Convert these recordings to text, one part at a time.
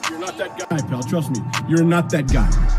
You're not that guy, pal. Trust me. You're not that guy.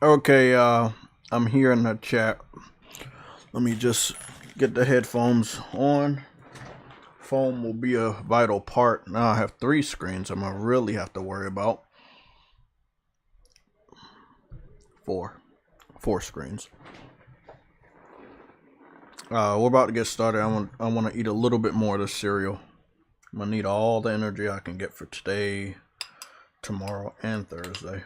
Okay, I'm here in the chat. Let me just get the headphones on. Phone will be a vital part. Now I have 3 screens I'm gonna really have to worry about. 4 screens. We're about to get started. I want to eat a little bit more of this cereal. I'm gonna need all the energy I can get for today, tomorrow, and Thursday.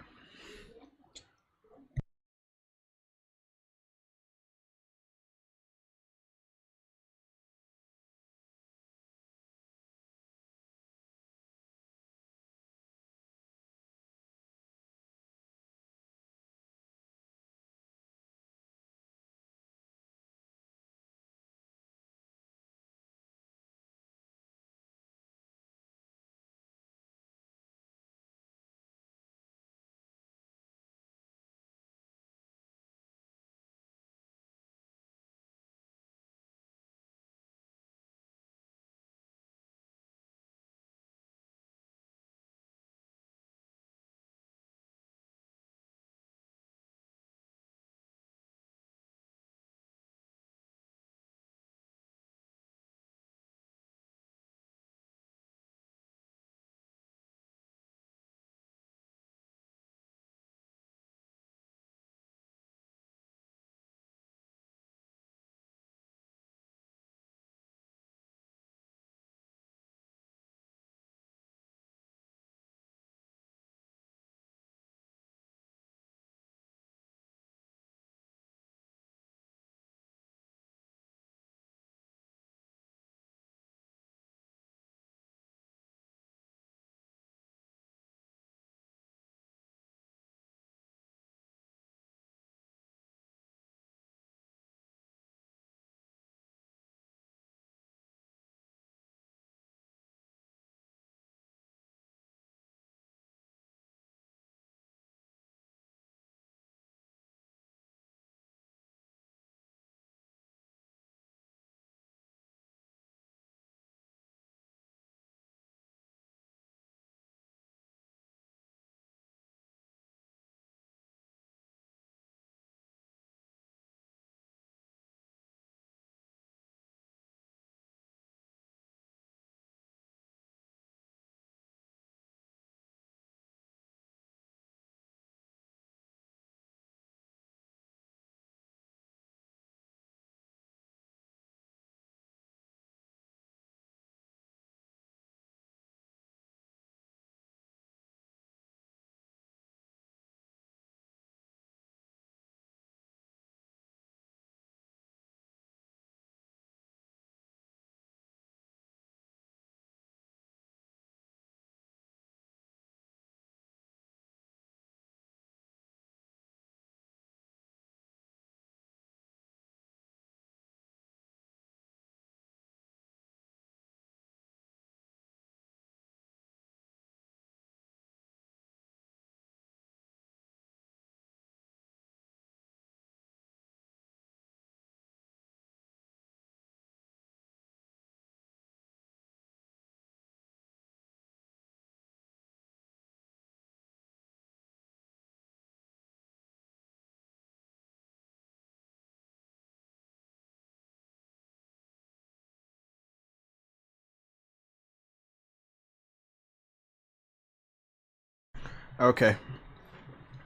Okay,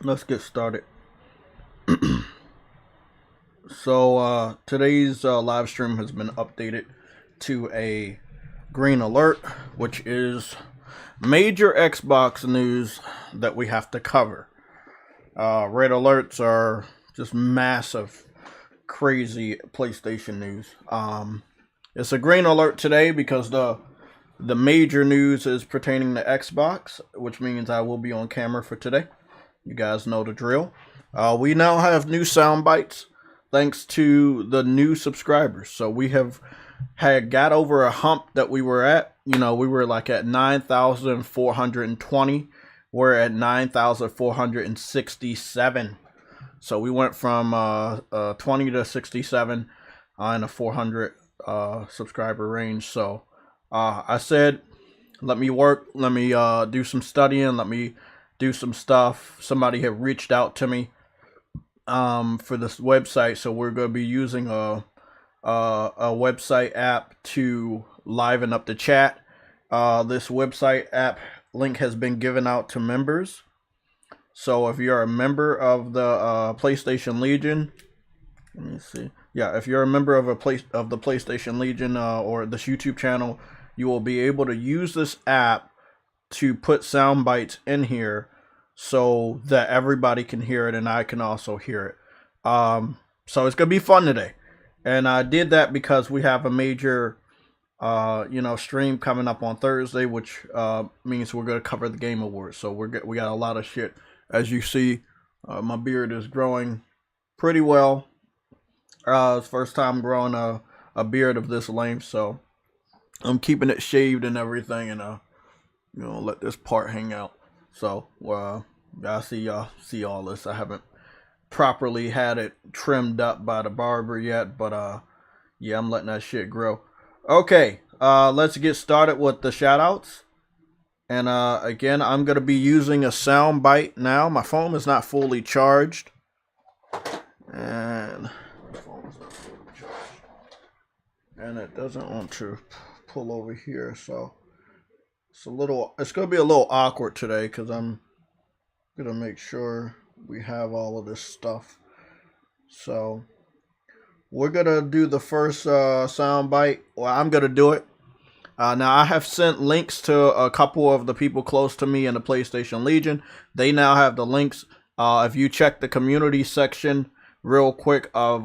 let's get started. So today's live stream has been updated to a green alert, which is major Xbox news that we have to cover. Red alerts are just massive crazy PlayStation news. It's a green alert today because the major news is pertaining to Xbox, which means I will be on camera for today. You guys know the drill. We now have new sound bites thanks to the new subscribers. So we got over a hump that we were at. We were like at 9,420. We're at 9,467. So we went from 20 to 67 in a 400 subscriber range. So I said, let me work, let me do some studying, let me do some stuff. Somebody had reached out to me for this website, so we're going to be using a website app to liven up the chat. This website app link has been given out to members. So if you're a member of the PlayStation Legion, let me see. Yeah, if you're a member of the PlayStation Legion or this YouTube channel, you will be able to use this app to put sound bites in here so that everybody can hear it and I can also hear it. So it's gonna be fun today, and I did that because we have a major stream coming up on Thursday, which means we're gonna cover the Game Awards. So we got a lot of shit. As you see, my beard is growing pretty well. It's first time growing a beard of this length, so I'm keeping it shaved and everything, and let this part hang out. So I see all this. I haven't properly had it trimmed up by the barber yet, but yeah, I'm letting that shit grow. Okay, let's get started with the shoutouts. And again, I'm going to be using a sound bite now. My phone is not fully charged. And it doesn't want to pull over here. So it's going to be a little awkward today because I'm going to make sure we have all of this stuff. So we're going to do the first sound bite. Well, I'm going to do it. Now, I have sent links to a couple of the people close to me in the PlayStation Legion. They now have the links. If you check the community section real quick of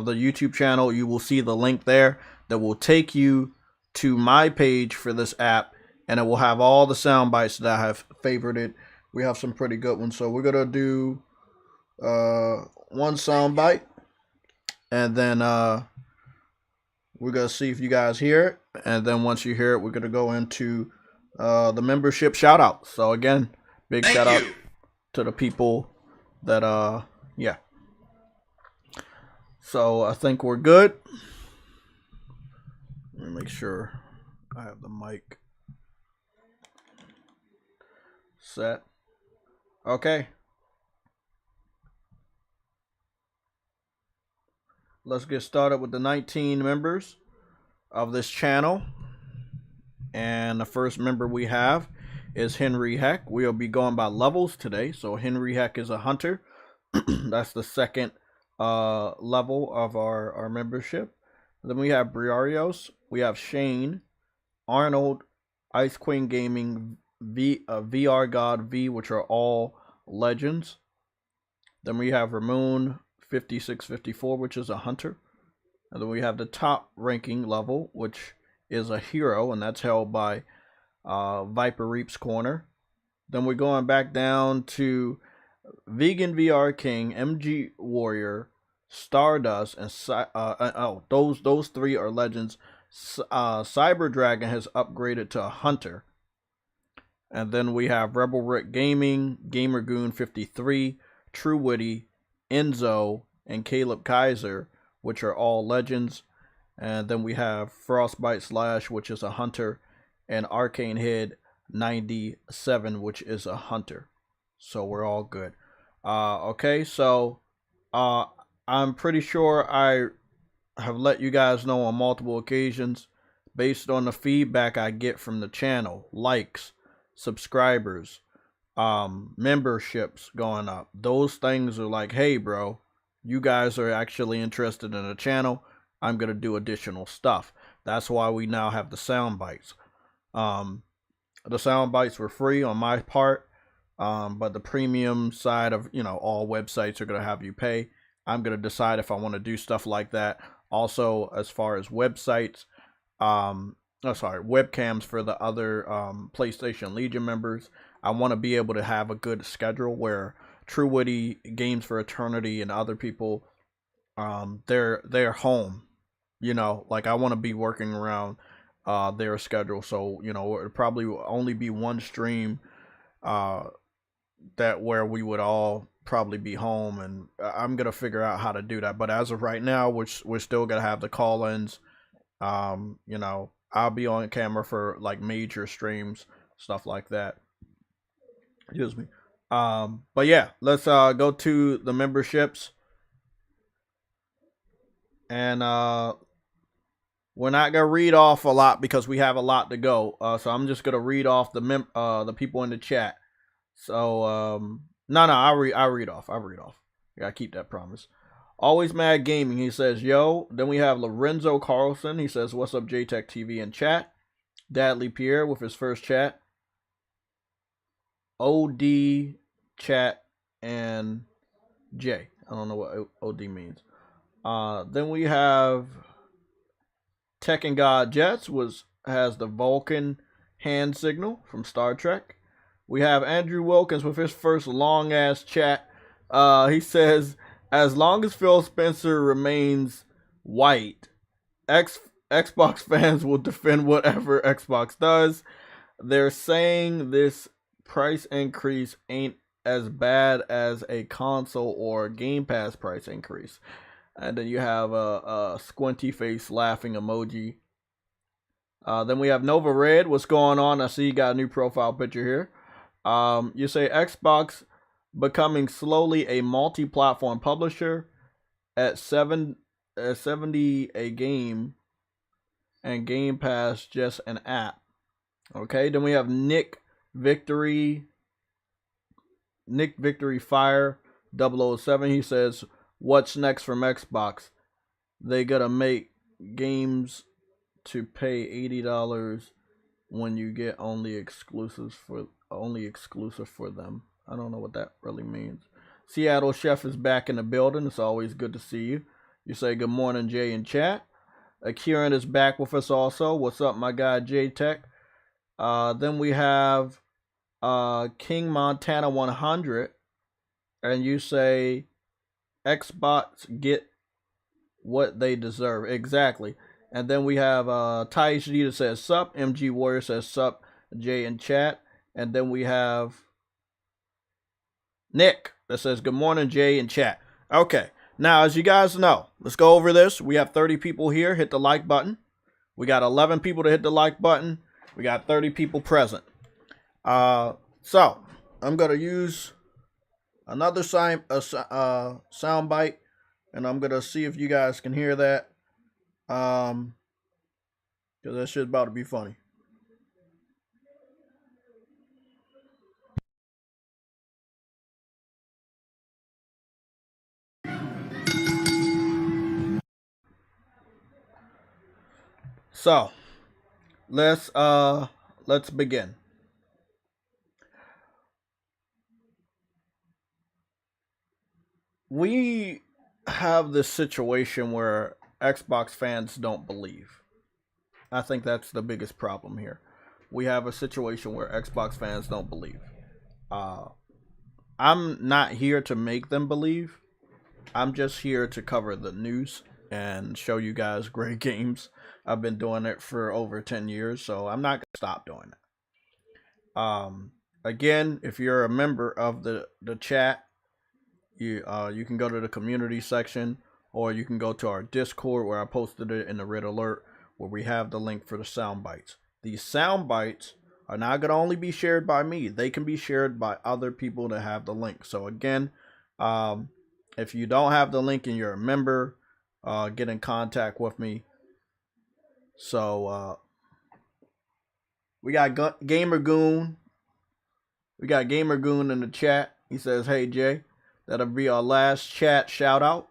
the YouTube channel, you will see the link there that will take you to my page for this app, and it will have all the sound bites that I have favorited. We have some pretty good ones. So we're going to do one sound bite, and then we're going to see if you guys hear it. And then once you hear it, we're going to go into the membership shout out. So again, big shout out to the people that, yeah. So I think we're good. Let me make sure I have the mic set. Okay. Let's get started with the 19 members of this channel. And the first member we have is Henry Heck. We'll be going by levels today. So Henry Heck is a hunter. That's the second level of our membership. Then we have Briarios. We have Shane, Arnold, Ice Queen Gaming, VR God V, which are all legends. Then we have Ramon 5654, which is a hunter. And then we have the top ranking level, which is a hero, and that's held by Viper Reap's Corner. Then we're going back down to Vegan VR King, MG Warrior, Stardust, and those three are legends. Cyber Dragon has upgraded to a hunter. And then we have Rebel Rick Gaming, Gamergoon 53, True Witty, Enzo, and Caleb Kaiser, which are all legends. And then we have Frostbite Slash, which is a hunter, and Arcane Head 97, which is a hunter. So we're all good. Okay, so I'm pretty sure I have let you guys know on multiple occasions, based on the feedback I get from the channel, likes, subscribers, memberships going up. Those things are like, hey bro, you guys are actually interested in the channel. I'm going to do additional stuff. That's why we now have the sound bites. The sound bites were free on my part, but the premium side of, all websites are going to have you pay. I'm going to decide if I want to do stuff like that. Also, as far as websites, webcams for the other PlayStation Legion members, I want to be able to have a good schedule where True Witty, Games for Eternity, and other people, they're home. You know, like I want to be working around their schedule. So, you know, it'd probably only be one stream that where we would all probably be home, and I'm gonna figure out how to do that. But as of right now, we're still gonna have the call-ins. You know, I'll be on camera for like major streams, stuff like that. Excuse me. But yeah, let's go to the memberships, and we're not gonna read off a lot because we have a lot to go. So I'm just gonna read off the people in the chat. So no, I'll read off. I gotta keep that promise. Always Mad Gaming, he says, yo. Then we have Lorenzo Carlson. He says, what's up, JTech TV in chat. Dadley Pierre with his first chat. OD chat and J. I don't know what OD means. Then we have Tekken God Jets has the Vulcan hand signal from Star Trek. We have Andrew Wilkins with his first long ass chat. He says, as long as Phil Spencer remains white, Xbox fans will defend whatever Xbox does. They're saying this price increase ain't as bad as a console or Game Pass price increase. And then you have a squinty face laughing emoji. Then we have Nova Red. What's going on? I see you got a new profile picture here. You say Xbox becoming slowly a multi-platform publisher at 70 a game, and Game Pass just an app. Okay, then we have Nick Victory Fire 007. He says, what's next from Xbox? They gotta make games to pay $80 when you get only exclusive for them. I don't know what that really means. Seattle Chef is back in the building. It's always good to see you. You say good morning, Jay, in chat. Kieran is back with us also. What's up, my guy, J Tech? Then we have King Montana 100. And you say Xbox get what they deserve. Exactly. And then we have Ty HD that says sup. MG Warrior says sup. Jay in chat. And then we have Nick that says good morning, Jay in chat. Okay. Now, as you guys know, let's go over this. We have 30 people here. Hit the like button. We got 11 people to hit the like button. We got 30 people present. So I'm gonna use another sound bite, and I'm gonna see if you guys can hear that. Because that shit's about to be funny. So let's begin. We have this situation where Xbox fans don't believe. I think that's the biggest problem here. We have a situation where Xbox fans don't believe. I'm not here to make them believe. I'm just here to cover the news and show you guys great games. I've been doing it for over 10 years, so I'm not going to stop doing it. Again, if you're a member of the chat, you can go to the community section, or you can go to our Discord where I posted it in the red alert, where we have the link for the sound bites. These sound bites are not going to only be shared by me. They can be shared by other people that have the link. So again, if you don't have the link and you're a member, get in contact with me. So we got Gamer Goon. We got Gamer Goon in the chat. He says, "Hey Jay, that'll be our last chat shout out."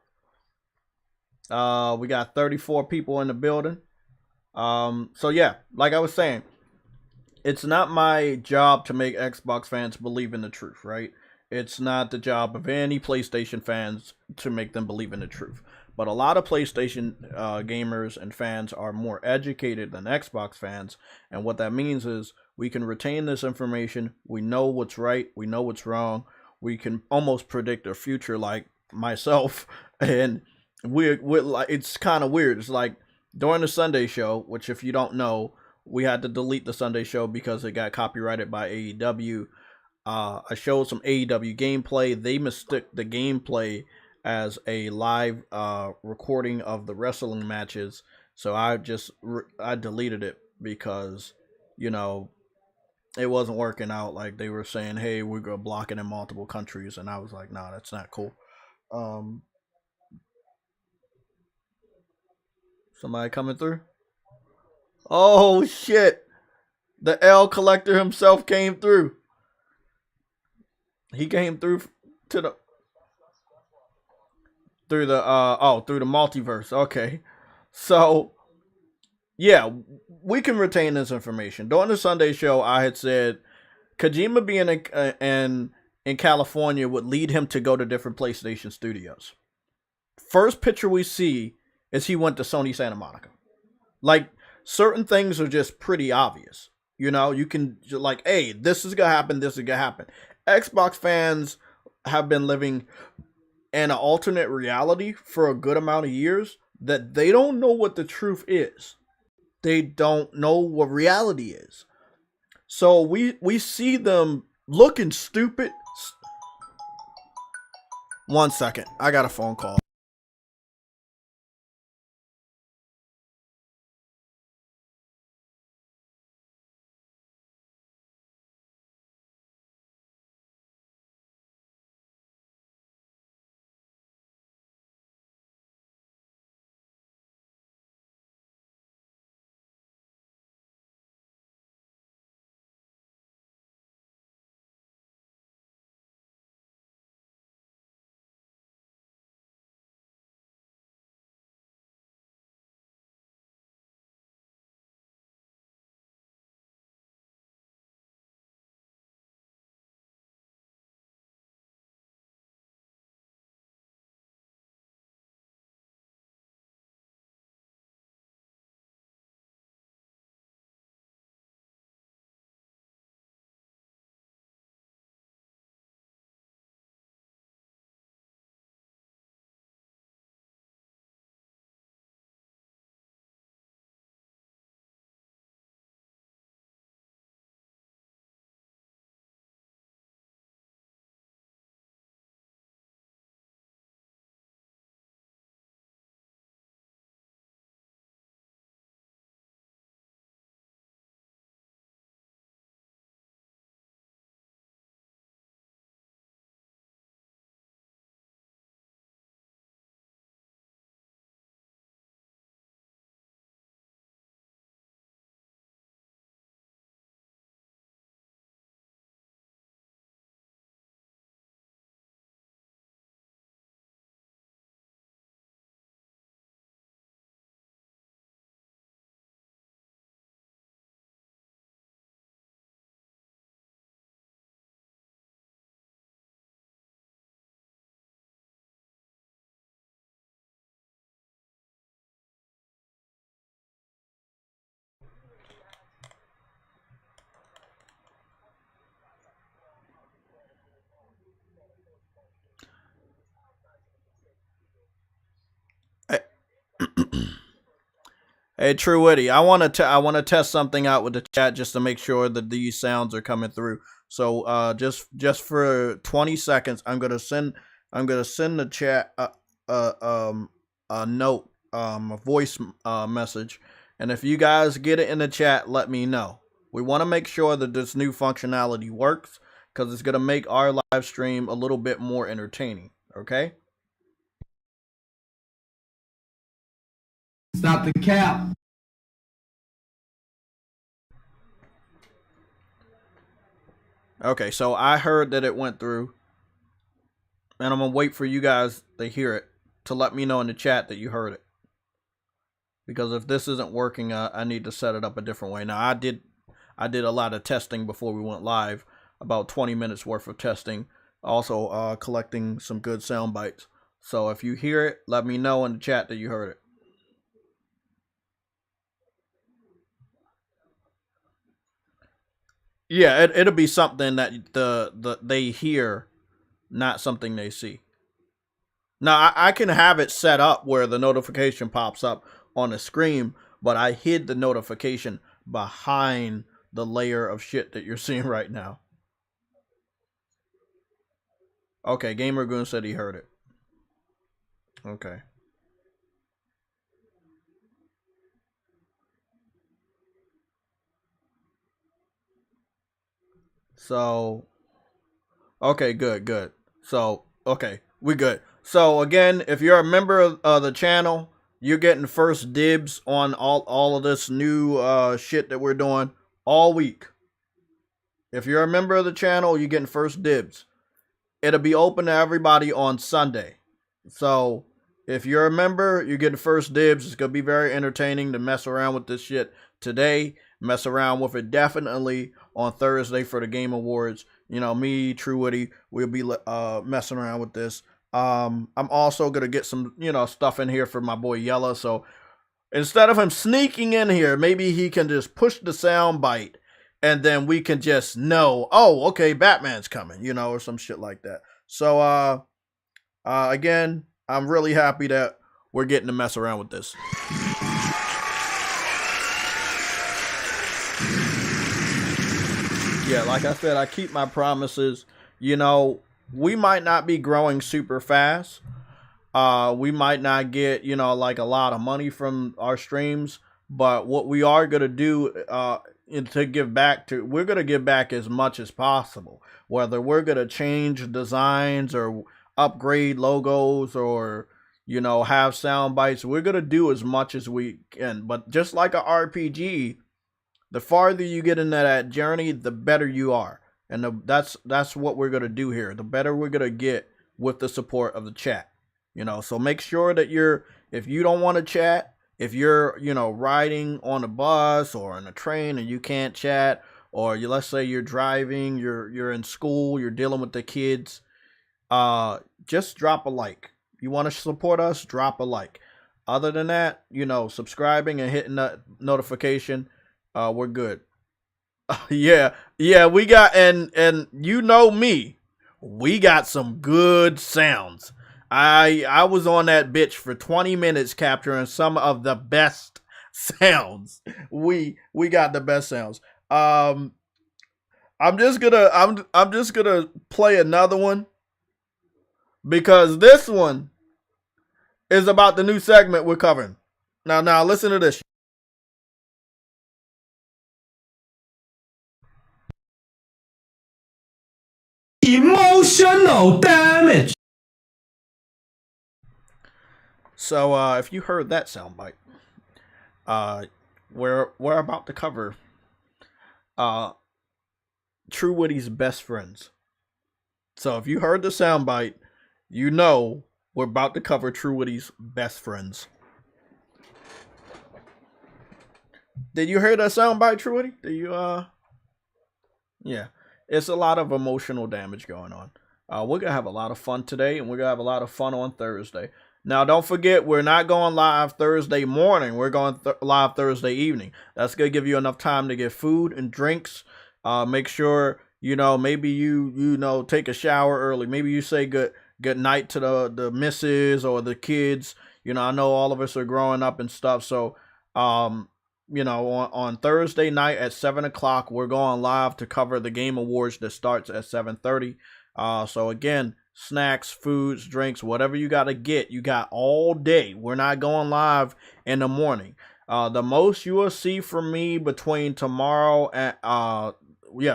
We got 34 people in the building. So yeah, like I was saying, it's not my job to make Xbox fans believe in the truth, right? It's not the job of any PlayStation fans to make them believe in the truth. But a lot of PlayStation gamers and fans are more educated than Xbox fans. And what that means is we can retain this information. We know what's right. We know what's wrong. We can almost predict the future, like myself. And we're like, it's kind of weird. It's like during the Sunday show, which if you don't know, we had to delete the Sunday show because it got copyrighted by AEW. I showed some AEW gameplay. They mistook the gameplay as a live recording of the wrestling matches. So I deleted it because, you know, it wasn't working out. Like they were saying, hey, we're going to block it in multiple countries. And I was like, nah, that's not cool. Somebody coming through? Oh, shit. The L collector himself came through. He came through to the through the multiverse. Okay. So yeah, we can retain this information. During the Sunday show, I had said Kojima being in California would lead him to go to different PlayStation studios. First picture we see is he went to Sony Santa Monica. Like, certain things are just pretty obvious. You know, you can, like, hey, this is going to happen, this is going to happen. Xbox fans have been living in an alternate reality for a good amount of years that they don't know what the truth is. They don't know what reality is. So we see them looking stupid. 1 second. I got a phone call. Hey, True Witty, I want to test something out with the chat just to make sure that these sounds are coming through. So just for 20 seconds, I'm gonna send the chat a note, a voice message, and if you guys get it in the chat, let me know. We want to make sure that this new functionality works because it's gonna make our live stream a little bit more entertaining. Okay. Stop the cap. Okay, so I heard that it went through, and I'm gonna wait for you guys to hear it to let me know in the chat that you heard it. Because if this isn't working, I need to set it up a different way. Now, I did a lot of testing before we went live, about 20 minutes worth of testing Also, collecting some good sound bites. So if you hear it, let me know in the chat that you heard it. Yeah, it'll be something that they hear, not something they see. Now I can have it set up where the notification pops up on the screen, but I hid the notification behind the layer of shit that you're seeing right now. Okay, Gamer Goon said he heard it. Okay. So, okay, good. So, okay, we good. So again, if you're a member of the channel, you're getting first dibs on all of this new shit that we're doing all week. If you're a member of the channel, you're getting first dibs. It'll be open to everybody on Sunday. So if you're a member, you're getting first dibs. It's going to be very entertaining to mess around with this shit today. Mess around with it definitely on Thursday for the Game Awards. You know, me, True Witty, we'll be messing around with this. I'm also going to get some, stuff in here for my boy Yella. So instead of him sneaking in here, maybe he can just push the sound bite and then we can just know, oh, okay, Batman's coming, or some shit like that. So, again, I'm really happy that we're getting to mess around with this. Yeah, like I said, I keep my promises. We might not be growing super fast. We might not get, like a lot of money from our streams, but what we are going to do, to give back we're going to give back as much as possible, whether we're going to change designs or upgrade logos or, have sound bites. We're going to do as much as we can, but just like a RPG, the farther you get into that journey, the better you are. And that's what we're going to do here. The better we're going to get with the support of the chat. So make sure that if you don't want to chat, if you're, riding on a bus or on a train and you can't chat, or let's say you're driving, you're in school, you're dealing with the kids, just drop a like. You want to support us, drop a like. Other than that, subscribing and hitting that notification, we're good. Yeah, we got, and me, we got some good sounds. I was on that bitch for 20 minutes capturing some of the best sounds. We got the best sounds. I'm just gonna play another one because this one is about the new segment we're covering. Now listen to this. Emotional damage. So if you heard that soundbite, we're about to cover True Witty's best friends. So if you heard the soundbite, we're about to cover True Witty's best friends. Did you hear that soundbite, True Witty? Did you Yeah. It's a lot of emotional damage going on. We're gonna have a lot of fun today, and we're gonna have a lot of fun on Thursday. Now, don't forget, we're not going live Thursday morning. We're going live Thursday evening. That's going to give you enough time to get food and drinks. Make sure, maybe you take a shower early. Maybe you say good night to the missus or the kids. I know all of us are growing up and stuff. So, on Thursday night at 7 o'clock, we're going live to cover the Game Awards that starts at 7:30. So, again, snacks, foods, drinks, whatever you got to get, you got all day. We're not going live in the morning. The most you will see from me between tomorrow and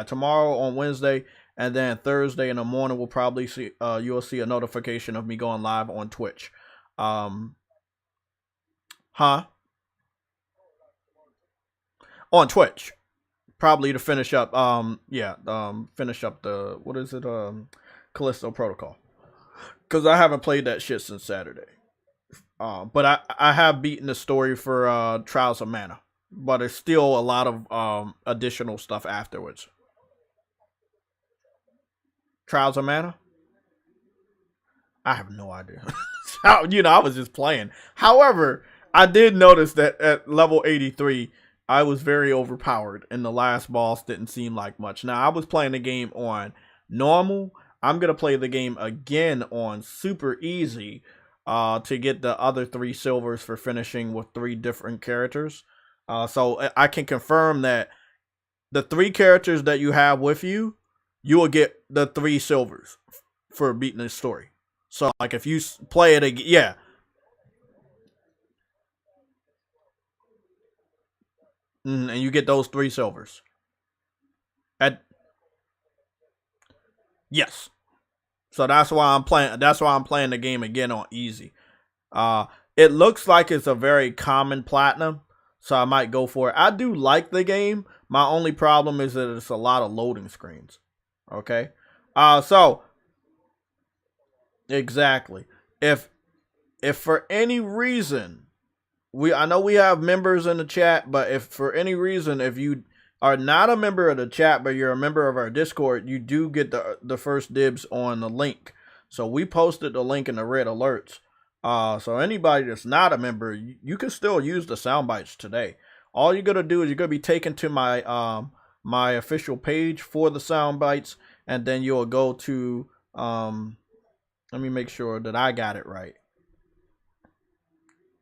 tomorrow on Wednesday and then Thursday in the morning, we'll probably see you'll see a notification of me going live on Twitch. On Twitch, probably to finish up finish up the, what is it, Callisto Protocol, because I haven't played that shit since Saturday. But I have beaten the story for Trials of Mana, but there's still a lot of additional stuff afterwards. Trials of Mana? I have no idea. I was just playing. However, I did notice that at level 83, I was very overpowered, and the last boss didn't seem like much. Now, I was playing the game on normal. I'm going to play the game again on super easy to get the other 3 silvers for finishing with 3 different characters. So I can confirm that the 3 characters that you have with you, you will get the 3 silvers for beating the story. So, like, if you play it again, yeah. And you get those 3 silvers. Yes. So that's why I'm playing. That's why I'm playing the game again on easy. It looks like it's a very common platinum, so I might go for it. I do like the game. My only problem is that it's a lot of loading screens. Okay. So exactly. If for any reason I know we have members in the chat, but if for any reason if you are not a member of the chat but you're a member of our Discord, you do get the first dibs on the link. So we posted the link in the red alerts. So anybody that's not a member, you can still use the sound bites today. All you're gonna do is you're gonna be taken to my my official page for the sound bites, and then you'll go to let me make sure that I got it right.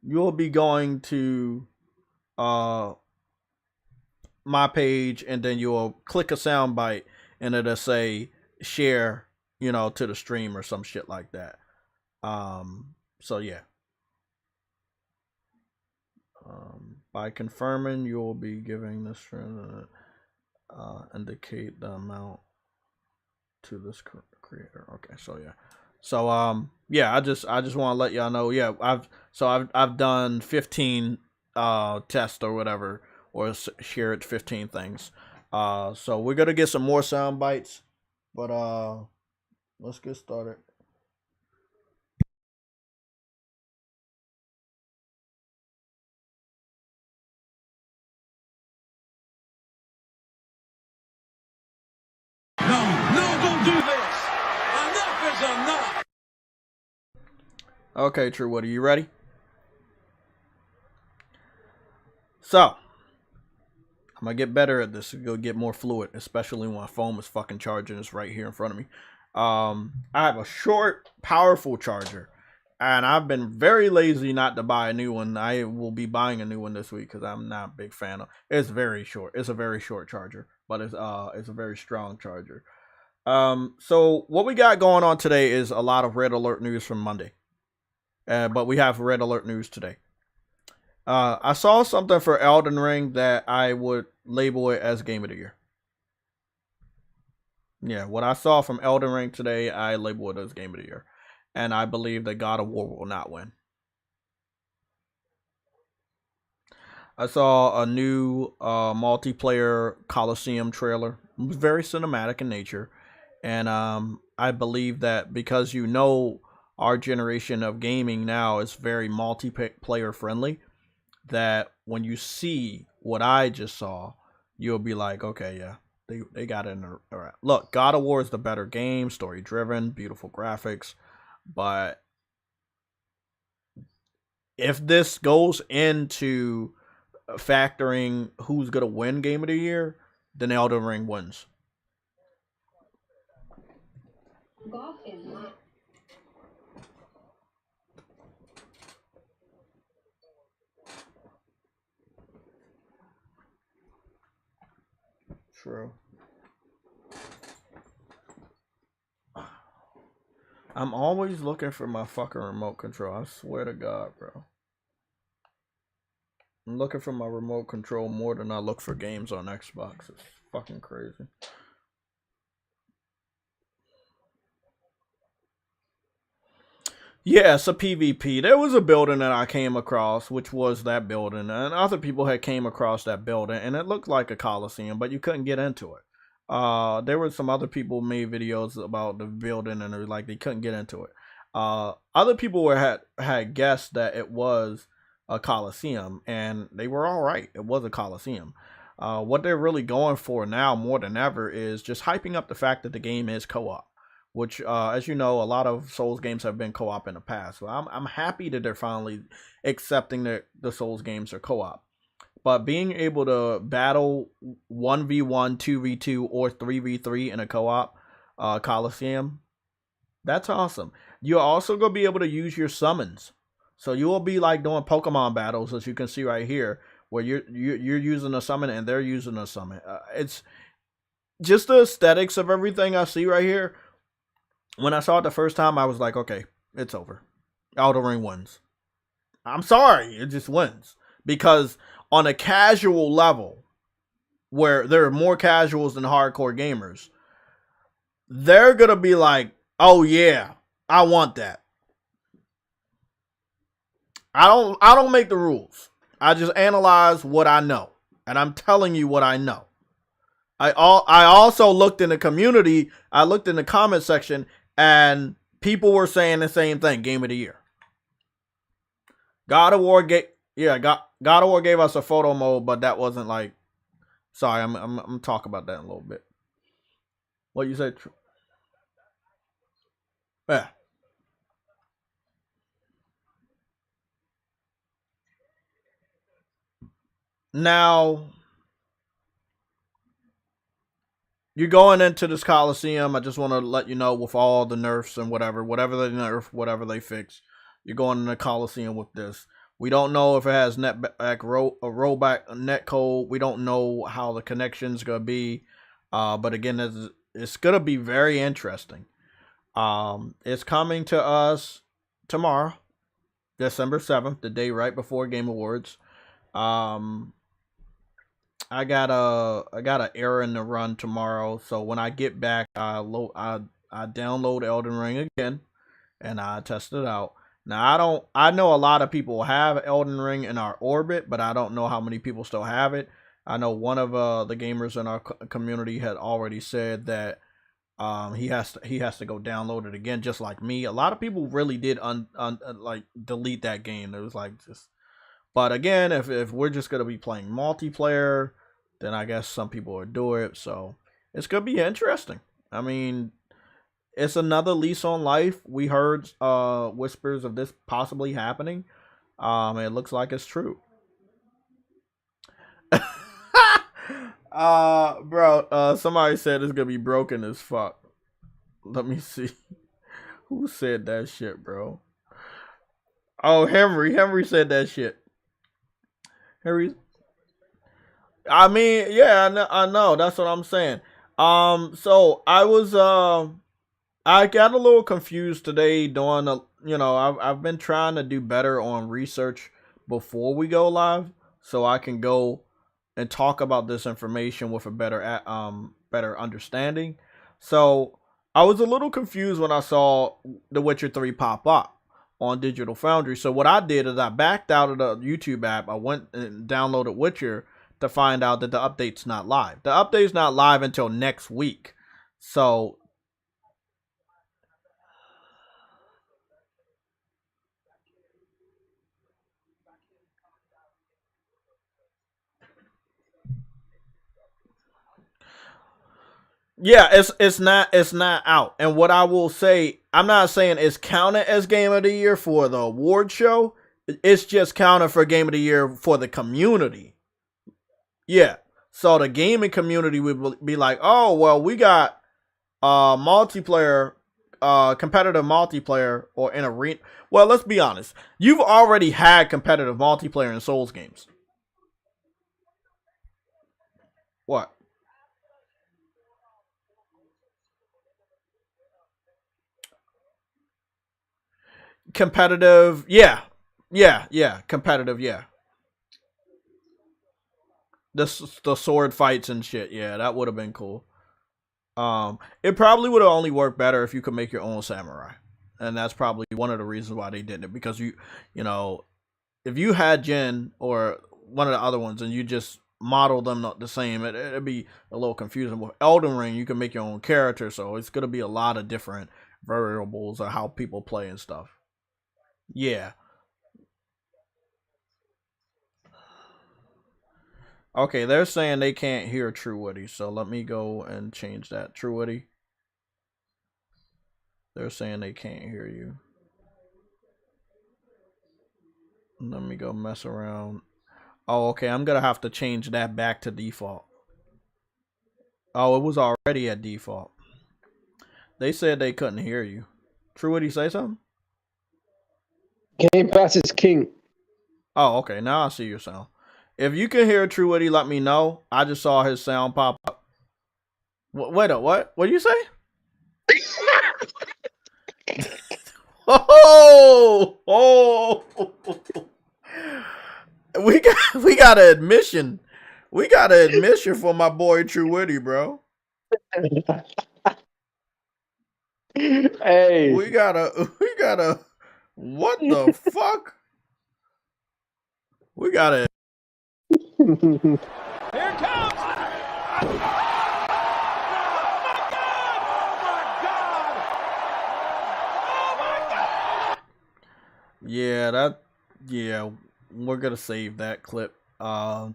You'll be going to my page, and then you'll click a sound bite, and it'll say share, to the stream or some shit like that. So yeah. By confirming, you'll be giving this indicate the amount to this creator. Okay, so yeah. So yeah, I just want to let y'all know. Yeah, I've done 15 tests or whatever, or shared 15 things. So we're gonna get some more sound bites, but let's get started. No, don't do this. Enough is enough. Okay, True. What are you ready? So I'm gonna get better at this. Go get more fluid, especially when my phone is fucking charging. It's right here in front of me. I have a short, powerful charger, and I've been very lazy not to buy a new one. I will be buying a new one this week because I'm not a big fan of. It's very short. It's a very short charger, but it's a very strong charger. So what we got going on today is a lot of red alert news from Monday, but we have red alert news today. I saw something for Elden Ring that I would label it as Game of the Year. Yeah, what I saw from Elden Ring today, I label it as Game of the Year. And I believe that God of War will not win. I saw a new multiplayer Coliseum trailer. It was very cinematic in nature. And I believe that because our generation of gaming now is very multiplayer friendly, that when you see what I just saw, you'll be like, okay, yeah, they got it in the right. Look, God of War is the better game, story driven, beautiful graphics, but if this goes into factoring who's gonna win Game of the Year, then Elden Ring wins. Golf is not. True. I'm always looking for my fucking remote control. I swear to God, bro. I'm looking for my remote control more than I look for games on Xbox. It's fucking crazy. Yeah, it's a PvP. There was a building that I came across, which was that building, and other people had came across that building, and it looked like a Coliseum, but you couldn't get into it. There were some other people made videos about the building, and they couldn't get into it. Other people had guessed that it was a Coliseum, and they were all right. It was a Coliseum. What they're really going for now, more than ever, is just hyping up the fact that the game is co-op, which, as you know, a lot of Souls games have been co-op in the past. So I'm happy that they're finally accepting that the Souls games are co-op. But being able to battle 1v1, 2v2, or 3v3 in a co-op Coliseum, that's awesome. You're also going to be able to use your summons. So you will be like doing Pokemon battles, as you can see right here, where you're using a summon and they're using a summon. It's just the aesthetics of everything I see right here. When I saw it the first time, I was like, okay, it's over. Elden Ring wins. I'm sorry, it just wins. Because on a casual level, where there are more casuals than hardcore gamers, they're going to be like, oh yeah, I want that. I don't make the rules. I just analyze what I know. And I'm telling you what I know. I also looked in the community, I looked in the comment section, and people were saying the same thing, game of the year. God of War gave us a photo mode, but that wasn't like, sorry, I'm talk about that in a little bit. What you said? Yeah. Now, you're going into this Coliseum. I just want to let you know, with all the nerfs and whatever they nerf, whatever they fix, you're going in the Coliseum with this. We don't know if it has rollback net code. We don't know how the connection's gonna be, but again, it's gonna be very interesting. It's coming to us tomorrow, December 7th, the day right before Game Awards. I got an errand to run tomorrow, so when I get back, I download Elden Ring again, and I test it out. Now I know a lot of people have Elden Ring in our orbit, but I don't know how many people still have it. I know one of the gamers in our community had already said that he has to go download it again, just like me. A lot of people really did like delete that game. It was like just. But again, if we're just gonna be playing multiplayer, then I guess some people would do it. So it's gonna be interesting. I mean, it's another lease on life. We heard whispers of this possibly happening. It looks like it's true. Bro, somebody said it's gonna be broken as fuck. Let me see. Who said that shit, bro? Oh, Henry. Henry said that shit. Henry. I mean, yeah, I know. That's what I'm saying. So I got a little confused today doing I've been trying to do better on research before we go live, so I can go and talk about this information with a better understanding. So I was a little confused when I saw The Witcher 3 pop up on Digital Foundry. So what I did is I backed out of the YouTube app. I went and downloaded Witcher to find out that the update's not live. The update's not live until next week. So yeah, it's not out. And what I will say, I'm not saying it's counted as game of the year for the award show. It's just counted for game of the year for the community. Yeah. So the gaming community would be like, oh well, we got multiplayer, competitive multiplayer, or in arena. Well, let's be honest. You've already had competitive multiplayer in Souls games. What? Competitive? Yeah, yeah. Competitive? Yeah. The sword fights and shit. Yeah, that would have been cool. It probably would have only worked better if you could make your own samurai, and that's probably one of the reasons why they did it. Because you know, if you had Jin or one of the other ones and you just model them not the same, it'd be a little confusing. With Elden Ring, you can make your own character, so it's gonna be a lot of different variables of how people play and stuff. Yeah. Okay, they're saying they can't hear True Woody, so let me go and change that. True Woody. They're saying they can't hear you. Let me go mess around. Oh, okay. I'm gonna have to change that back to default. Oh, it was already at default. They said they couldn't hear you. True, would he say something? Game Pass is king. Oh, okay. Now I see your sound. If you can hear True Woody, let me know. I just saw his sound pop up. Wait a what? What do you say? Oh! We got an admission. We got an admission for my boy True Woody, bro. Hey, We got a. What the fuck? We got a. Here it comes. Yeah, we're gonna save that clip.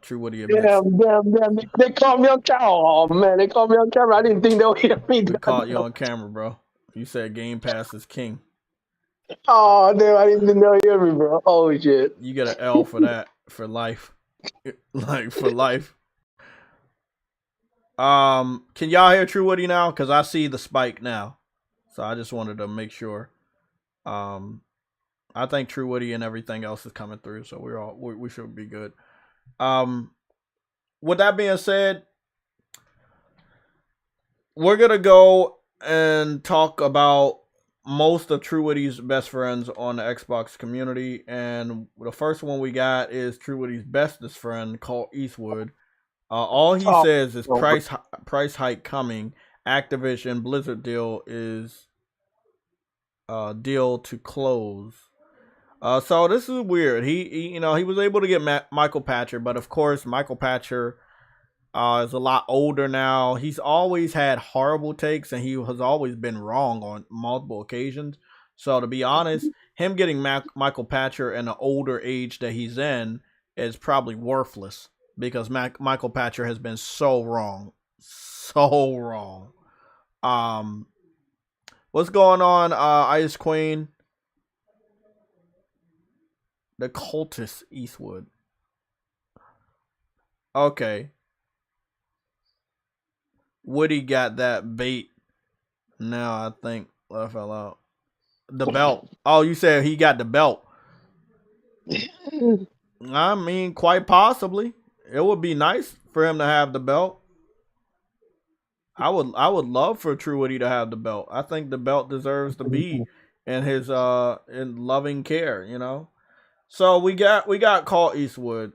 True Woody admits. damn. They called me on camera. Oh, man, they called me on camera. I didn't think they would hear me. We caught you on camera, bro. You said Game Pass is king. Oh, damn, I didn't think they would hear me, bro. Oh, shit. You get an L for that, for life. Like, for life. Can y'all hear True Woody now? Because I see the spike now. So I just wanted to make sure. I think True Woody and everything else is coming through, so we should be good. With that being said, we're gonna go and talk about most of True Woody's best friends on the Xbox community, and the first one we got is True Woody's bestest friend called Eastwood. All he says is price hike coming. Activision Blizzard deal is deal to close. So this is weird. He was able to get Michael Patcher, but of course Michael Patcher is a lot older now. He's always had horrible takes, and he has always been wrong on multiple occasions. So to be honest, him getting Michael Patcher in the older age that he's in is probably worthless, because Michael Patcher has been so wrong. What's going on, Ice Queen? The cultist Eastwood. Okay. Woody got that bait. Now I think I fell out. The belt. Oh, you said he got the belt. I mean, quite possibly. It would be nice for him to have the belt. I would love for True Woody to have the belt. I think the belt deserves to be in his in loving care, you know. So we got Call Eastwood.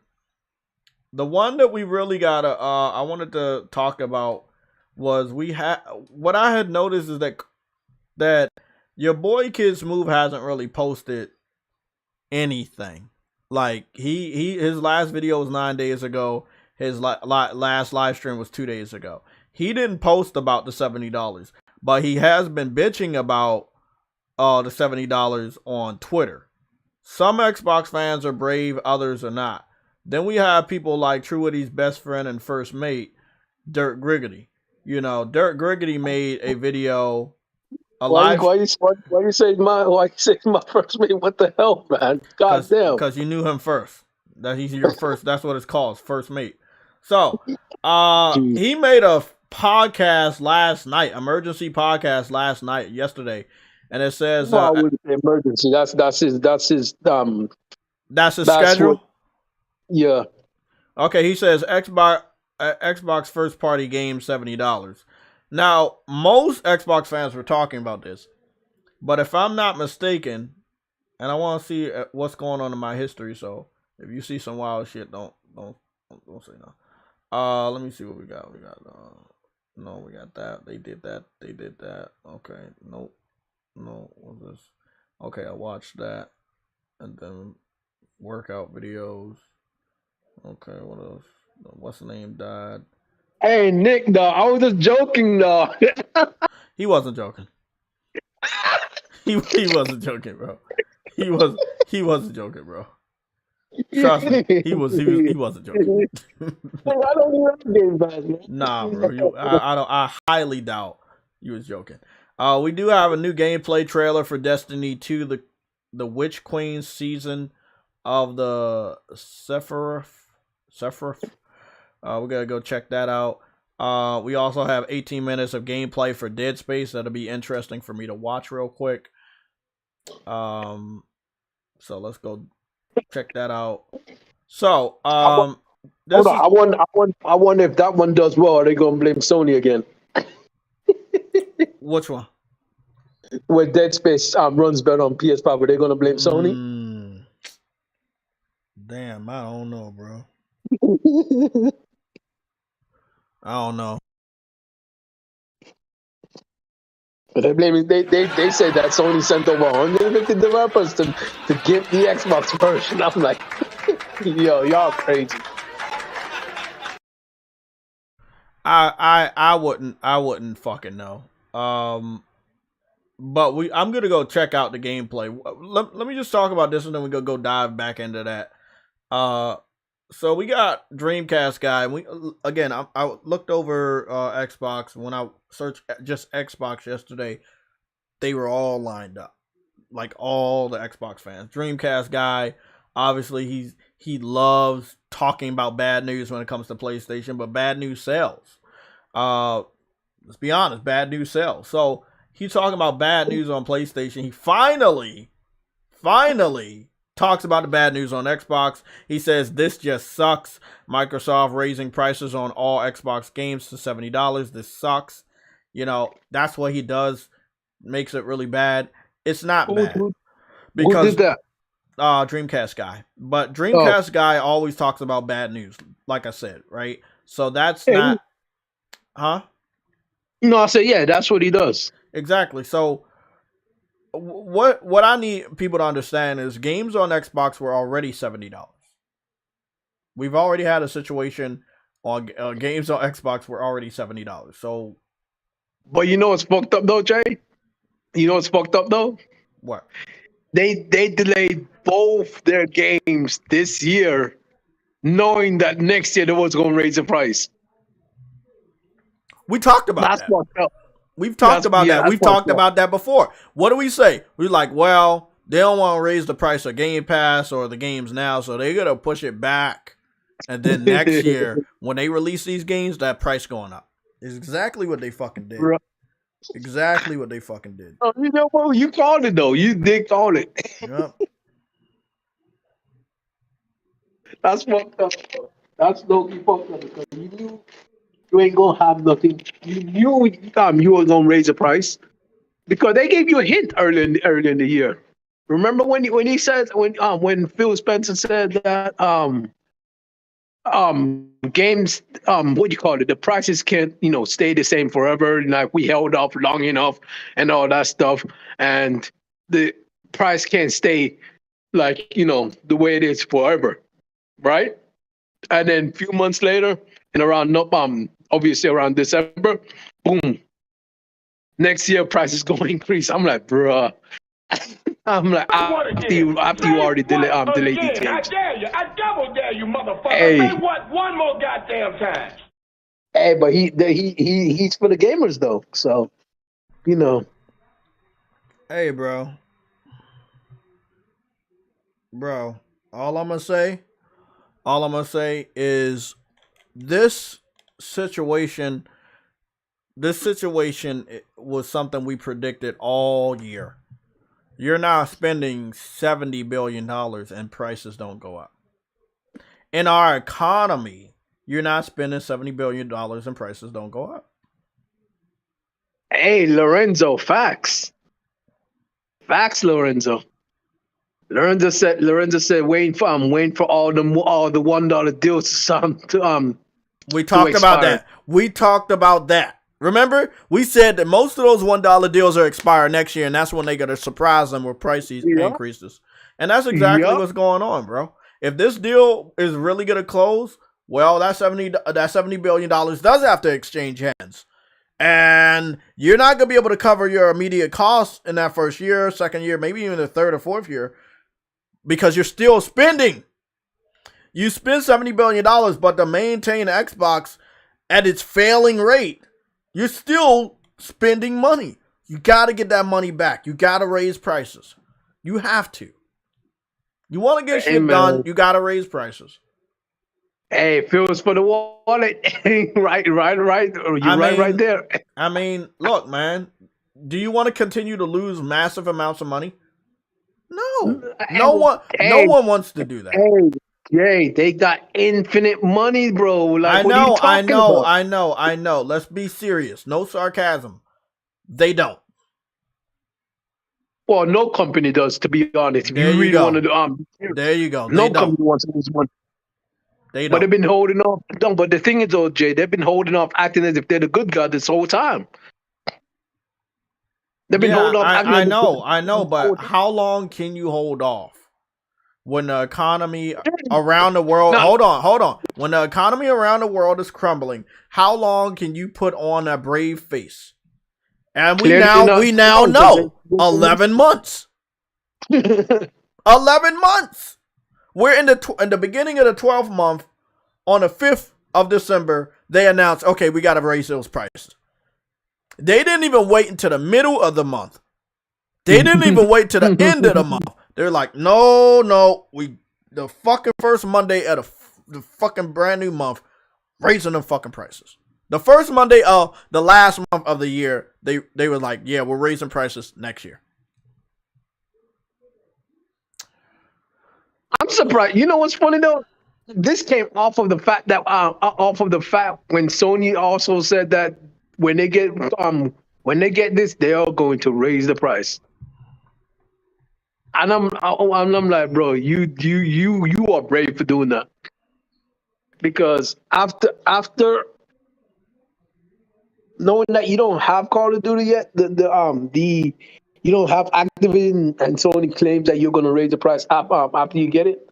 The one that we really gotta I wanted to talk about was what I had noticed is that your boy Kid Smooth hasn't really posted anything. Like his last video was 9 days ago. His last live stream was 2 days ago. He didn't post about the $70, but he has been bitching about the $70 on Twitter. Some Xbox fans are brave, others are not. Then we have people like True Woody's best friend and first mate, Dirt Griggity. You know, Dirt Griggity made a video. Why you say my first mate? What the hell, man? God damn. Because you knew him first. That he's your first. That's what it's called, first mate. So, he made a podcast last night, emergency podcast last night, yesterday, and it says I wouldn't say emergency. That's his schedule. Yeah. Okay, he says Xbox first party game $70. Now, most Xbox fans were talking about this, but if I'm not mistaken, and I want to see what's going on in my history, so if you see some wild shit, don't say no. Let me see what we got. No, we got that. They did that. Okay, nope. No, what's this? Okay, I watched that, and then workout videos. Okay, what else? What's the name died? Hey, Nick, dog. I was just joking, dog. He wasn't joking. He wasn't joking, bro. He wasn't joking, bro. Trust me, he wasn't joking. I don't even have Game Pass, man. Nah, bro. I highly doubt you was joking. We do have a new gameplay trailer for Destiny 2, the Witch Queen season of the Sephiroth. We gotta go check that out. We also have 18 minutes of gameplay for Dead Space. That'll be interesting for me to watch real quick. So let's go check that out. So, Hold on, I wonder if that one does well. Are they gonna blame Sony again? Which one? Where Dead Space runs better on PS5, are they gonna blame Sony? Damn, I don't know, bro. I don't know. But they blame they said that Sony sent over 150 developers to get the Xbox version. I'm like, yo, y'all crazy. I wouldn't fucking know. But I'm gonna go check out the gameplay. Let me just talk about this and then we go dive back into that. So we got Dreamcast guy. I looked over Xbox. When I searched just Xbox yesterday, they were all lined up, like all the Xbox fans. Dreamcast guy, obviously he loves talking about bad news when it comes to PlayStation, but bad news sells. Let's be honest, bad news sells. So he's talking about bad news on PlayStation. He finally talks about the bad news on Xbox. He says this just sucks. Microsoft raising prices on all Xbox games to $70. This sucks. You know, that's what he does. Makes it really bad. It's not bad. Because who did that? Dreamcast guy. But Dreamcast guy always talks about bad news, like I said, right? So that's not... Huh? No, I said, yeah, that's what he does. Exactly. So what I need people to understand is games on Xbox were already $70. We've already had a situation on games on Xbox were already $70. So, but you know what's fucked up though, Jay? You know what's fucked up though? What? They delayed both their games this year, knowing that next year they was going to raise the price. We talked about that. Fucked up. We've talked about that. We've talked about that before. What do we say? We're like, well, they don't want to raise the price of Game Pass or the games now, so they're going to push it back. And then next year, when they release these games, that price going up. Is exactly what they fucking did. Exactly what they fucking did. Oh, you know what? You called it, though. You did call it. Yep. That's fucked up. That's low-key fucked up because you knew you ain't going to have nothing. You knew you were going to raise the price because they gave you a hint early in the year. Remember when he said, when Phil Spencer said that games, what do you call it? The prices can't, stay the same forever. Like we held up long enough and all that stuff. And the price can't stay like, the way it is forever. Right? And then a few months later and around, obviously around December, boom. Next year prices going to increase. I'm like, bruh. I'm like, after you already delayed these games. I double dare you, motherfucker. Hey. Say what one more goddamn time. Hey, but he's for the gamers though, so Hey, bro. All I'm gonna say is this situation was something we predicted all year. You're now spending $70 billion and prices don't go up. In our economy, you're not spending $70 billion and prices don't go up. Hey, Lorenzo, facts. Facts, Lorenzo. Lorenzo said waiting for all the $1 deals to We talked about that. We talked about that. Remember, we said that most of those $1 deals are expire next year, and that's when they're gonna surprise them with price increases. And that's exactly what's going on, bro. If this deal is really gonna close, well, that $70 billion does have to exchange hands. And you're not gonna be able to cover your immediate costs in that first year, second year, maybe even the third or fourth year, because you're still spending. You spend $70 billion, but to maintain Xbox at its failing rate, you're still spending money. You got to get that money back. You got to raise prices. You have to. You want to get shit done, you got to raise prices. Hey, if it was for the wallet, right. You're right there. I mean, look, man. Do you want to continue to lose massive amounts of money? No. No one wants to do that. Hey, they got infinite money, bro. Like, I know. Let's be serious. No sarcasm. They don't. Well, no company does, to be honest. If there you really want to, there you go. No company wants to lose money. They don't. But they've been holding off. No, but the thing is, though, Jay, they've been holding off, acting as if they're the good guy this whole time. They've been holding off. I know, but how long can you hold off when the economy around the world? Hold on. When the economy around the world is crumbling, how long can you put on a brave face? And we now know 11 months. 11 months. We're in the beginning of the 12th month. On the 5th of December, they announced, okay, we got to raise those prices. They didn't even wait until the middle of the month. They didn't even wait till the end of the month. They're like, no, the fucking first Monday of the fucking brand new month, raising them fucking prices. The first Monday of the last month of the year, they were like, yeah, we're raising prices next year. I'm surprised. You know what's funny though? This came off of the fact when Sony also said that when they get this, they are going to raise the price. And I'm like, bro, you are brave for doing that. Because after knowing that you don't have Call of Duty yet, you don't have Activision, and Sony claims that you're going to raise the price after you get it.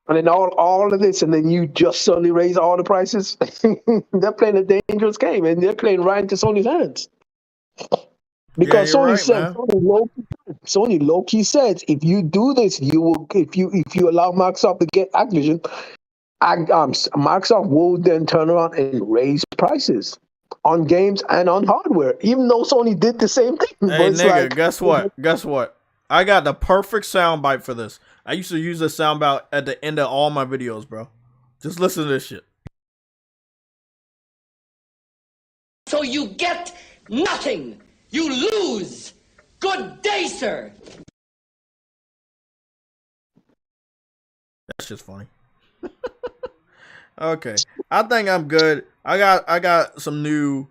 And then all of this, and then you just suddenly raise all the prices. They're playing a dangerous game, and they're playing right into Sony's hands. Because Sony low-key says, if you do this, you will. If you allow Microsoft to get Activision, Microsoft will then turn around and raise prices on games and on hardware, even though Sony did the same thing. Hey, nigga, guess what? I got the perfect soundbite for this. I used to use this soundbite at the end of all my videos, bro. Just listen to this shit. So you get nothing. You lose. Good day, sir. That's just funny. Okay. I think I'm good. I got some new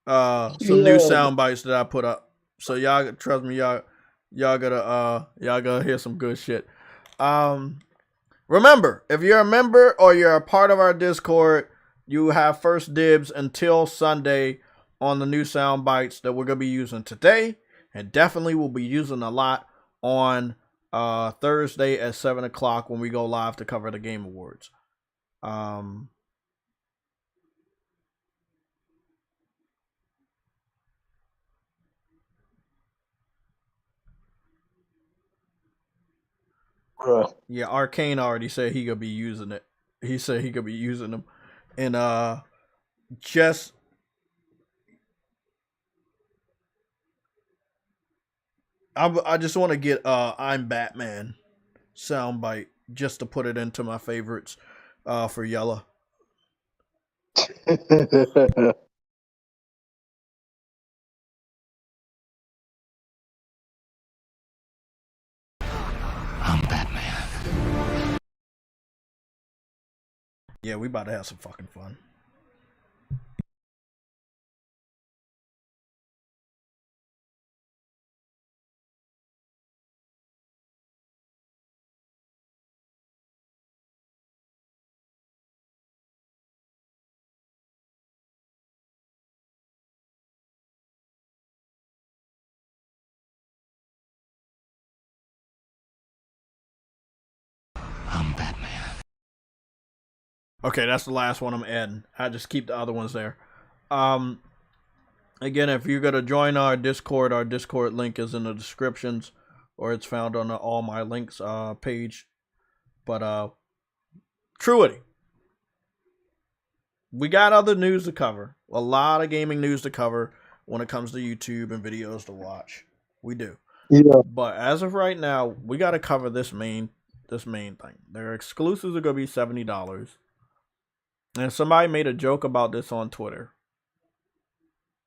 new sound bites that I put up. So y'all trust me, y'all gotta hear some good shit. Remember, if you're a member or you're a part of our Discord, you have first dibs until Sunday on the new sound bites that we're gonna be using today, and definitely we'll be using a lot on Thursday at 7 o'clock when we go live to cover the Game Awards. Yeah, Arcane already said he could be using it. He said he could be using them, and just I just want to get I'm Batman soundbite just to put it into my favorites for Yella. I'm Batman. Yeah, we about to have some fucking fun. I'm Batman. Okay, that's the last one I'm adding. I just keep the other ones there. Again, if you're gonna join our Discord link is in the descriptions, or it's found on the All My Links page. But Truity, we got other news to cover. A lot of gaming news to cover. when it comes to YouTube and videos to watch. We do. Yeah. But as of right now, we got to cover this main thing. Their exclusives are going to be $70. And somebody made a joke about this on Twitter.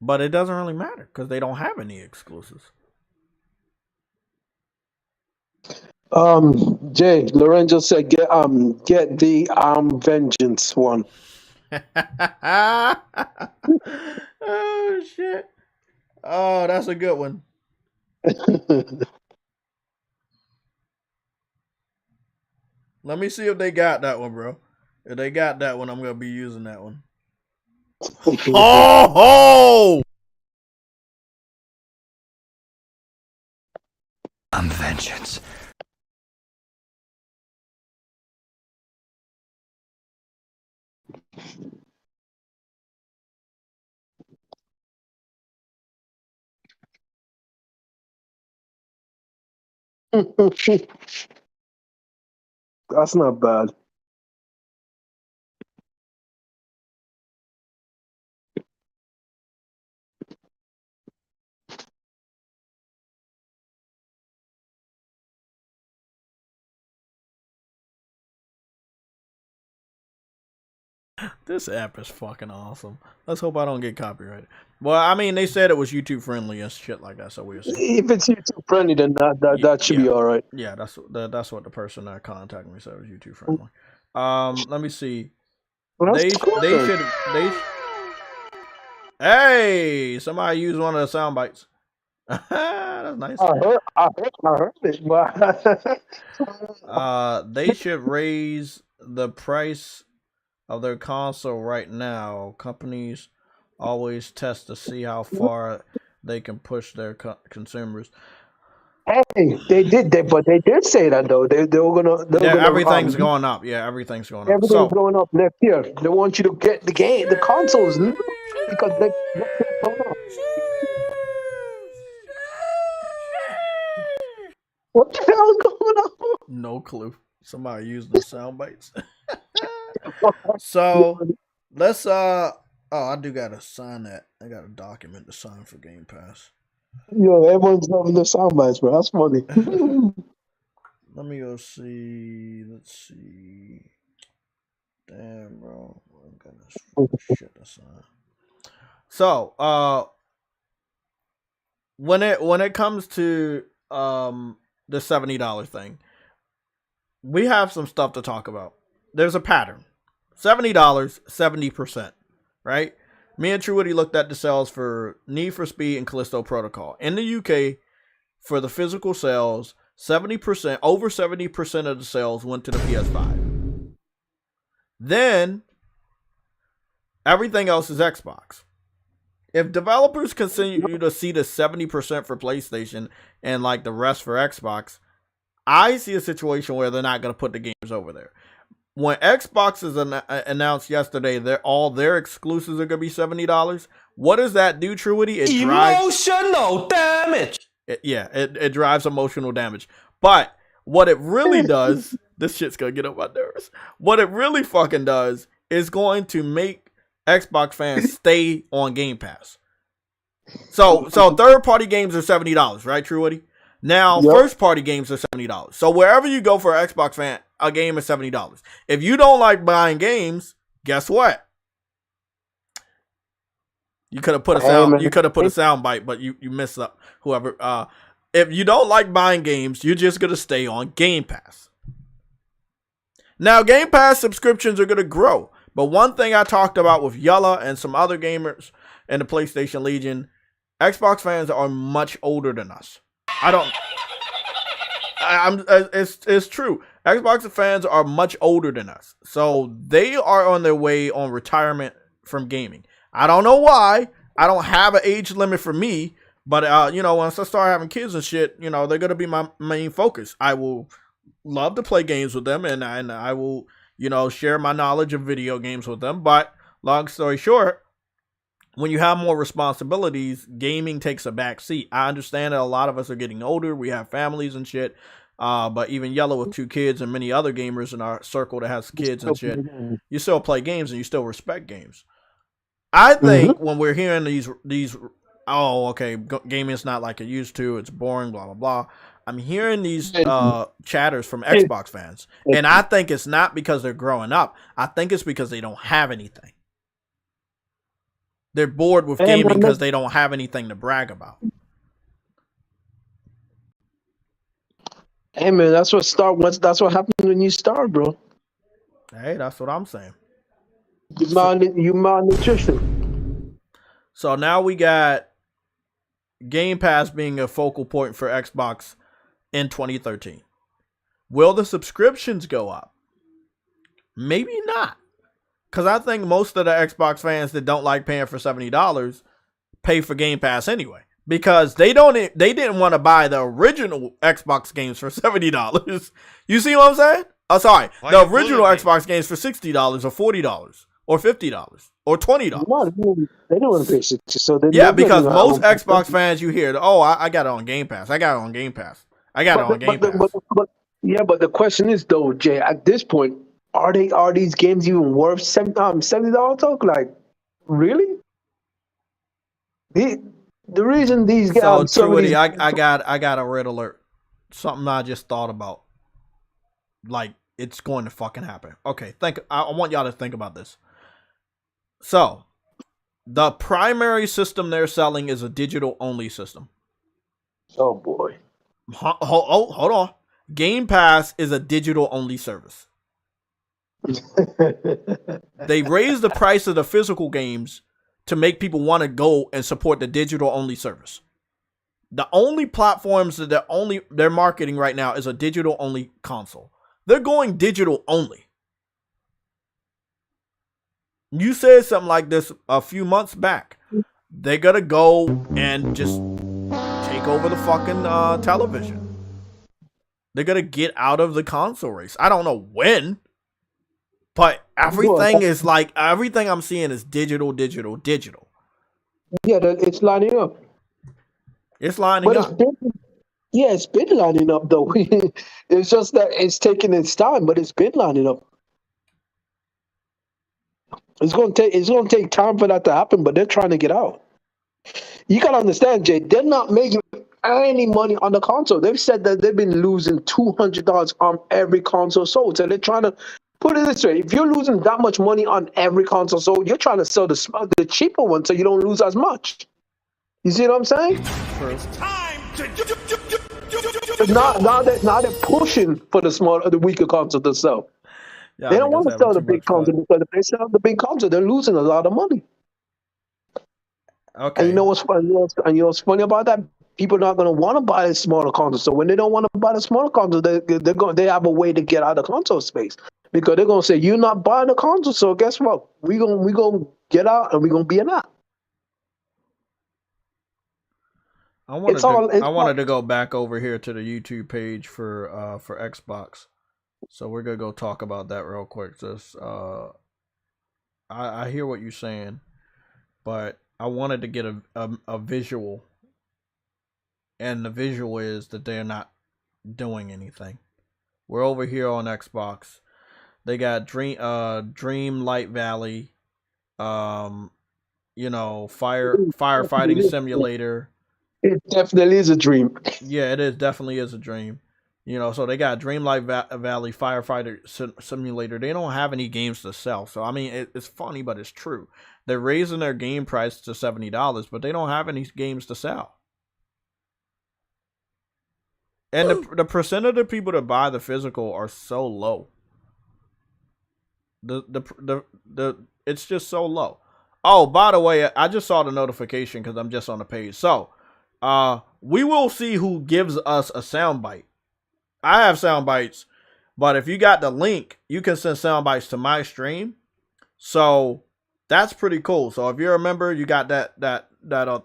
But it doesn't really matter because they don't have any exclusives. Jay, Lorenzo said get the Vengeance one. Oh shit. Oh, that's a good one. Let me see if they got that one, bro. If they got that one, I'm gonna be using that one. Oh! I'm vengeance. That's not bad. This app is fucking awesome. Let's hope I don't get copyrighted. Well, I mean, they said it was YouTube friendly and shit like that, so we'll see. If it's YouTube friendly, then that should be all right. Yeah, that's what the person that contacted me said was YouTube friendly. Let me see. Well, They that's cool, then. Hey, somebody used one of the sound bites. That's nice. I heard it, but They should raise the price of their console right now. Companies always test to see how far they can push their consumers. hey, they did say that though. They were gonna. Everything's going up. Yeah, everything's going up. Everything's going up next year. They want you to get the consoles now because they. What the hell is going on? No clue. Somebody used the sound bites. So let's oh, I do gotta sign that. I got a document to sign for Game Pass. Yo, everyone's loving the sound bites, bro. That's funny. Let me go see. Let's see. Damn, bro. I'm gonna shit to sign. So when it comes to the $70 thing, we have some stuff to talk about. There's a pattern. $70, 70%, right? Me and Truity looked at the sales for Need for Speed and Callisto Protocol. In the UK, for the physical sales, 70%, over 70% of the sales went to the PS5. Then, everything else is Xbox. If developers continue to see the 70% for PlayStation and like the rest for Xbox, I see a situation where they're not going to put the games over there. When Xbox is announced yesterday that all their exclusives are going to be $70, what does that do, Truity? It drives Emotional damage. It drives emotional damage. But what it really does, this shit's going to get up my nerves. What it really fucking does is going to make Xbox fans stay on Game Pass. So third-party games are $70, right, Truity? Now, first-party games are $70. So wherever you go for an Xbox fan, a game is $70. If you don't like buying games, guess what? You could have put a sound. You could have put a sound bite, but you messed up. Whoever. If you don't like buying games, you're just gonna stay on Game Pass. Now, Game Pass subscriptions are gonna grow, but one thing I talked about with Yella and some other gamers in the PlayStation Legion, Xbox fans are much older than us. It's true. Xbox fans are much older than us. So they are on their way on retirement from gaming. I don't know why. I don't have an age limit for me. But, once I start having kids and shit, they're going to be my main focus. I will love to play games with them. And I will, share my knowledge of video games with them. But long story short, when you have more responsibilities, gaming takes a back seat. I understand that a lot of us are getting older. We have families and shit. But even Yellow with 2 kids and many other gamers in our circle that has kids and shit, you still play games and you still respect games. I think when we're hearing these oh, okay, gaming is not like it used to. It's boring, blah, blah, blah. I'm hearing these chatters from Xbox fans. And I think it's not because they're growing up. I think it's because they don't have anything. They're bored with gaming because they don't have anything to brag about. Hey man, that's what happens when you start, bro. Hey, that's what I'm saying. You malnutrition. So now we got Game Pass being a focal point for Xbox in 2013. Will the subscriptions go up? Maybe not. Because I think most of the Xbox fans that don't like paying for $70 pay for Game Pass anyway. Because they didn't want to buy the original Xbox games for $70. You see what I'm saying? Oh, sorry. The original Xbox games for $60 or $40 or $50 or $20. They don't want to pay 60. So yeah, because most Xbox fans you hear, oh, I got it on Game Pass. I got it on Game Pass. I got it on Game Pass. But the question is though, Jay, at this point, are these games even worth $70 though? Like, really? The reason these games. So Truity, I got a red alert. Something I just thought about. Like, it's going to fucking happen. Okay, I want y'all to think about this. So, the primary system they're selling is a digital only system. Oh boy. Hold on. Game Pass is a digital only service. They raised the price of the physical games to make people want to go and support the digital only service. The only platforms that they're marketing right now is a digital only console. They're going digital only. You said something like this a few months back. They're gonna go and just take over the fucking television. They're gonna get out of the console race. I don't know when, but everything I'm seeing is digital. Yeah, it's lining up. It's lining up. It's been lining up though. It's just that it's taking its time, but it's been lining up. It's gonna take time for that to happen, but they're trying to get out. You gotta understand, Jay, they're not making any money on the console. They've said that they've been losing $200 on every console sold. So they're trying to put it this way: if you're losing that much money on every console sold, you're trying to sell the cheaper one so you don't lose as much. You see what I'm saying? It's time to Now they're pushing for the weaker console to sell. Yeah, they don't want to sell the big console because if they sell the big console, they're losing a lot of money. Okay. And you know what's funny? You know what's funny about that? People are not going to want to buy a smaller console. So when they don't want to buy the smaller console, they have a way to get out of console space because they're going to say, "You're not buying the console, so guess what? We gonna get out and we're gonna be an app." I wanted to go back over here to the YouTube page for Xbox. So we're gonna go talk about that real quick. Just I hear what you're saying, but I wanted to get a visual, and the visual is that they're not doing anything. We're over here on Xbox. They got Dream Light Valley, firefighting simulator. It definitely is a dream. Yeah, it definitely is a dream. So they got Dreamlight Valley Firefighter Simulator. They don't have any games to sell. So, I mean, it's funny, but it's true. They're raising their game price to $70, but they don't have any games to sell. And the percent of the people that buy the physical are so low. It's just so low. Oh, by the way, I just saw the notification because I'm just on the page. So, we will see who gives us a soundbite. I have sound bites, but if you got the link, you can send sound bites to my stream. So that's pretty cool. So if you're a member, you got that.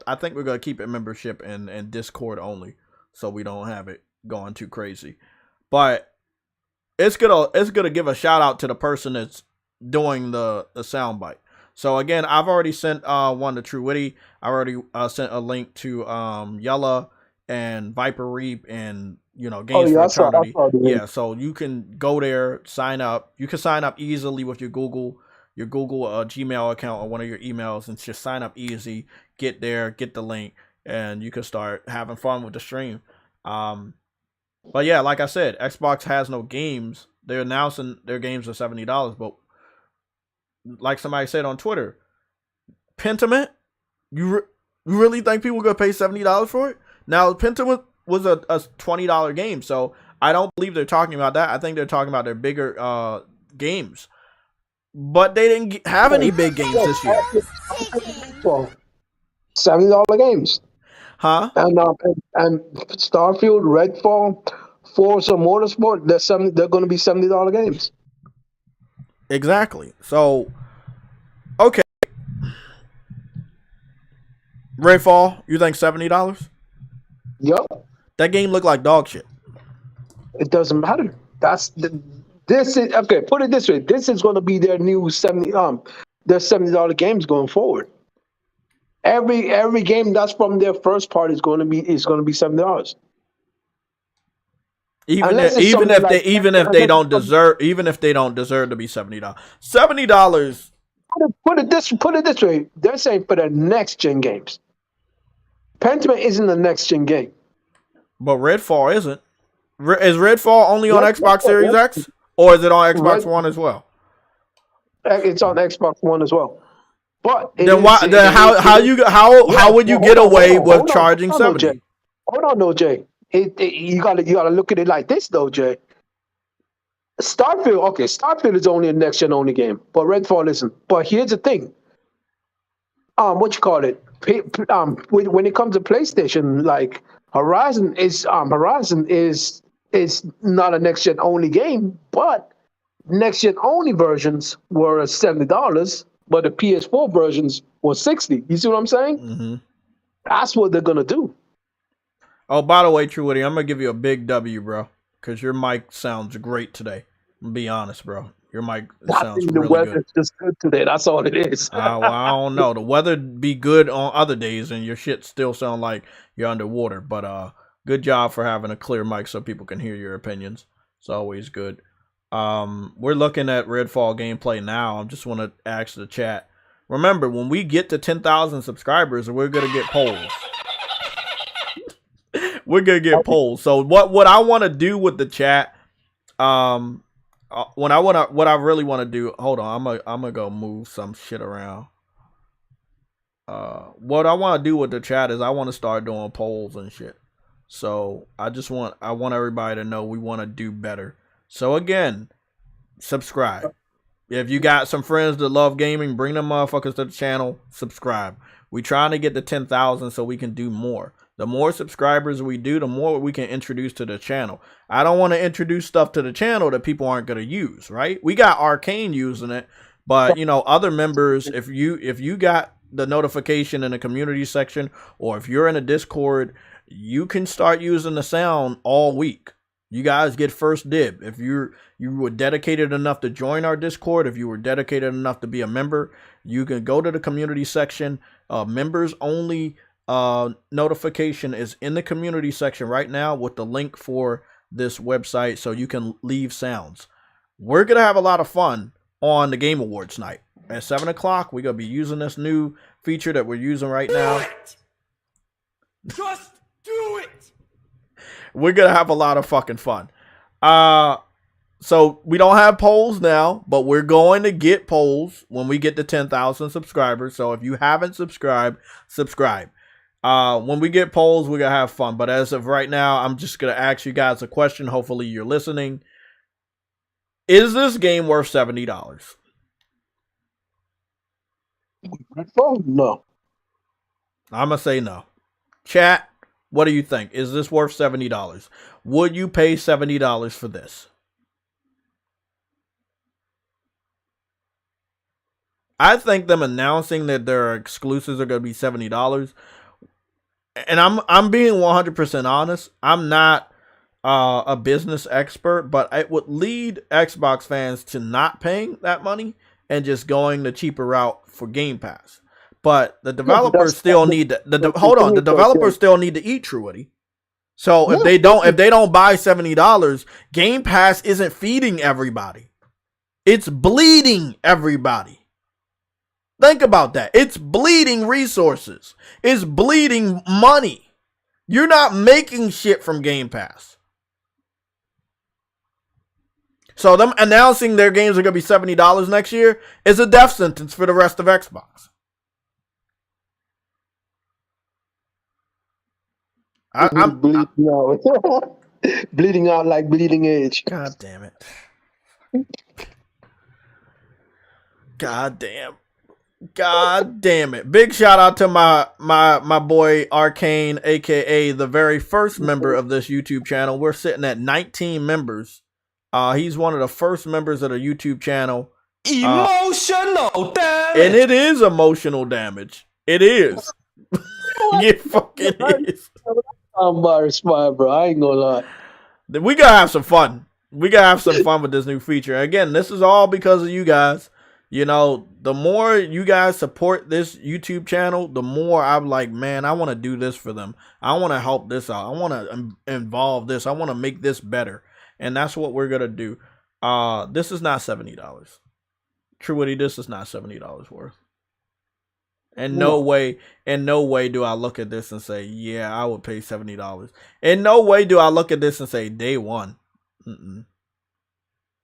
I think we're gonna keep it membership and Discord only, so we don't have it going too crazy. But it's gonna give a shout out to the person that's doing the sound bite. So again, I've already sent one to True Witty. I already sent a link to Yella and Viper Reap and Games for Eternity. Yeah, so you can go there, sign up. You can sign up easily with your Google. your Google Gmail account or one of your emails and just sign up easy. Get there, get the link, and you can start having fun with the stream. But yeah, like I said, Xbox has no games. They're announcing their games are $70, but like somebody said on Twitter, Pentiment, you really think people are gonna pay $70 for it? Now, Pentiment was a $20 game, so I don't believe they're talking about that. I think they're talking about their bigger games, but they didn't have any big games this year. $70 games. Huh? And Starfield, Redfall, Forza Motorsport, they're going to be $70 games. Exactly. So, okay. Redfall, you think $70? Yup. That game looked like dog shit. It doesn't matter. This is okay. Put it this way: this is going to be their new their $70 games going forward. Every game that's from their first part is going to be $70. Even if they don't deserve to be $70. $70. Put it this way: they're saying for the next gen games. Pentiment isn't the next gen game, but Redfall isn't. Is Redfall only on Xbox Series X, or is it on Xbox One as well? It's on Xbox One as well. But how would you get away with charging $70? Hold on, though, Jay. You gotta look at it like this, though, Jay. Starfield is only a next gen only game, but Redfall isn't. But here's the thing. What you call it? When it comes to PlayStation, like Horizon is not a next gen only game, but next gen only versions were $70, but the PS4 versions were $60. You see what I'm saying? Mm-hmm. That's what they're gonna do. Oh, by the way, True Woody, I'm gonna give you a big W, bro, because your mic sounds great today. I'm gonna be honest, bro. Your mic sounds really good. The weather's just good today. That's all it is. Well, I don't know. The weather be good on other days, and your shit still sound like you're underwater. But good job for having a clear mic so people can hear your opinions. It's always good. We're looking at Redfall gameplay now. I just want to ask the chat. Remember, when we get to 10,000 subscribers, we're gonna get polls. We're gonna get polls. So what I want to do with the chat, what I really want to do. Hold on, I'm gonna go move some shit around. What I want to do with the chat is I want to start doing polls and shit. So I want everybody to know we want to do better. So again, subscribe. If you got some friends that love gaming, bring them motherfuckers to the channel. Subscribe. We trying to get to 10,000 so we can do more. The more subscribers we do, the more we can introduce to the channel. I don't want to introduce stuff to the channel that people aren't going to use, right? We got Arcane using it, but other members, if you got the notification in the community section, or if you're in a Discord, you can start using the sound all week. You guys get first dib. If you were dedicated enough to join our Discord, if you were dedicated enough to be a member, you can go to the community section. Members only notification is in the community section right now with the link for this website, so you can leave sounds. We're gonna have a lot of fun on the Game Awards night at 7 o'clock. We're gonna be using this new feature that we're using right now. Just do it. We're gonna have a lot of fucking fun. So we don't have polls now, but we're going to get polls when we get to 10,000 subscribers. So if you haven't subscribed, subscribe. When we get polls, we're going to have fun. But as of right now, I'm just going to ask you guys a question. Hopefully you're listening. Is this game worth $70? No. I'm going to say no. Chat, what do you think? Is this worth $70? Would you pay $70 for this? I think them announcing that their exclusives are going to be $70. And I'm being 100% honest. I'm not a business expert, but it would lead Xbox fans to not paying that money and just going the cheaper route for Game Pass. But the developers still need the developers still need to eat, True Woody. So if they don't buy $70, Game Pass isn't feeding everybody. It's bleeding everybody. Think about that. It's bleeding resources. It's bleeding money. You're not making shit from Game Pass. So them announcing their games are going to be $70 next year is a death sentence for the rest of Xbox. I'm bleeding out. Bleeding out like bleeding edge. God damn it. God damn. God damn it. Big shout out to my boy Arcane, aka the very first member of this YouTube channel. We're sitting at 19 members. He's one of the first members of the YouTube channel. Emotional damage. And it is emotional damage. It is. It fucking is. I'm embarrassed, bro. I ain't gonna lie. We gotta have some fun. We gotta have some fun with this new feature. Again, this is all because of you guys. You know, the more you guys support this YouTube channel, the more I'm like, man, I want to do this for them. I want to help this out. I want to involve this. I want to make this better. And that's what we're going to do. This is not $70. Truity, this is not $70 worth. In no way do I look at this and say, yeah, I would pay $70. In no way do I look at this and say, day one.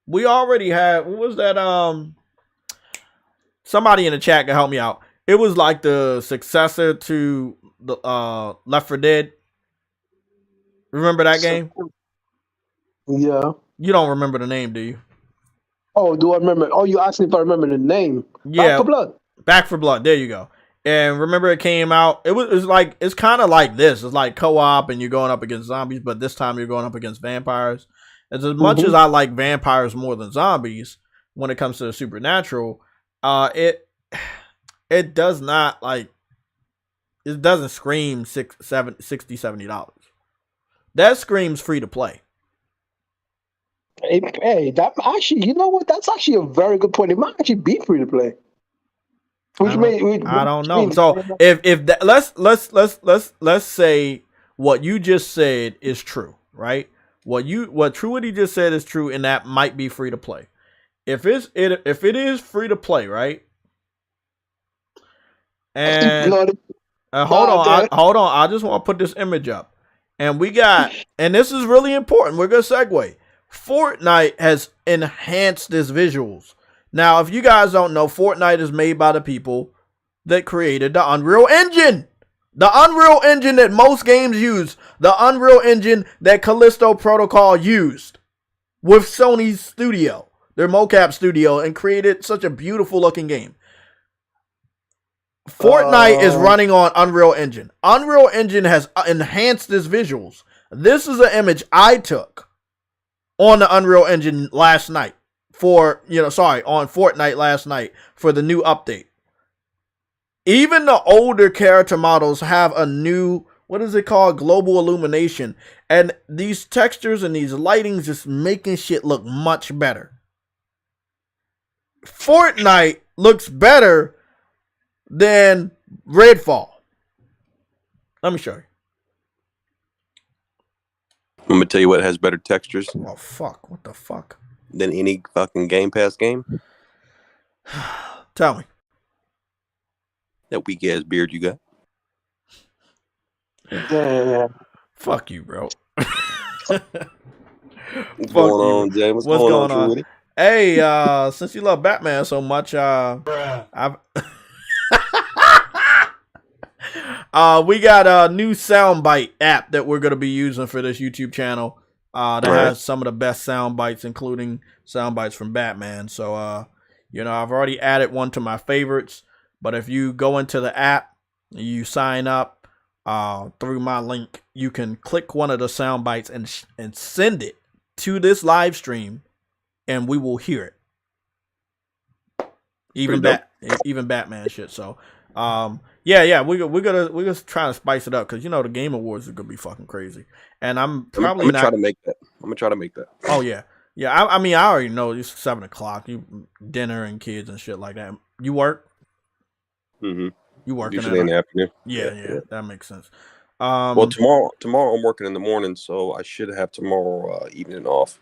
We already had, what was that? Somebody in the chat can help me out. It was like the successor to the Left 4 Dead. Remember that game? Yeah. You don't remember the name, do you? Oh, do I remember? Oh, you asked me if I remember the name. Yeah. Back 4 Blood. Back 4 Blood. There you go. And remember it came out. It's kind of like this. It's like co-op and you're going up against zombies, but this time you're going up against vampires. As much as I like vampires more than zombies when it comes to the supernatural, it does not it doesn't scream $60-$70. That screams free to play. Hey, that actually, you know what? That's actually a very good point. It might actually be free to play. I don't know. So if that, let's say what you just said is true, right? What Truity just said is true, and that might be free to play. If it is free to play, right? And hold on. I just want to put this image up, and this is really important. We're gonna segue. Fortnite has enhanced its visuals. Now, if you guys don't know, Fortnite is made by the people that created the Unreal Engine. The Unreal Engine that most games use. The Unreal Engine that Callisto Protocol used with Sony's studio, their mocap studio, and created such a beautiful looking game. Fortnite is running on Unreal Engine. Unreal Engine has enhanced its visuals. This is an image I took on the Unreal Engine last night on Fortnite last night for the new update. Even the older character models have a new, what is it called? Global illumination. And these textures and these lightings just making shit look much better. Fortnite looks better than Redfall. Let me show you. I'm gonna tell you what has better textures. Oh fuck! What the fuck? Than any fucking Game Pass game. Tell me. That weak ass beard you got. Yeah. Fuck you, bro. What's going on, James? What's going on? Truity? Hey, since you love Batman so much, we got a new soundbite app that we're gonna be using for this YouTube channel. That has some of the best sound bites, including sound bites from Batman. So, I've already added one to my favorites. But if you go into the app, you sign up through my link, you can click one of the sound bites and send it to this live stream, and we will hear it. Even Batman shit. So, we're gonna try to spice it up because the Game Awards are gonna be fucking crazy, and I'm gonna try to make that. I'm gonna try to make that. Oh yeah. I mean, I already know it's 7:00. You dinner and kids and shit like that. You work. Mm-hmm. You working usually in the afternoon. Yeah, that makes sense. Well, tomorrow I'm working in the morning, so I should have tomorrow evening off.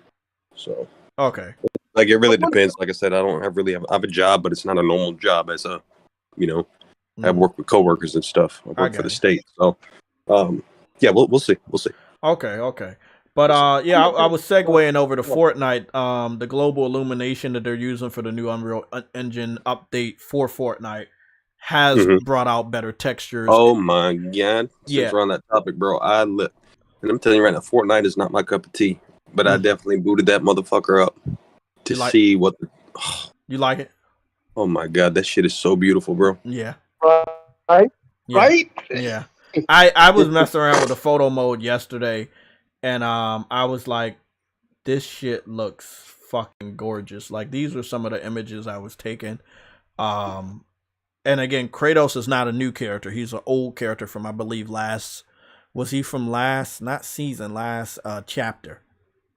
So okay. Like it really depends. Like I said, I have a job, but it's not a normal job as a have worked with coworkers and stuff. I work for the state, so yeah, we'll see. Okay. But yeah, I was segueing over to Fortnite. The global illumination that they're using for the new Unreal Engine update for Fortnite has brought out better textures. Oh my god! Since we're on that topic, bro, and I'm telling you right now, Fortnite is not my cup of tea. But I definitely booted that motherfucker up to see what. You like it? Oh my god, that shit is so beautiful, bro. Yeah. Right. Yeah. Right. Yeah. I was messing around with the photo mode yesterday, and I was like, this shit looks fucking gorgeous. Like, these were some of the images I was taking. And again, Kratos is not a new character. He's an old character from, I believe, last chapter.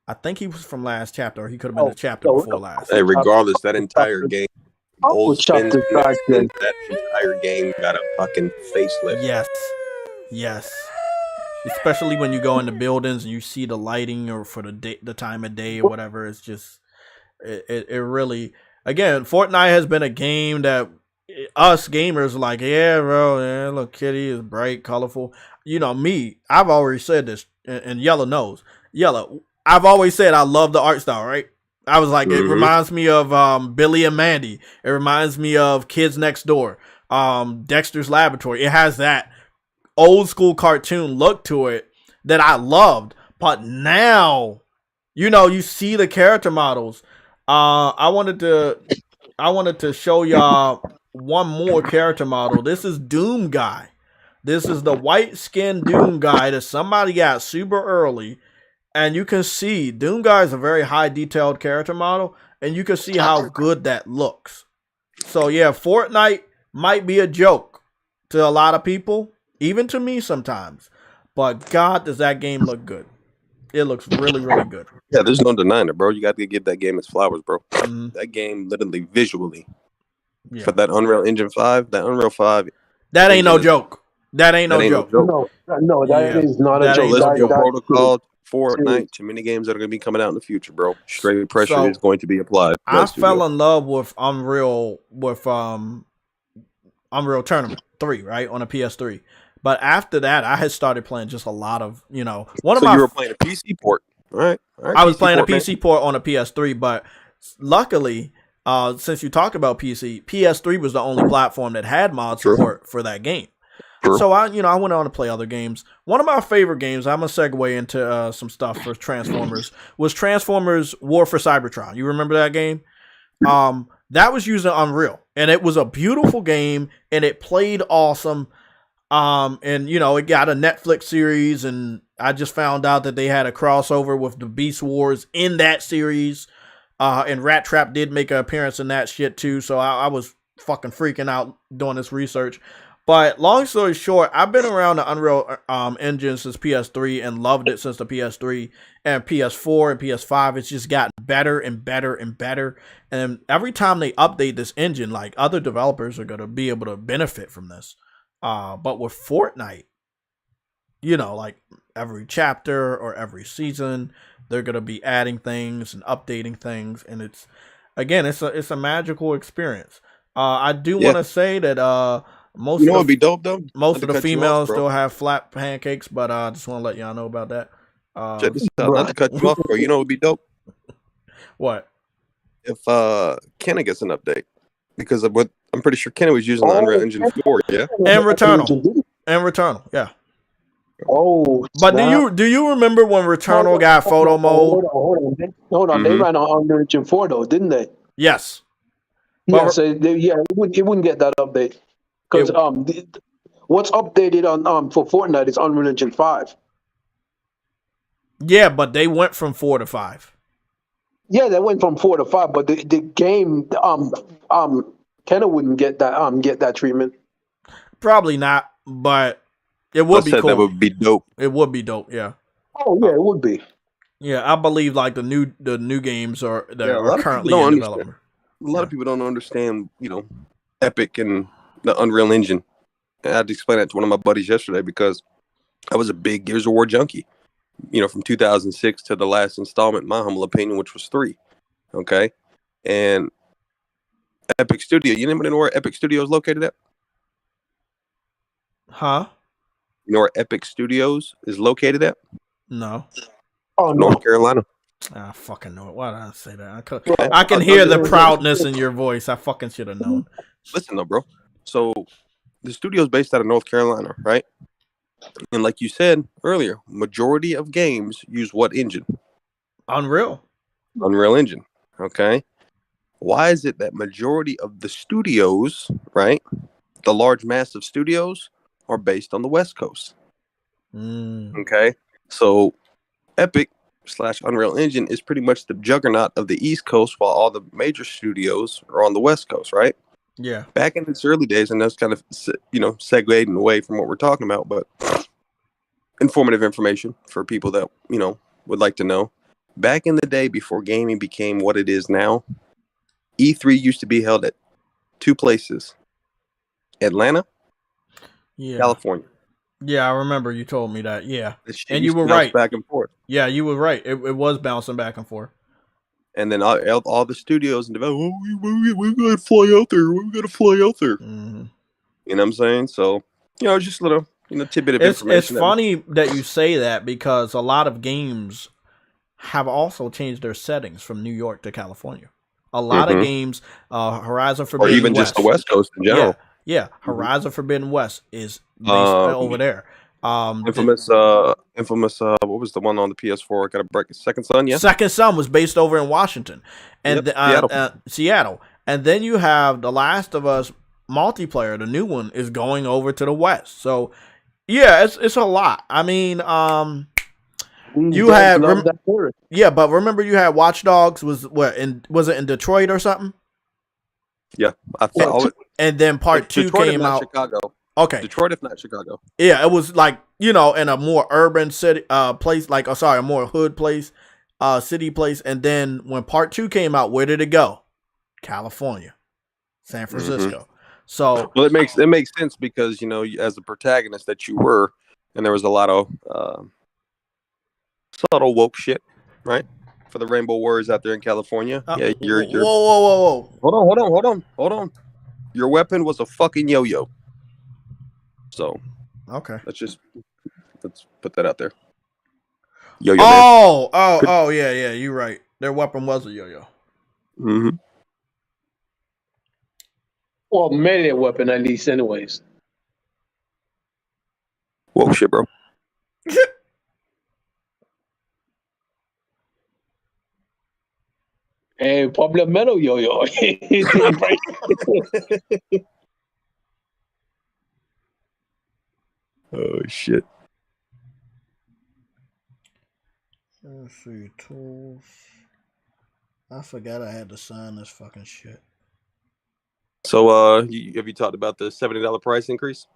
I think he was from last chapter, or he could have been the chapter before last. Hey, regardless, that entire game, that entire game got a fucking facelift. Yes. Especially when you go into buildings and you see the lighting, or for the time of day or whatever. It's just, it really, again, Fortnite has been a game that us gamers are like, yeah, bro, yeah, look, kitty is bright, colorful. You know me, I've already said this, and Yellow knows. Yellow, I've always said I love the art style, right? I was like, it reminds me of Billy and Mandy. It reminds me of Kids Next Door, Dexter's Laboratory. It has that old school cartoon look to it that I loved. But now, you see the character models. I wanted to show y'all one more character model. This is Doom Guy. This is the white skinned Doom Guy that somebody got super early. And you can see Doom Guy is a very high detailed character model, and you can see how good that looks. So yeah, Fortnite might be a joke to a lot of people, even to me sometimes. But God, does that game look good. It looks really, really good. Yeah, there's no denying it, bro. You got to give that game its flowers, bro. That game literally visually, for that Unreal Engine 5, that Unreal 5. That ain't no joke. That ain't no joke. No, that is not a joke. Listen to Protocol, Fortnite, too many games that are going to be coming out in the future, bro. Straight pressure is going to be applied. I fell in love with Unreal Tournament 3, right, on a PS3. But after that, I had started playing just a lot of, you were playing a PC port, all right? I was playing a PC port on a PS3, but luckily, since you talk about PC, PS3 was the only platform that had mod support for that game. So I went on to play other games. One of my favorite games, I'm gonna segue into some stuff for Transformers, was Transformers War for Cybertron. You remember that game? That was using Unreal, and it was a beautiful game, and it played awesome. And it got a Netflix series, and I just found out that they had a crossover with the Beast Wars in that series. And Rat Trap did make an appearance in that shit too. So I was fucking freaking out doing this research. But long story short, I've been around the Unreal Engine since PS3 and loved it since the PS3 and PS4 and PS5. It's just gotten better and better and better. And every time they update this engine, like, other developers are going to be able to benefit from this. But with Fortnite, like every chapter or every season, they're going to be adding things and updating things. And it's a magical experience. I do want to say that most would be dope though. Most of the females still have flat pancakes, but I just want to let y'all know about that. Check this out, not to cut you off, bro. You know what would be dope? What? If Kenna gets an update, because of what I'm pretty sure Kenna was using the Unreal Engine 4, yeah, and Returnal, yeah. Oh, but do you remember when Returnal got photo mode? Hold on. They ran on Unreal Engine 4 though, didn't they? Yes. Yeah, so it wouldn't get that update. Because what's updated on for Fortnite is Unreal Engine 5. Yeah, but they went from 4 to 5. Yeah, they went from 4 to 5, but the game Kenna wouldn't get that treatment. Probably not, but it would be cool. That would be dope. It would be dope, yeah. Oh yeah, it would be. Yeah, I believe like the new games are currently in development. A lot of people don't understand, Epic and the Unreal Engine. And I had to explain that to one of my buddies yesterday because I was a big Gears of War junkie. From 2006 to the last installment, in my humble opinion, which was 3. Okay, and Epic Studio. You anybody know where Epic Studio is located at? Huh? You know where Epic Studios is located at? No. Oh North no. Carolina. I fucking know it. Why did I say that? Bro, I can hear the proudness in your voice. I fucking should have known. Listen though, bro. So the studio is based out of North Carolina, right? And like you said earlier, majority of games use what engine? Unreal. Unreal Engine. Okay. Why is it that majority of the studios, right, the large massive studios, are based on the West Coast? Okay. So Epic / Unreal Engine is pretty much the juggernaut of the East Coast, while all the major studios are on the West Coast, right? Yeah. Back in its early days, and that's kind of, segueing away from what we're talking about, but informative information for people that, would like to know. Back in the day, before gaming became what it is now, E3 used to be held at two places: Atlanta, California. Yeah, I remember you told me that. Yeah. And you were bounce right. back and forth. Yeah, you were right. It was bouncing back and forth. And then all the studios and developers, we gotta fly out there. We gotta fly out there. Mm-hmm. You know what I'm saying? So, just a little, tidbit of information. It's funny that you say that, because a lot of games have also changed their settings from New York to California. A lot of games, Horizon Forbidden West. Or even just the West Coast in general. Yeah. Horizon Forbidden West is based over there. Infamous, what was the one on the PS4? Got to break Second Son, yeah? Second Son was based over in Washington. And Seattle. And then you have The Last of Us multiplayer, the new one, is going over to the West. So, yeah, it's a lot. I mean, you had but remember you had Watch Dogs was it in Detroit or something? Yeah, I thought. And then part 2 Detroit, came out. Chicago. Okay, Detroit, if not Chicago. Yeah, it was like, in a more urban city place, a more hood place, city place. And then when part 2 came out, where did it go? California, San Francisco. So it makes sense because as the protagonist that you were, and there was a lot of subtle woke shit, right? For the Rainbow Warriors out there in California. You're whoa. Hold on. Your weapon was a fucking yo-yo. So okay, let's put that out there. Yo-yo. Oh, yeah, you're right. Their weapon was a yo-yo. Mm-hmm. Well, melee weapon at least, anyways. Whoa, shit, bro. Hey, Pablo Metal yo-yo. Oh shit. Let's see, tools. I forgot I had to sign this fucking shit. So, have you talked about the $70 price increase?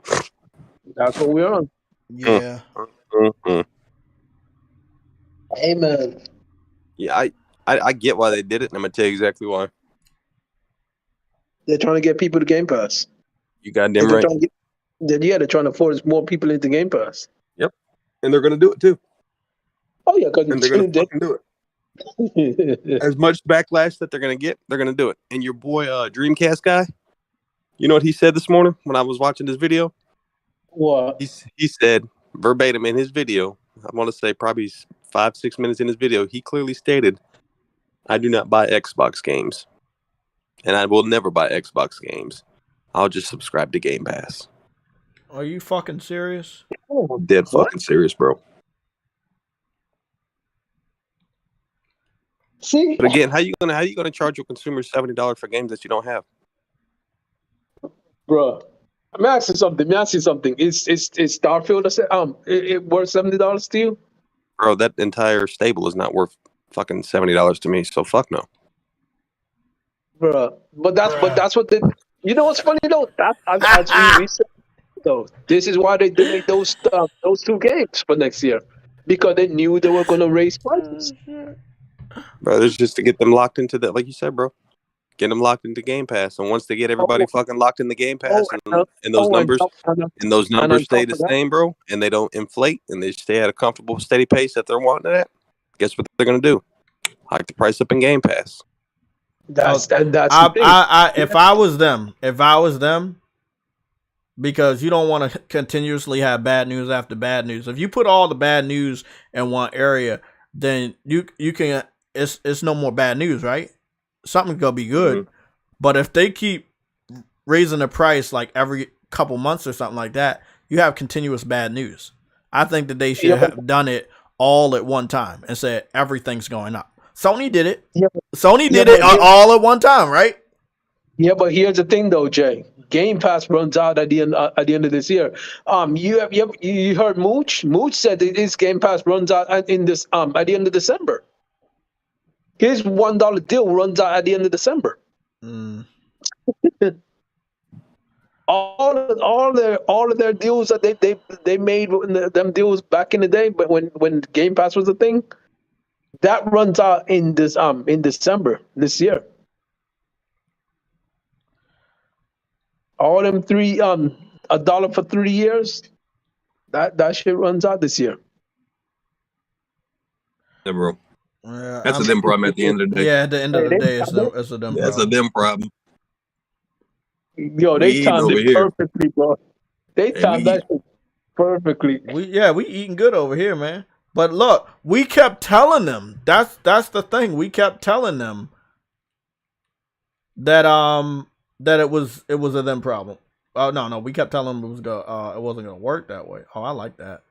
That's what we're on. Yeah. Mm-hmm. Amen. Yeah, I get why they did it, and I'm gonna tell you exactly why. They're trying to get people to Game Pass. You goddamn right. They're trying to force more people into Game Pass. Yep, and they're gonna do it too. Oh yeah, because they're gonna fucking do it. As much backlash that they're gonna get, they're gonna do it. And your boy, Dreamcast guy, you know what he said this morning when I was watching this video? What? He said verbatim in his video. I want to say probably 5-6 minutes in his video. He clearly stated, "I do not buy Xbox games, and I will never buy Xbox games. I'll just subscribe to Game Pass." Are you fucking serious? Oh, dead fucking serious, bro. See, but again, how you gonna charge your consumers $70 for games that you don't have, bro? Let me ask you something. Is Starfield it worth $70 to you? Bro, that entire stable is not worth fucking $70 to me. So fuck no, bro. But that's what they. You know what's funny though? That's we said though. This is why they delayed those 2 games for next year, because they knew they were gonna raise prices. Bro, it's just to get them locked into that, like you said, bro. Get them locked into Game Pass, and once they get everybody fucking locked in the Game Pass, and those numbers stay the same, bro, and they don't inflate, and they stay at a comfortable, steady pace that they're wanting at, guess what they're gonna do? Hike the price up in Game Pass. That's the thing. If I was them, because you don't want to continuously have bad news after bad news. If you put all the bad news in one area, then you can it's no more bad news, right? Something's gonna be good. Mm-hmm. But if they keep raising the price like every couple months or something like that, you have continuous bad news. I think that they should have done it all at one time and said everything's going up. Sony did it. Sony did it all at one time, right? Yeah, but here's the thing, though, Jay. Game Pass runs out at the end of this year. You heard Mooch? Mooch said that his Game Pass runs out at the end of December. His $1 deal runs out at the end of December. Mm. all of their deals that they made, them deals back in the day, but when Game Pass was a thing, that runs out in December this year. All them $1 for 3 years, that shit runs out this year. Yeah, bro. That's a them problem at the end of the day. Yeah, at the end of the day, it's a them problem. That's a them problem. Yo, they timed it perfectly, bro. They timed that shit perfectly. We eating good over here, man. But look, we kept telling them. That's the thing. We kept telling them that it was a them problem. Oh no, we kept telling them it wasn't gonna work that way. Oh, I like that.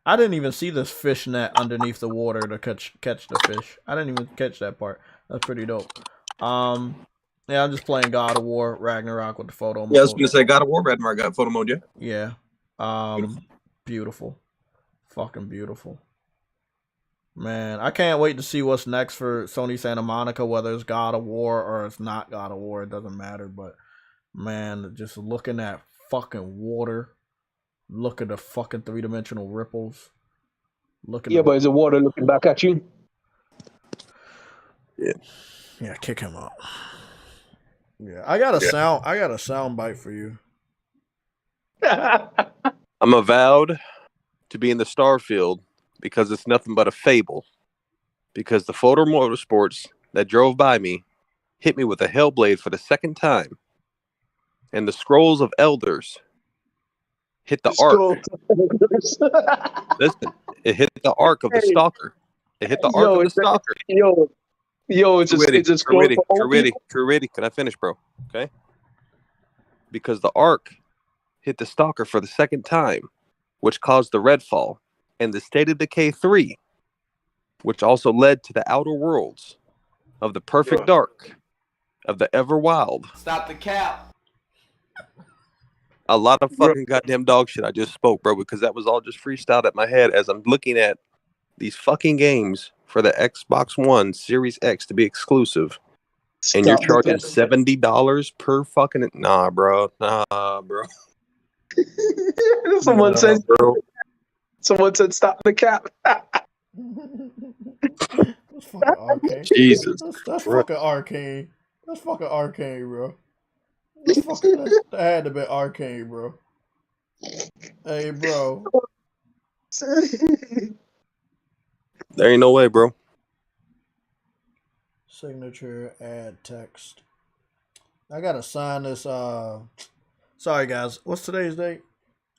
I didn't even see this fish net underneath the water to catch the fish. I didn't even catch that part. That's pretty dope. Yeah, I'm just playing God of War Ragnarok with the photo mode. Yeah, I was gonna say God of War Ragnarok got photo mode, yeah. Yeah. Beautiful. Fucking beautiful. Man, I can't wait to see what's next for Sony Santa Monica, whether it's God of War or it's not God of War, it doesn't matter. But man, just looking at fucking water, look at the fucking 3-dimensional ripples. But is the water looking back at you? Yeah, kick him out. Yeah, I got a sound bite for you. I'm avowed to be in the Starfield because it's nothing but a fable. Because the Photo Motorsports that drove by me hit me with a Hellblade for the second time. And the Scrolls of Elders hit the arc. Listen, it hit the arc of the Stalker. It hit the arc of the Stalker. It's a scroll. Ready. Can I finish, bro? Okay. Because the arc hit the Stalker for the second time, which caused the Redfall, and the State of Decay 3, which also led to the Outer Worlds, of the Perfect Dark, of the Everwild. Stop the cap. A lot of fucking goddamn dog shit I just spoke, bro, because that was all just freestyled at my head as I'm looking at these fucking games for the Xbox One Series X to be exclusive. And you're charging $70 per fucking... Nah, bro. Someone said stop the cap. That's fucking arcane. Jesus. That's fucking arcane. That's fucking arcane, bro. That had to be arcane, bro. Hey, bro. There ain't no way, bro. Signature, add text. I gotta sign this. Sorry, guys. What's today's date?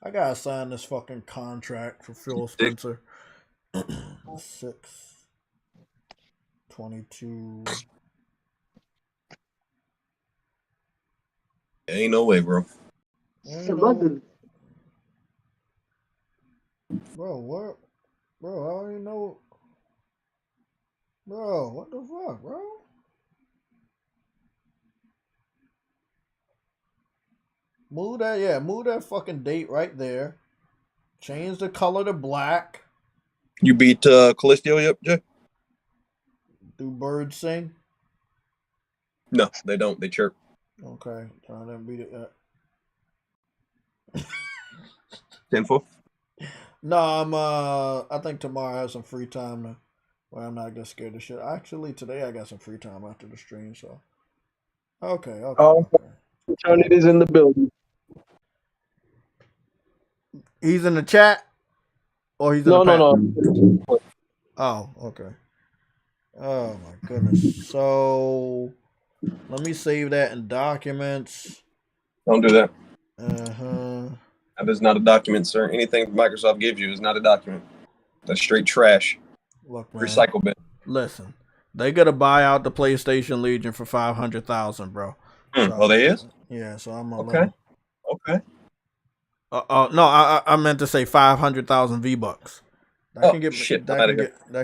I gotta sign this fucking contract for Phil Spencer. 6/22. Ain't no way, bro. Bro, what? Bro, I don't even know. Bro, what the fuck, bro? Move that fucking date right there. Change the color to black. You beat Callisto yet, Jay? Do birds sing? No, they don't. They chirp. Okay, I didn't beat it yet. 10-4? No, I think tomorrow I have some free time where I'm not just scared of shit. Actually, today I got some free time after the stream, so. Okay. Eternity's in the building. He's in the chat? Or he's in No. Oh, okay. Oh my goodness. So let me save that in documents. Don't do that. That is not a document, sir. Anything Microsoft gives you is not a document. That's straight trash. Look, man. Recycle bin. Listen, they gotta buy out the PlayStation Legion for $500,000, bro. So, Oh, they is? Yeah, so I'm Okay. Okay. No, I meant to say 500,000 V-Bucks. That can get shit. that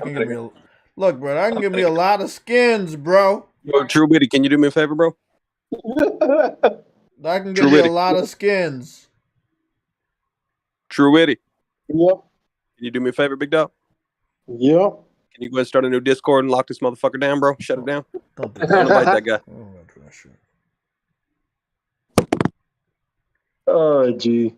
can give me a look, bro. That can give me a lot of skins, bro. Yo, True Witty, can you do me a favor, bro? That can give me a lot of skins. True Witty, Yep. can you do me a favor, big dog? Yep. Can you go ahead and start a new Discord and lock this motherfucker down, bro? Shut it down. Don't do Don't that. invite that guy. Oh, that shit. Oh, gee.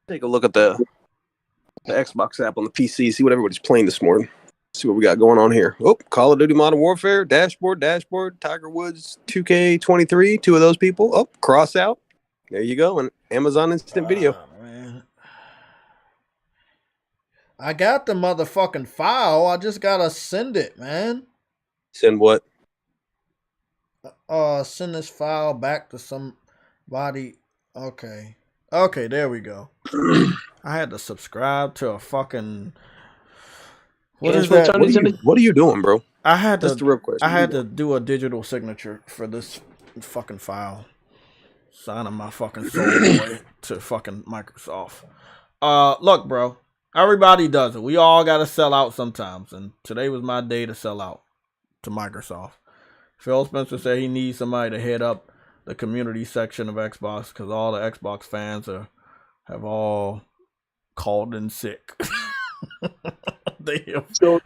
Take a look at the Xbox app on the PC, see what everybody's playing this morning. See what we got going on here. Oh, Call of Duty Modern Warfare, Dashboard, Tiger Woods 2K23, two of those people. Oh, cross out. There you go. And Amazon Instant Video. Man. I got the motherfucking file. I just gotta send it, man. Send what? Send this file back to somebody. Okay. Okay, there we go. I had to subscribe to a fucking. What is that? What are you doing, bro? I had That's the real question. I had to do a digital signature for this fucking file. Signing my fucking soul away to fucking Microsoft. Look, bro. Everybody does it. We all gotta sell out sometimes, and today was my day to sell out to Microsoft. Phil Spencer said he needs somebody to head up the community section of Xbox because all the Xbox fans have all called in sick. So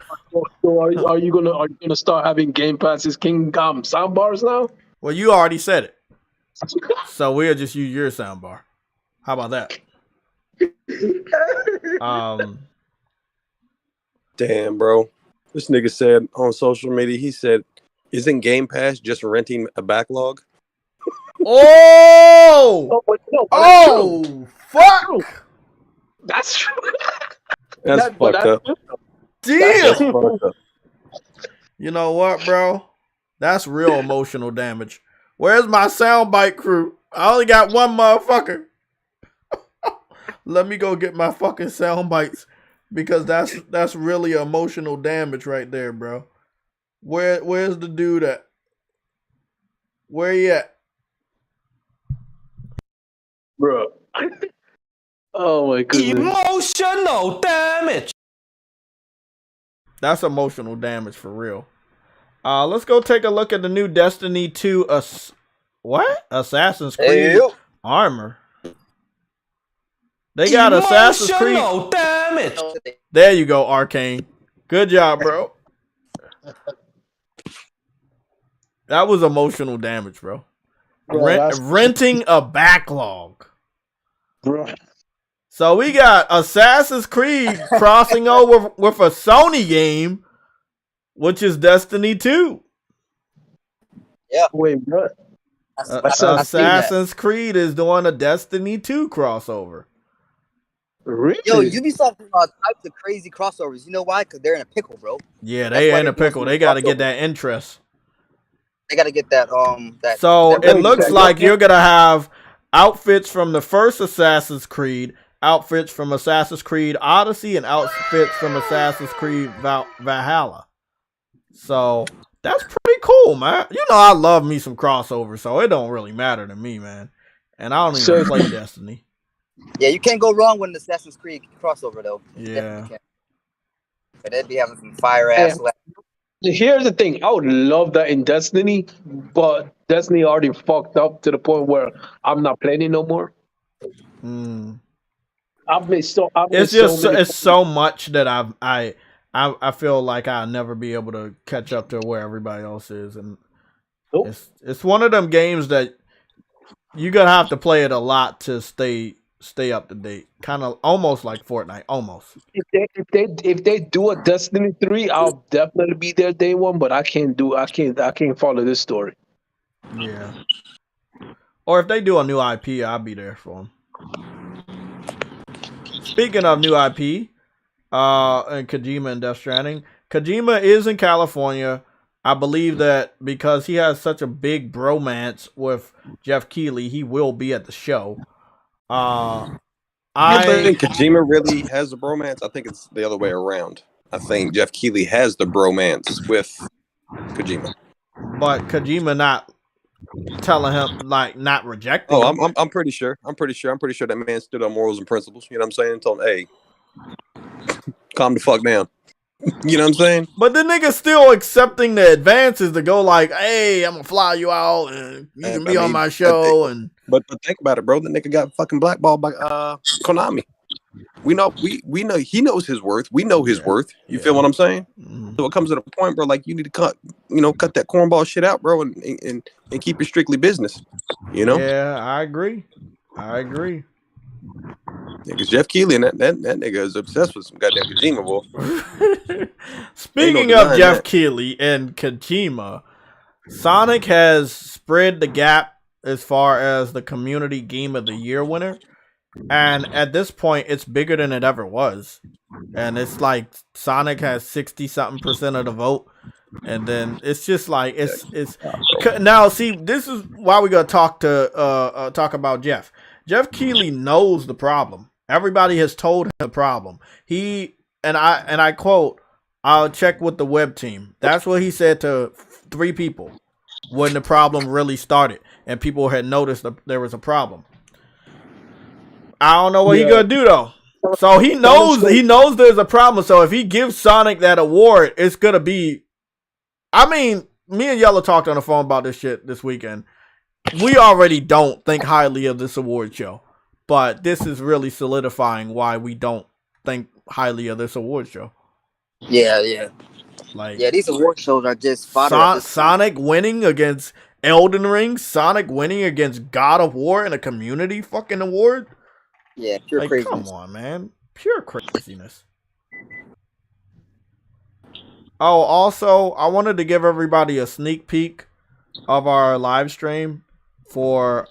are you gonna start having Game Pass's Kingdom soundbars now? Well, you already said it, so we'll just use your soundbar. How about that? Damn, bro. This nigga said on social media, he said, "Isn't Game Pass just renting a backlog?" Oh! No, Fuck! That's true. That's fucked up. Damn! That's fucked up. You know what, bro? That's real emotional damage. Where's my soundbite crew? I only got one motherfucker. Let me go get my fucking sound bites because that's really emotional damage right there, bro. Where's the dude at? Where he at? Bro. Oh my goodness. Emotional damage. That's emotional damage for real. Let's go take a look at the new Destiny 2 Assassin's Creed armor. They got Assassin's Creed. Damage. There you go, Arcane. Good job, bro. That was emotional damage, bro. Renting a backlog. Bro. So we got Assassin's Creed crossing over with a Sony game, which is Destiny 2. Yeah. Wait, what? Assassin's Creed is doing a Destiny 2 crossover. Really? Yo, Ubisoft types of crazy crossovers. You know why? Because they're in a pickle, bro. Yeah, they in a pickle. They got to get that interest. They got to get that. So it looks like you're gonna have outfits from the first Assassin's Creed, outfits from Assassin's Creed Odyssey, and outfits from Assassin's Creed Valhalla. So that's pretty cool, man. You know, I love me some crossovers, so it don't really matter to me, man. And I don't even play Destiny. Yeah, you can't go wrong with an Assassin's Creed crossover, though. Yeah. But they'd be having some fire ass. Here's the thing. I would love that in Destiny, but Destiny already fucked up to the point where I'm not playing it no more. It's so much that I feel like I'll never be able to catch up to where everybody else is, and it's one of them games that you're gonna have to play it a lot to stay up to date. Kind of almost like Fortnite, almost. If they do a Destiny 3, I'll definitely be there day one, but I can't follow this story. Yeah. Or if they do a new IP, I'll be there for them. Speaking of new IP, And Kojima and Death Stranding. Kojima is in California. I believe that because he has such a big bromance with Jeff Keighley, he will be at the show. I don't think Kojima really has the bromance. I think it's the other way around. I think Jeff Keighley has the bromance with Kojima, but Kojima not telling him, like, not rejecting. Oh, him. I'm pretty sure. I'm pretty sure that man stood on morals and principles. You know what I'm saying? Told him, hey, calm the fuck down. You know what I'm saying? But the nigga still accepting the advances to go like, hey, I'm gonna fly you out and you can be on my show. But think about it, bro. The nigga got fucking blackballed by Konami. We know he knows his worth. We know his worth. You feel what I'm saying? Mm-hmm. So it comes to the point, bro, like you need to cut that cornball shit out, bro, and keep it strictly business. You know? Yeah, I agree. Because Jeff Keighley and that nigga is obsessed with some goddamn Kojima, boy. Speaking of Jeff Keighley and Kojima, Sonic has spread the gap as far as the community game of the year winner. And at this point, it's bigger than it ever was. And it's like Sonic has 60-something% of the vote. And then it's just like it's now. See, this is why we gotta talk about Jeff. Jeff Keighley knows the problem. Everybody has told him the problem. I quote, "I'll check with the web team." That's what he said to 3 people when the problem really started, and people had noticed that there was a problem. I don't know what he gonna do though. So he knows there's a problem. So if he gives Sonic that award, it's gonna be. I mean, me and Yellow talked on the phone about this shit this weekend. We already don't think highly of this award show, but this is really solidifying why we don't think highly of this award show. Yeah. Like, yeah, these award shows are just Sonic winning against Elden Ring, Sonic winning against God of War in a community fucking award. Yeah, pure craziness. Come on, man. Pure craziness. Oh, also, I wanted to give everybody a sneak peek of our live stream for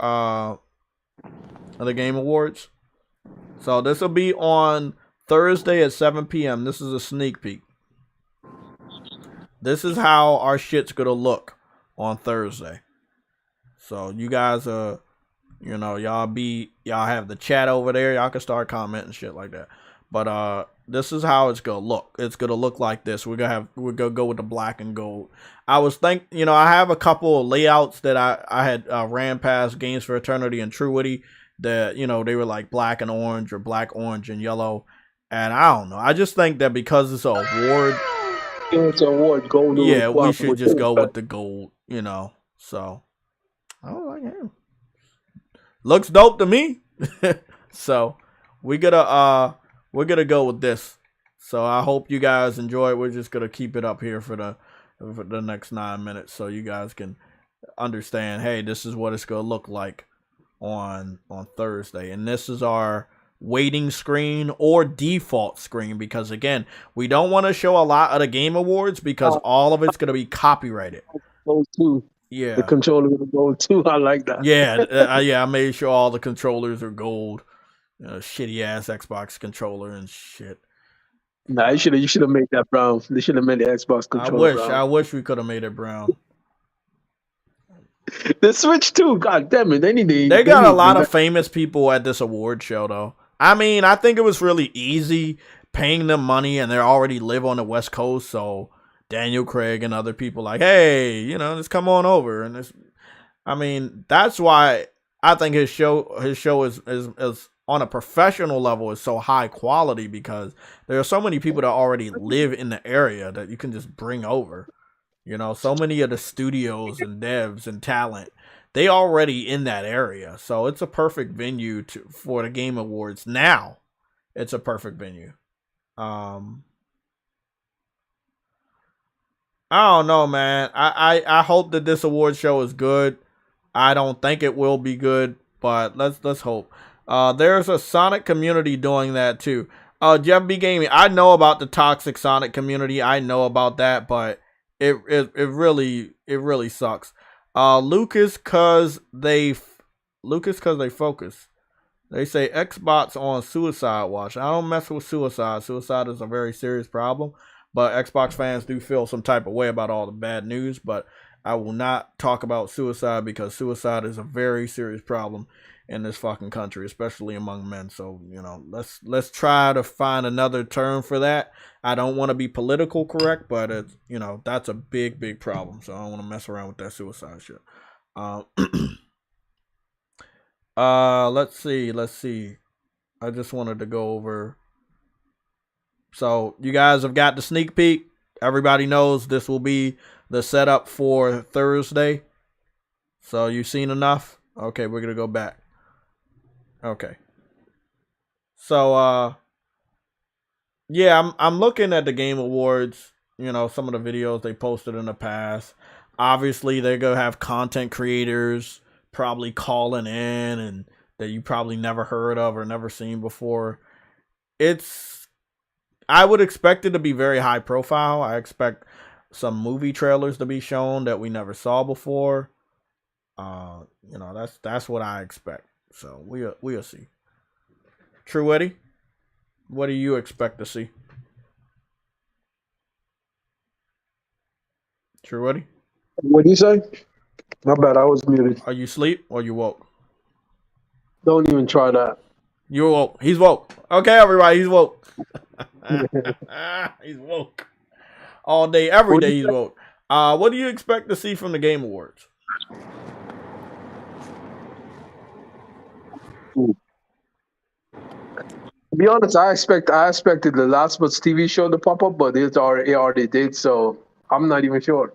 the Game Awards. So this will be on Thursday at 7 p.m. This is a sneak peek. This is how our shit's gonna look on Thursday. So you guys y'all have the chat over there. Y'all can start commenting shit like that. But this is how it's gonna look. It's gonna look like this. We're gonna go with the black and gold. I have a couple of layouts that I had ran past Games for Eternity and Truity that they were like black and orange or black, orange, and yellow. And I don't know. I just think that because it's an award, gold. Yeah, we should just go with the gold. So I was like, yeah, looks dope to me. So we're gonna go with this. So I hope you guys enjoy it. We're just gonna keep it up here for the next 9 minutes, so you guys can understand. Hey, this is what it's gonna look like on Thursday, and this is our waiting screen or default screen, because again, we don't want to show a lot of the Game Awards because all of it's gonna be copyrighted. Gold too. Yeah, the controller with the gold too. I like that. Yeah, I made sure all the controllers are gold. Shitty ass Xbox controller and shit. Nah, you should have made that brown. They should have made the Xbox controller brown. I wish we could have made it brown. The Switch too. God damn it! They got a lot of famous people at this award show though. I mean, I think it was really easy paying them money, and they already live on the West Coast, so Daniel Craig and other people like, hey, just come on over. And that's why I think his show is on a professional level is so high quality, because there are so many people that already live in the area that you can just bring over. So many of the studios and devs and talent, they already in that area. So it's a perfect venue for the Game Awards. Now it's a perfect venue. I don't know, man. I hope that this award show is good. I don't think it will be good, but let's hope. There's a Sonic community doing that too. Jeff B Gaming, I know about the toxic Sonic community. I know about that, but it really sucks. Lucas cause they focus. They say Xbots on suicide watch. I don't mess with suicide. Suicide is a very serious problem, but Xbox fans do feel some type of way about all the bad news. But I will not talk about suicide because suicide is a very serious problem in this fucking country, especially among men. So, let's try to find another term for that. I don't want to be political correct, but it's, that's a big, big problem. So I don't want to mess around with that suicide shit. Let's see. I just wanted to go over. So you guys have got the sneak peek. Everybody knows this will be the setup for Thursday. So you've seen enough? Okay, we're gonna go back. Okay. So yeah, I'm looking at the Game Awards, some of the videos they posted in the past. Obviously they're gonna have content creators probably calling in and that you probably never heard of or never seen before. I would expect it to be very high profile. I expect some movie trailers to be shown that we never saw before. That's what I expect. So we'll see. True Eddie, what do you expect to see? True Eddie? What do you say? My bad, I was muted. Are you asleep or you woke? Don't even try that. You're woke. He's woke. Okay, everybody, he's woke. He's woke. All day, every day he's woke. What do you expect to see from the Game Awards? To be honest, I expected the Last of Us TV show to pop up, but it already did, so I'm not even sure.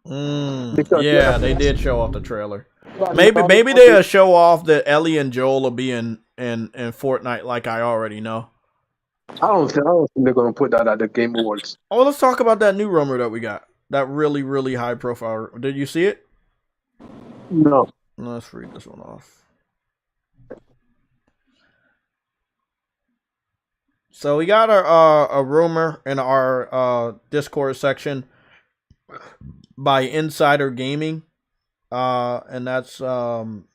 Yeah, they did show off the trailer. Maybe they'll show off that Ellie and Joel will be in Fortnite, like I already know. I don't think they're gonna put that at the Game Awards. Oh, let's talk about that new rumor that we got. That really, really high profile. Did you see it? No. Let's read this one off. So we got a rumor in our Discord section by Insider Gaming, and that's from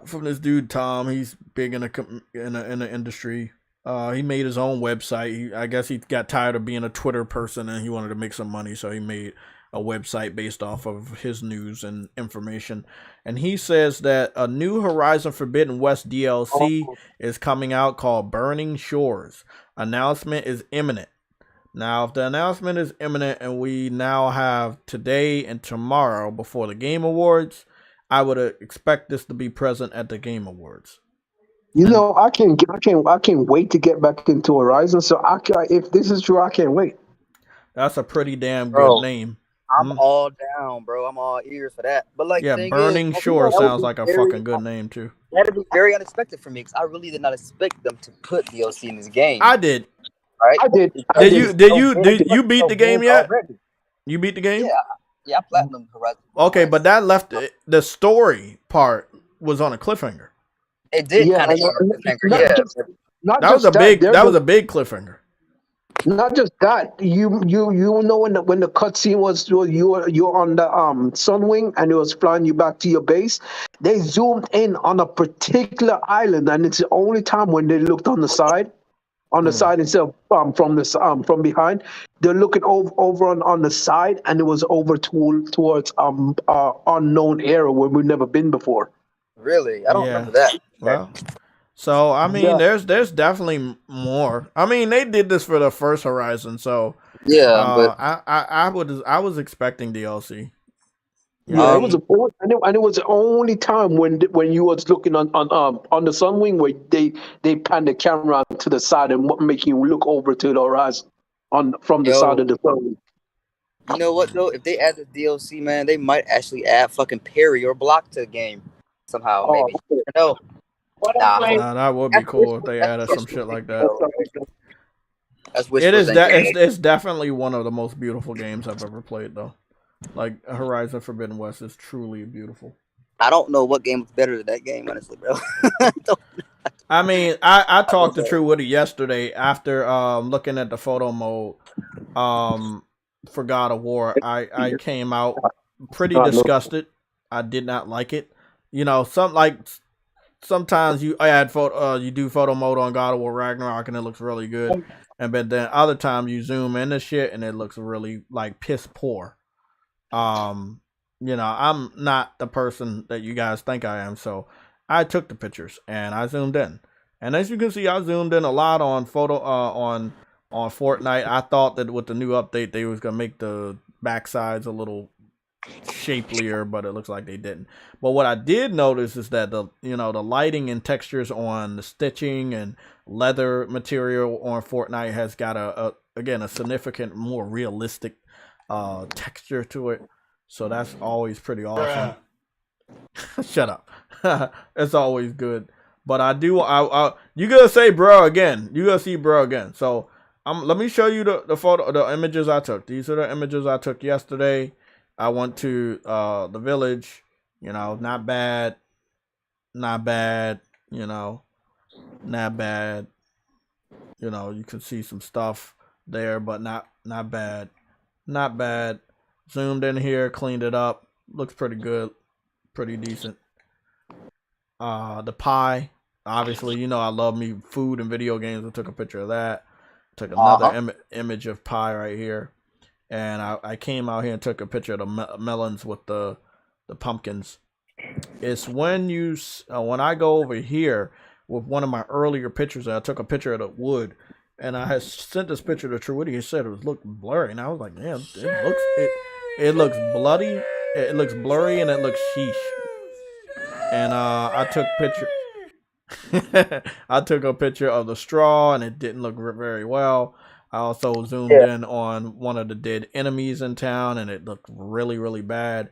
this dude Tom. He's big in the industry. He made his own website. I guess he got tired of being a Twitter person and he wanted to make some money, so he made a website based off of his news and information. And he says that a new Horizon Forbidden West DLC is coming out called Burning Shores. Announcement is imminent. Now, if the announcement is imminent and we now have today and tomorrow before the Game Awards, I would expect this to be present at the Game Awards. I can't wait to get back into Horizon. So if this is true, I can't wait. That's a pretty damn good name. I'm all down, bro. I'm all ears for that. But Burning Shore sounds like a fucking good name too. That'd be very unexpected for me because I really did not expect them to put DLC in this game. I did. Right? I did. Did you beat the game yet? You beat the game? Yeah, I platinum Horizon. Okay, but that left the story part was on a cliffhanger. It did kind of cliffhanger. That was a big cliffhanger. Not just that, you know when the cutscene was you're on the Sunwing and it was flying you back to your base, they zoomed in on a particular island and it's the only time when they looked on the side instead of from behind. They're looking over on the side and it was over towards unknown area where we've never been before. Really? I don't remember that. Well, so I mean, there's definitely more. I mean, they did this for the first Horizon, so but I was expecting DLC. Yeah, it was the only time when you was looking on the Sunwing where they panned the camera to the side and making you look over to the horizon from the side of the Sunwing. You know what though? If they add the DLC, man, they might actually add fucking parry or block to the game somehow. Maybe. No. That would be cool if they added some shit like that. It's definitely one of the most beautiful games I've ever played, though. Like Horizon Forbidden West is truly beautiful. I don't know what game was better than that game, honestly, bro. I mean, I talked to True Woody yesterday after looking at the photo mode for God of War. I came out pretty disgusted. I did not like it. sometimes you add you do photo mode on God of War Ragnarok and it looks really good, and but then other times you zoom in the shit and it looks really like piss poor. I'm not the person that you guys think I am, so I took the pictures and I zoomed in, and as you can see, I zoomed in a lot on on Fortnite. I thought that with the new update they was gonna make the backsides a little shapelier, but it looks like they didn't. But what I did notice is that the lighting and textures on the stitching and leather material on Fortnite has got a significant more realistic texture to it. So that's always pretty awesome. Shut up. It's always good. But I do you gonna say bro again. You gonna see bro again. So let me show you the images I took. These are the images I took yesterday. I went to the village, not bad, not bad, not bad. You can see some stuff there, but not bad, not bad. Zoomed in here, cleaned it up, looks pretty good, pretty decent. The pie, obviously, I love me food and video games. I took a picture of that. Took another image of pie right here. And I came out here and took a picture of the melons with the pumpkins. It's when when I go over here with one of my earlier pictures, I took a picture of the wood, and I had sent this picture to Truity. He said it was looking blurry, and I was like, "Man, it looks bloody, it looks blurry, and it looks sheesh." And I took I took a picture of the straw, and it didn't look very well. I also zoomed in on one of the dead enemies in town, and it looked really, really bad.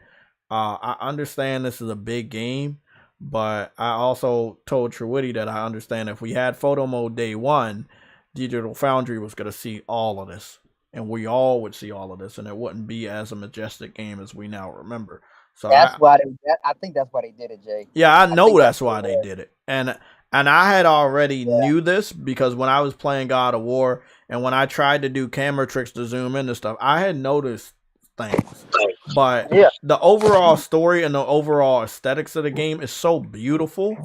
I understand this is a big game, but I also told Truity that I understand if we had photo mode day one, Digital Foundry was going to see all of this, and we all would see all of this, and it wouldn't be as a majestic game as we now remember. So I think that's why they did it, Jay. Yeah, I know that's why they did it, and I had already knew this because when I was playing God of War. And when I tried to do camera tricks to zoom into stuff, I had noticed things. But the overall story and the overall aesthetics of the game is so beautiful.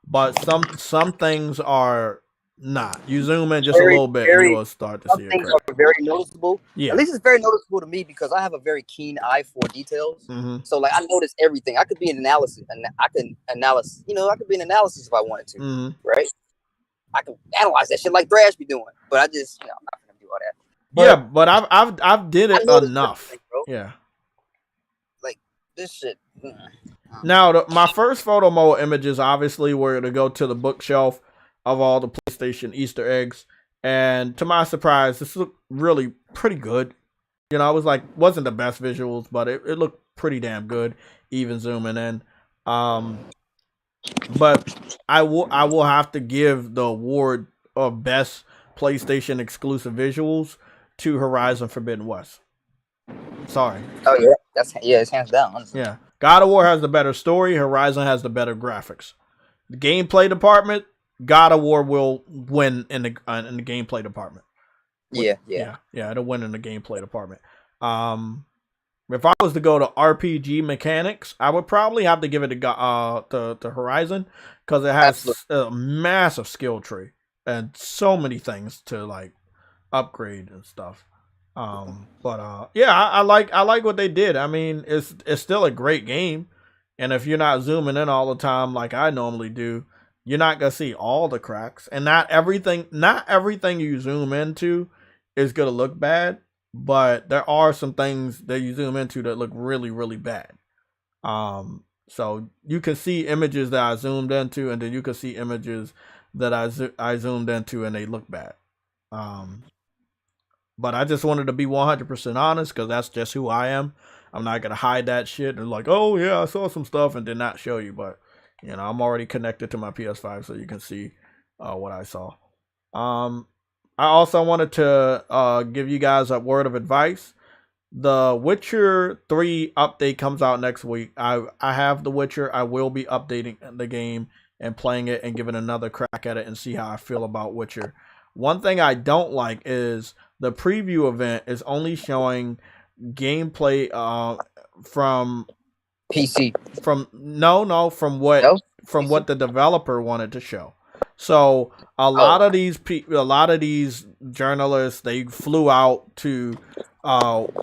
But some things are not. You zoom in just a little bit and you'll start to see it. Some things are very noticeable. Yeah. At least it's very noticeable to me because I have a very keen eye for details. Mm-hmm. So like I notice everything. I could be an analysis and I could be an analysis if I wanted to. Mm-hmm. Right? I can analyze that shit like Thrash be doing, but I just, I'm not gonna do all that. But I've did it enough. Yeah. Like this shit. Now, my first photo mode images obviously were to go to the bookshelf of all the PlayStation Easter eggs, and to my surprise, this looked really pretty good. I was like, wasn't the best visuals, but it looked pretty damn good, even zooming in. But I will have to give the award of best PlayStation exclusive visuals to Horizon Forbidden West. Sorry. Oh yeah, it's hands down. Honestly. Yeah, God of War has the better story. Horizon has the better graphics. The gameplay department, God of War will win in the gameplay department. Yeah. It'll win in the gameplay department. If I was to go to RPG mechanics, I would probably have to give it to Horizon because it has a massive skill tree and so many things to like upgrade and stuff. I like what they did. I mean, it's still a great game, and if you're not zooming in all the time like I normally do, you're not gonna see all the cracks. And not everything you zoom into is gonna look bad. But there are some things that you zoom into that look really, really bad. So you can see images that I zoomed into, and then you can see images that I zoomed into, and they look bad. But I just wanted to be 100% honest because that's just who I am. I'm not gonna hide that shit and like, oh yeah, I saw some stuff and did not show you. But I'm already connected to my PS5, so you can see what I saw. I also wanted to give you guys a word of advice. The Witcher 3 update comes out next week. I have The Witcher. I will be updating the game and playing it and giving another crack at it and see how I feel about Witcher. One thing I don't like is the preview event is only showing gameplay from PC. From what from what the developer wanted to show. So a lot of these journalists, they flew out to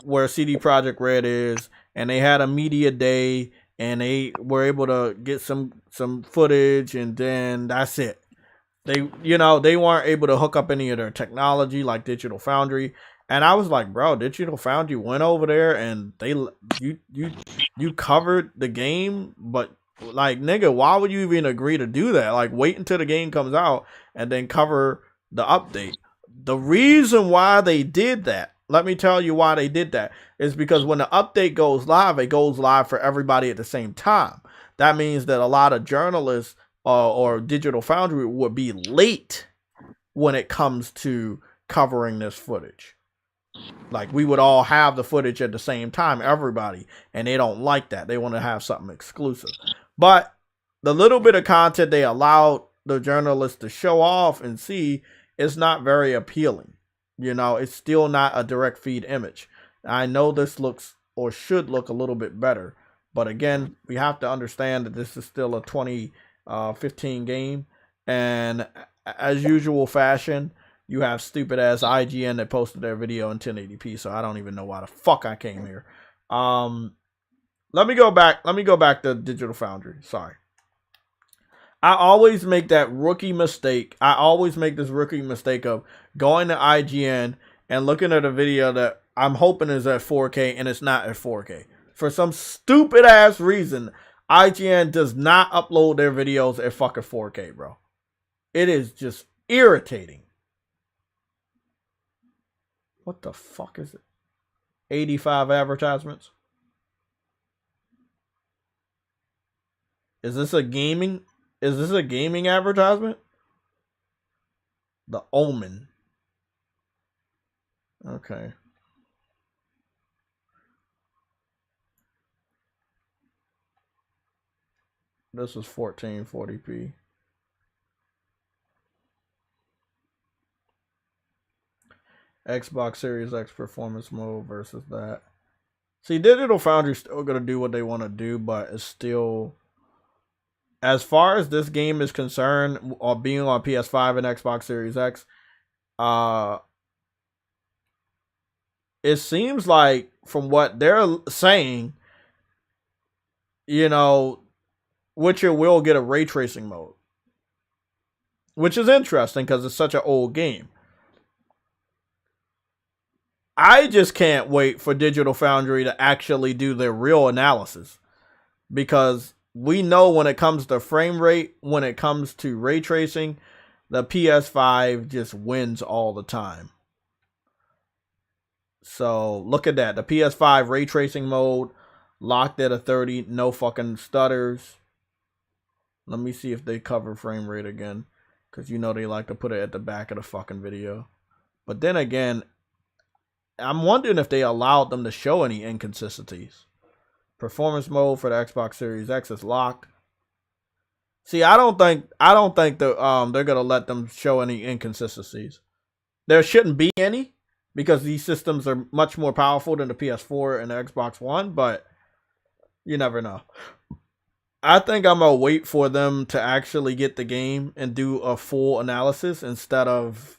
where CD Projekt Red is, and they had a media day, and they were able to get some footage, and then that's it. They weren't able to hook up any of their technology like Digital Foundry. And I was like, bro, Digital Foundry went over there and you covered the game, but like, nigga, why would you even agree to do that? Like, wait until the game comes out and then cover the update. The reason why they did that, let me tell you why they did that, is because when the update goes live, it goes live for everybody at the same time. That means that a lot of journalists or Digital Foundry would be late when it comes to covering this footage. Like, we would all have the footage at the same time, everybody, and they don't like that. They want to have something exclusive. But the little bit of content they allowed the journalists to show off and see is not very appealing. It's still not a direct feed image. I know this looks or should look a little bit better, but again, we have to understand that this is still a 2015 game, and as usual fashion, you have stupid ass IGN that posted their video in 1080p, so I don't even know why the fuck I came here. Let me go back to Digital Foundry. Sorry. I always make that rookie mistake. I always make this rookie mistake of going to IGN and looking at a video that I'm hoping is at 4K and it's not at 4K. For some stupid ass reason, IGN does not upload their videos at fucking 4K, bro. It is just irritating. What the fuck is it? 85 advertisements? Is this a gaming advertisement? The Omen. Okay. This is 1440p. Xbox Series X performance mode versus that. See, Digital Foundry's still gonna do what they want to do, but it's still, as far as this game is concerned, or being on PS5 and Xbox Series X, it seems like from what they're saying, Witcher will get a ray tracing mode, which is interesting because it's such an old game. I just can't wait for Digital Foundry to actually do their real analysis, because we know when it comes to frame rate, when it comes to ray tracing, the PS5 just wins all the time. So look at that. The PS5 ray tracing mode locked at a 30, no fucking stutters. Let me see if they cover frame rate again, because they like to put it at the back of the fucking video. But then again, I'm wondering if they allowed them to show any inconsistencies. Performance mode for the Xbox Series X is locked. See, I don't think that they're gonna let them show any inconsistencies. There shouldn't be any, because these systems are much more powerful than the PS4 and the Xbox One, but you never know. I think I'm gonna wait for them to actually get the game and do a full analysis instead of,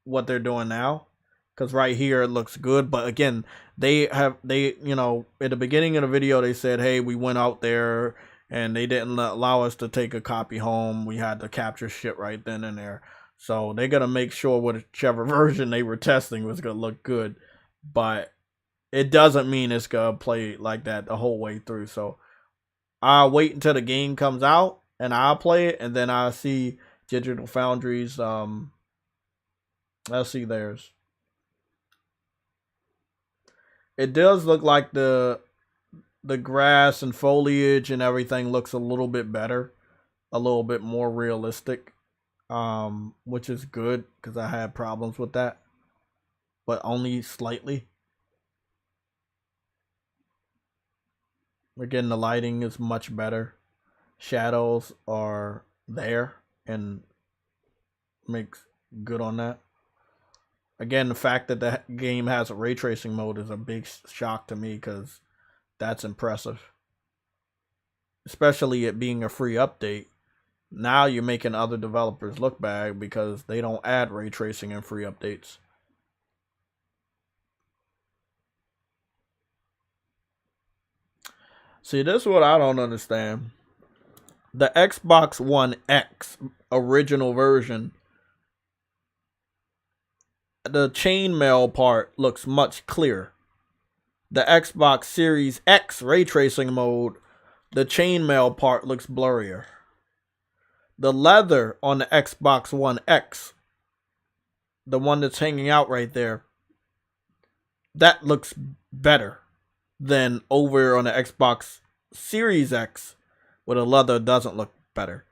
what they're doing now. Because right here it looks good, but again, at the beginning of the video they said, hey, we went out there and they didn't allow us to take a copy home. We had to capture shit right then and there. So they're gonna make sure whichever version they were testing was gonna look good, but it doesn't mean it's gonna play like that the whole way through. So I'll wait until the game comes out and I'll play it, and then I'll see Digital Foundry's I'll see theirs. It does look like the grass and foliage and everything looks a little bit better, a little bit more realistic, which is good because I had problems with that, but only slightly. Again, the lighting is much better. Shadows are there and makes good on that. Again, the fact that the game has a ray tracing mode is a big shock to me, because that's impressive. especially it being a free update. Now you're making other developers look bad because they don't add ray tracing in free updates. See, this is what I don't understand. The Xbox One X original version, the chainmail part looks much clearer. The Xbox Series X ray tracing mode, the chainmail part looks blurrier. The leather on the Xbox One X, the one that's hanging out right there, that looks better than over on the Xbox Series X, where the leather doesn't look better.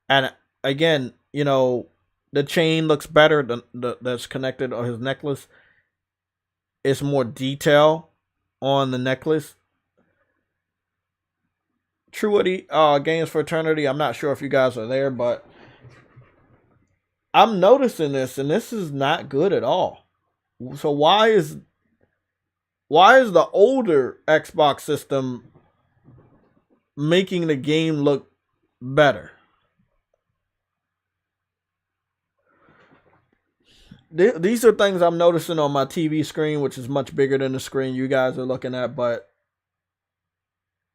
And again, you know, the chain looks better that's connected on his necklace. It's more detail on the necklace. Truity Games for Eternity, I'm not sure if you guys are there, but I'm noticing this, and this is not good at all. So why is the older Xbox system making the game look better? These are things I'm noticing on my TV screen, which is much bigger than the screen you guys are looking at, but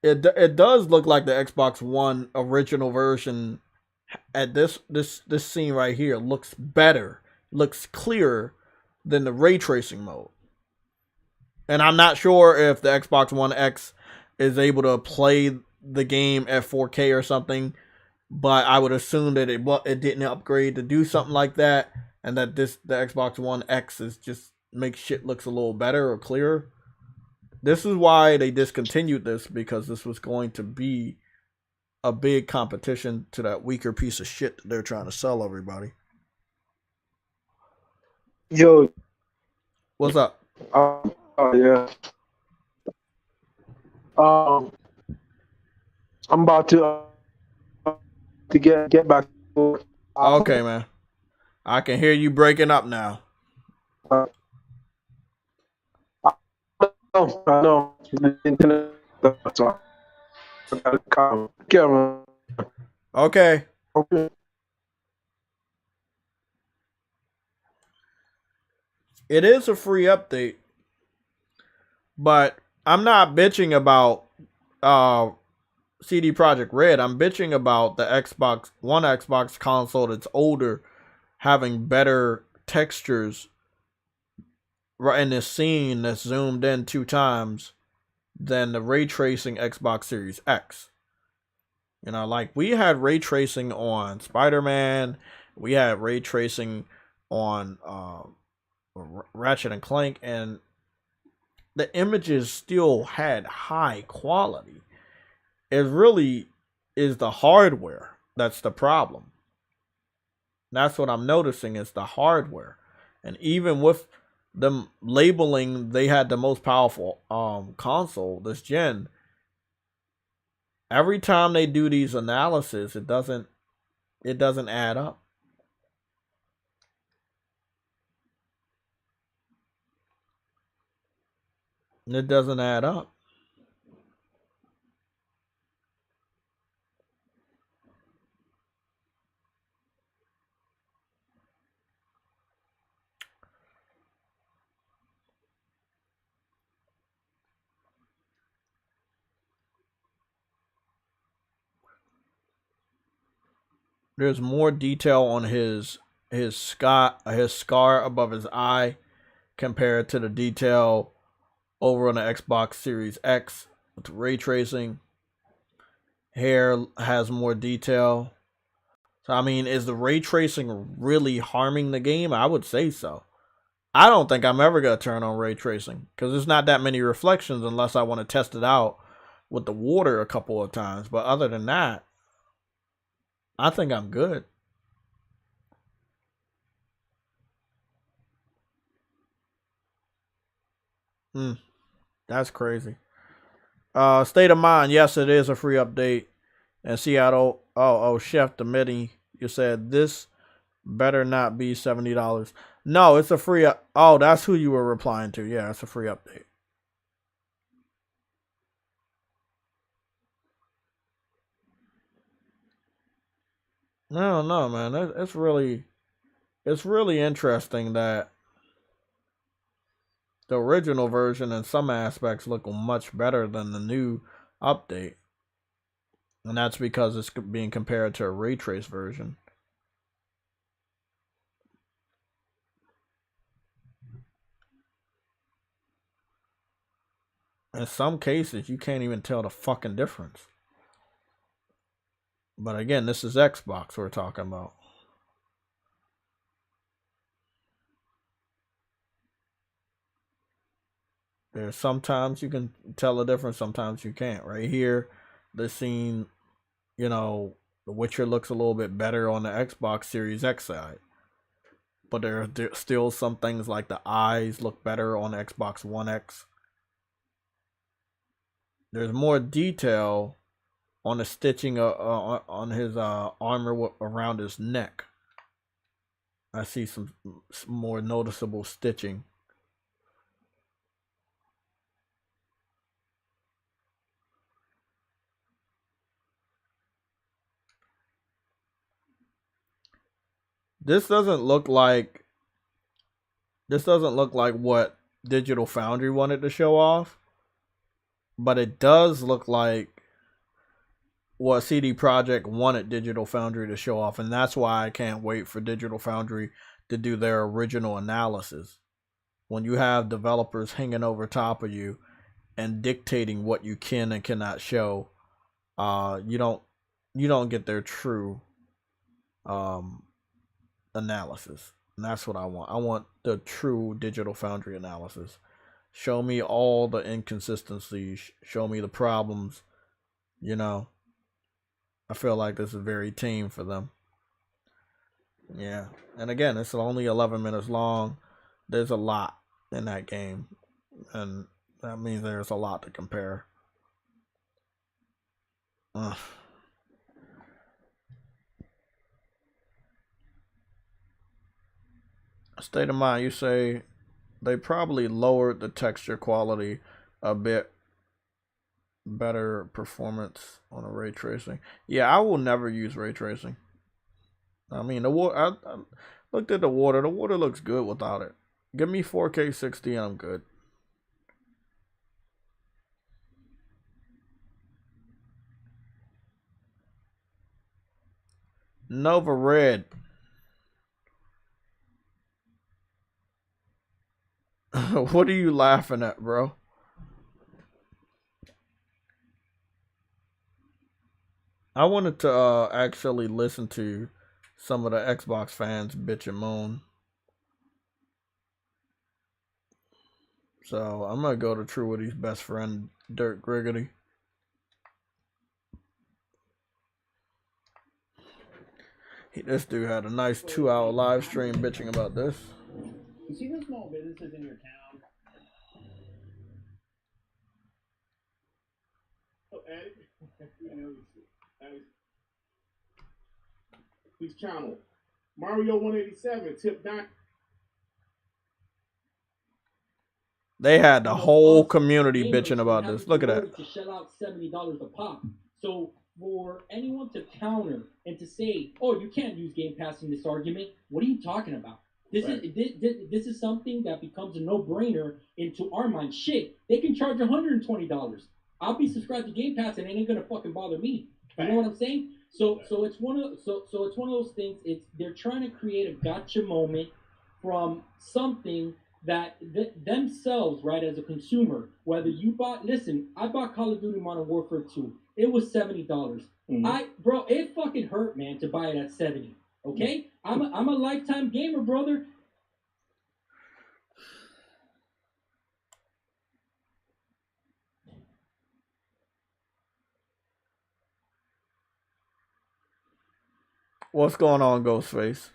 it does look like the Xbox One original version at this scene right here looks better, looks clearer than the ray tracing mode. And I'm not sure if the Xbox One X is able to play the game at 4K or something, but I would assume that it didn't upgrade to do something like that, and that the Xbox One X is just makes shit looks a little better or clearer. This is why they discontinued this, because this was going to be a big competition to that weaker piece of shit that they're trying to sell everybody. Yo, what's up? Yeah. I'm about to get back. Okay, man. I can hear you breaking up now. I know. Okay. Okay. It is a free update, but I'm not bitching about CD Projekt Red. I'm bitching about the Xbox console that's older having better textures right in this scene that's zoomed in 2 times than the ray tracing Xbox Series X. You know, like we had ray tracing on Spider-Man, we had ray tracing on Ratchet and Clank, and the images still had high quality. It really is the hardware that's the problem. That's what I'm noticing, is the hardware. And even with them labeling they had the most powerful console this gen, every time they do these analysis, it doesn't add up. It doesn't add up. There's more detail on his scar above his eye compared to the detail over on the Xbox Series X with ray tracing. Hair has more detail. So I mean, is the ray tracing really harming the game? I would say so. I don't think I'm ever gonna turn on ray tracing because there's not that many reflections unless I want to test it out with the water a couple of times. But other than that, I think I'm good. That's crazy. State of Mind. Yes, it is a free update. And Seattle. Oh, Chef the Midi. You said this better not be $70. No, it's a free. Oh, that's who you were replying to. Yeah, it's a free update. I don't know, man. It's really interesting that the original version in some aspects look much better than the new update. And that's because it's being compared to a ray trace version. In some cases, you can't even tell the fucking difference. But again, this is Xbox we're talking about. There's sometimes you can tell the difference, sometimes you can't. Right here, this scene, you know, The Witcher looks a little bit better on the Xbox Series X side. But there are still some things like the eyes look better on the Xbox One X. There's more detail on the stitching on his armor around his neck. I see some more noticeable stitching. This doesn't look like what Digital Foundry wanted to show off, but it does look like what CD Projekt wanted Digital Foundry to show off, and that's why I can't wait for Digital Foundry to do their original analysis. When you have developers hanging over top of you and dictating what you can and cannot show, you don't get their true analysis. And that's what I want. I want the true Digital Foundry analysis. Show me all the inconsistencies. Show me the problems. You know, I feel like this is very tame for them. Yeah. And again, it's only 11 minutes long. There's a lot in that game. And that means there's a lot to compare. State of mind, you say they probably lowered the texture quality a bit. Better performance on a ray tracing. Yeah, I will never use ray tracing. I mean, the water. I looked at the water. The water looks good without it. Give me 4K 60 and I'm good. Nova Red. What are you laughing at, bro? I wanted to actually listen to some of the Xbox fans bitch and moan. So I'm gonna go to True Woody's best friend, Dirk Griggity. This dude had a nice 2-hour live stream bitching about this. You see the small businesses in your town? Oh, Eddie? I know Please channel. Mario 187, tip 9. They had the whole community bitching about this. Look at that. To shell out $70 a pop. So for anyone to counter and to say, "Oh, you can't use Game Pass in this argument," what are you talking about? This is something that becomes a no-brainer into our mind. Shit, they can charge $120. I'll be subscribed to Game Pass and it ain't gonna fucking bother me. You know what I'm saying? So it's one of those things. They're trying to create a gotcha moment from something that themselves, right, as a consumer, whether you bought, I bought Call of Duty Modern Warfare 2. It was $70. Bro, it fucking hurt, man, to buy it at 70. Okay, I'm a lifetime gamer, brother. What's going on, Ghostface?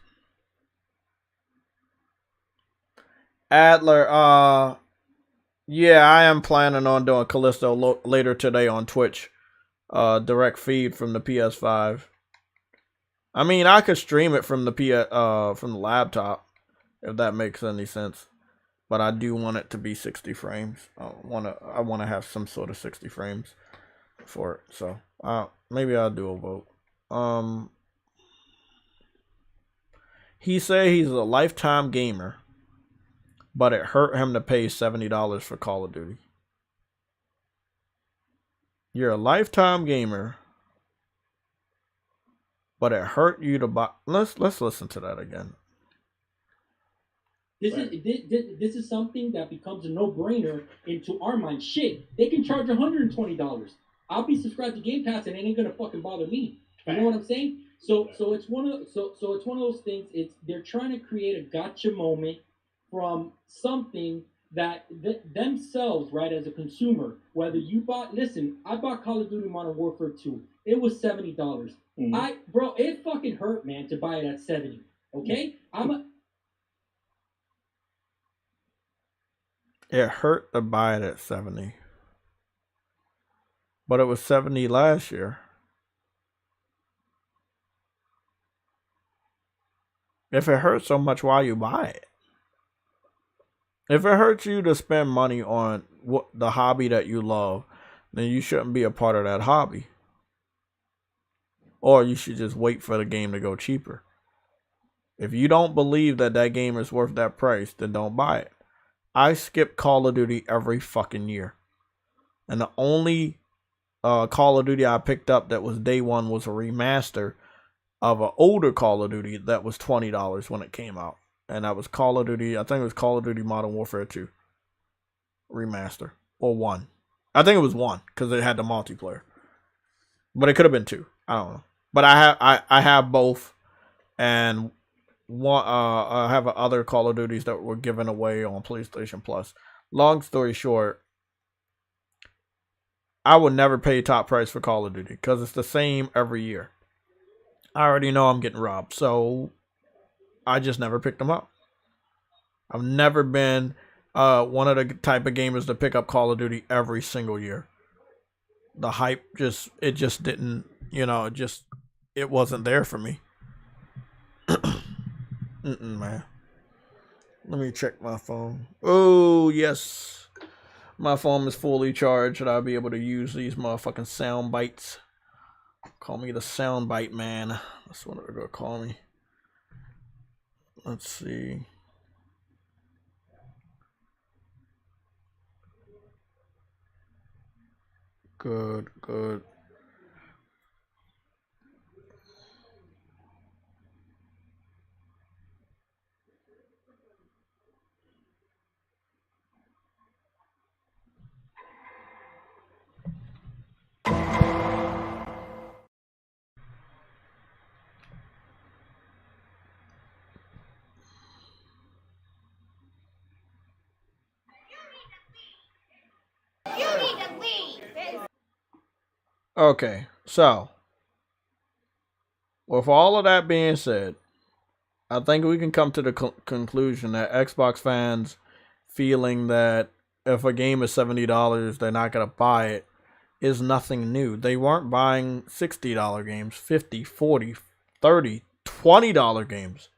Adler, yeah, I am planning on doing Callisto later today on Twitch. Direct feed from the PS5. I mean, I could stream it from the from the laptop, if that makes any sense. But I do want it to be 60 frames. I want to have some sort of 60 frames for it. So, maybe I'll do a vote. He said he's a lifetime gamer, but it hurt him to pay $70 for Call of Duty. You're a lifetime gamer, but it hurt you to buy. Let's listen to that again. This is something that becomes a no-brainer into our mind. Shit, they can charge $120. I'll be subscribed to Game Pass and it ain't gonna fucking bother me. You know what I'm saying? So it's one of those things. They're trying to create a gotcha moment from something that themselves, right, as a consumer, whether you bought. Listen, I bought Call of Duty Modern Warfare 2. It was $70. Bro, it fucking hurt, man, to buy it at 70. Okay, It hurt to buy it at 70. But it was 70 last year. If it hurts so much, why you buy it? If it hurts you to spend money on the hobby that you love, then you shouldn't be a part of that hobby. Or you should just wait for the game to go cheaper. If you don't believe that that game is worth that price, then don't buy it. I skip Call of Duty every fucking year. And the only Call of Duty I picked up that was day one was a remaster of an older Call of Duty that was $20 when it came out. And that was Call of Duty, I think it was Call of Duty Modern Warfare 2 remaster. Or 1. I think it was 1 because it had the multiplayer. But it could have been 2. I don't know. But I have both. And one I have other Call of Duties that were given away on PlayStation Plus. Long story short, I would never pay top price for Call of Duty because it's the same every year. I already know I'm getting robbed, so I just never picked them up. I've never been one of the type of gamers to pick up Call of Duty every single year. The hype just didn't, it wasn't there for me. Man. Let me check my phone. Oh, yes. My phone is fully charged and I'll be able to use these motherfucking sound bites. Call me the sound bite man. That's what they're going to call me. Let's see. Good. Okay, so with all of that being said, I think we can come to the conclusion that Xbox fans feeling that if a game is $70, they're not going to buy it is nothing new. They weren't buying $60 games, $50, $40, $30, $20 games.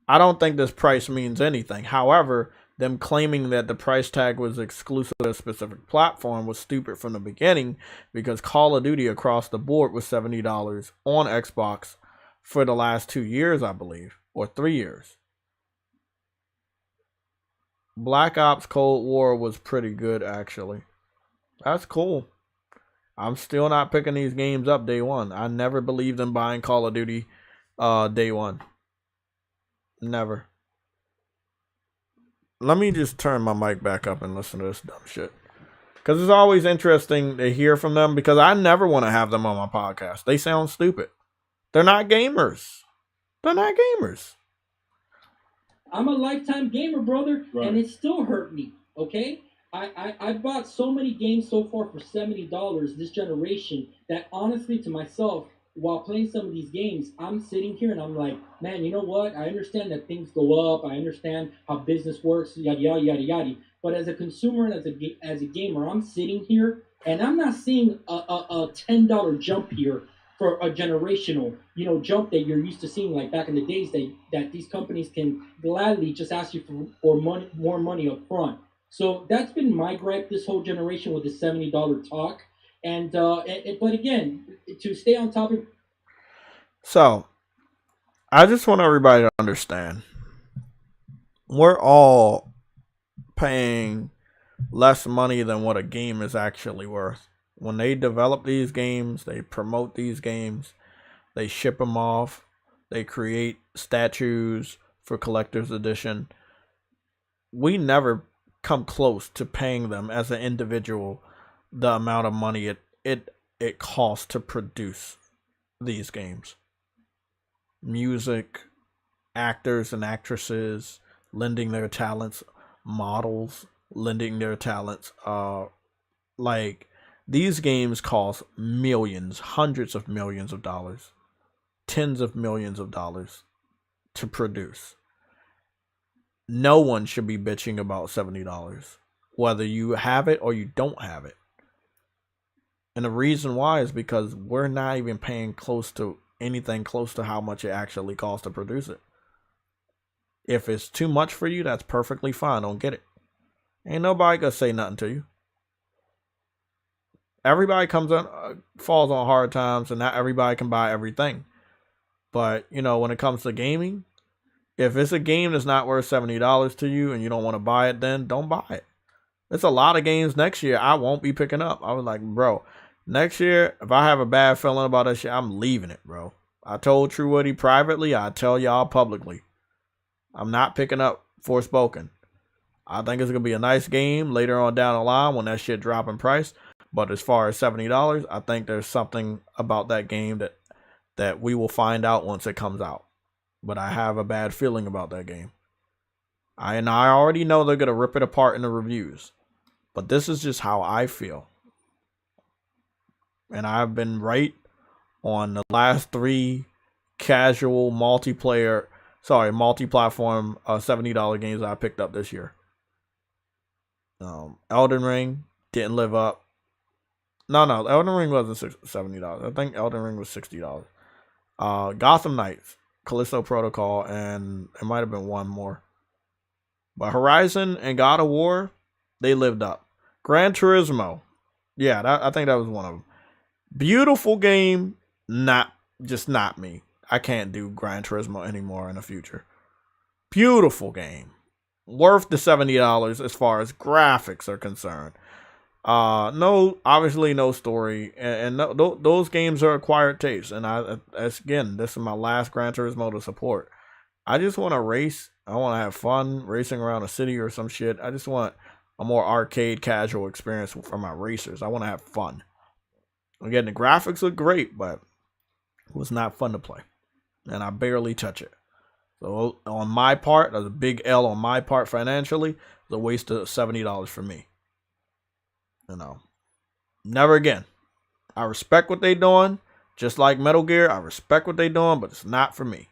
I don't think this price means anything. However, them claiming that the price tag was exclusive to a specific platform was stupid from the beginning because Call of Duty across the board was $70 on Xbox for the last 2 years, I believe, or 3 years. Black Ops Cold War was pretty good, actually. That's cool. I'm still not picking these games up day one. I never believed in buying Call of Duty day one. Never. Let me just turn my mic back up and listen to this dumb shit. Because it's always interesting to hear from them because I never want to have them on my podcast. They sound stupid. They're not gamers. They're not gamers. I'm a lifetime gamer, brother, right. And it still hurt me, okay? I bought so many games so far for $70 this generation that honestly to myself, while playing some of these games, I'm sitting here and I'm like, man, you know what? I understand that things go up. I understand how business works, yada, yada, yada, yada. But as a consumer and as a gamer, I'm sitting here and I'm not seeing a $10 jump here for a generational, jump that you're used to seeing like back in the days that these companies can gladly just ask you for money, more money up front. So that's been my gripe this whole generation with the $70 talk. But again, to stay on topic. So, I just want everybody to understand. We're all paying less money than what a game is actually worth. When they develop these games, they promote these games, they ship them off, they create statues for collector's edition. We never come close to paying them as an individual the amount of money it costs to produce these games. Music, actors and actresses lending their talents, models lending their talents. Like, these games cost millions, hundreds of millions of dollars, tens of millions of dollars to produce. No one should be bitching about $70, whether you have it or you don't have it. And the reason why is because we're not even paying close to anything close to how much it actually costs to produce it. If it's too much for you, that's perfectly fine. Don't get it. Ain't nobody gonna say nothing to you. Everybody falls on hard times, and not everybody can buy everything. But, you know, when it comes to gaming, if it's a game that's not worth $70 to you and you don't want to buy it, then don't buy it. There's a lot of games next year I won't be picking up. I was like, bro, next year, if I have a bad feeling about that shit, I'm leaving it, bro. I told True Woody privately, I tell y'all publicly. I'm not picking up Forspoken. I think it's going to be a nice game later on down the line when that shit drop in price. But as far as $70, I think there's something about that game that we will find out once it comes out. But I have a bad feeling about that game. I already know they're going to rip it apart in the reviews. But this is just how I feel. And I've been right on the last 3 casual multi-platform $70 games I picked up this year. Elden Ring didn't live up. No, Elden Ring wasn't $70. I think Elden Ring was $60. Gotham Knights, Callisto Protocol, and it might have been one more. But Horizon and God of War, they lived up. Gran Turismo, yeah, I think that was one of them. Beautiful game, not me. I can't do Gran Turismo anymore in the future. Beautiful game. Worth the $70 as far as graphics are concerned. Obviously no story, and those games are acquired taste. And this is my last Gran Turismo to support. I just want to race. I want to have fun racing around a city or some shit. I just want a more arcade casual experience for my racers. I want to have fun. Again, the graphics look great, but it was not fun to play, and I barely touch it. So on my part, that's a big L on my part financially. It's a waste of $70 for me. You know, never again. I respect what they doing, just like Metal Gear. I respect what they doing, but it's not for me.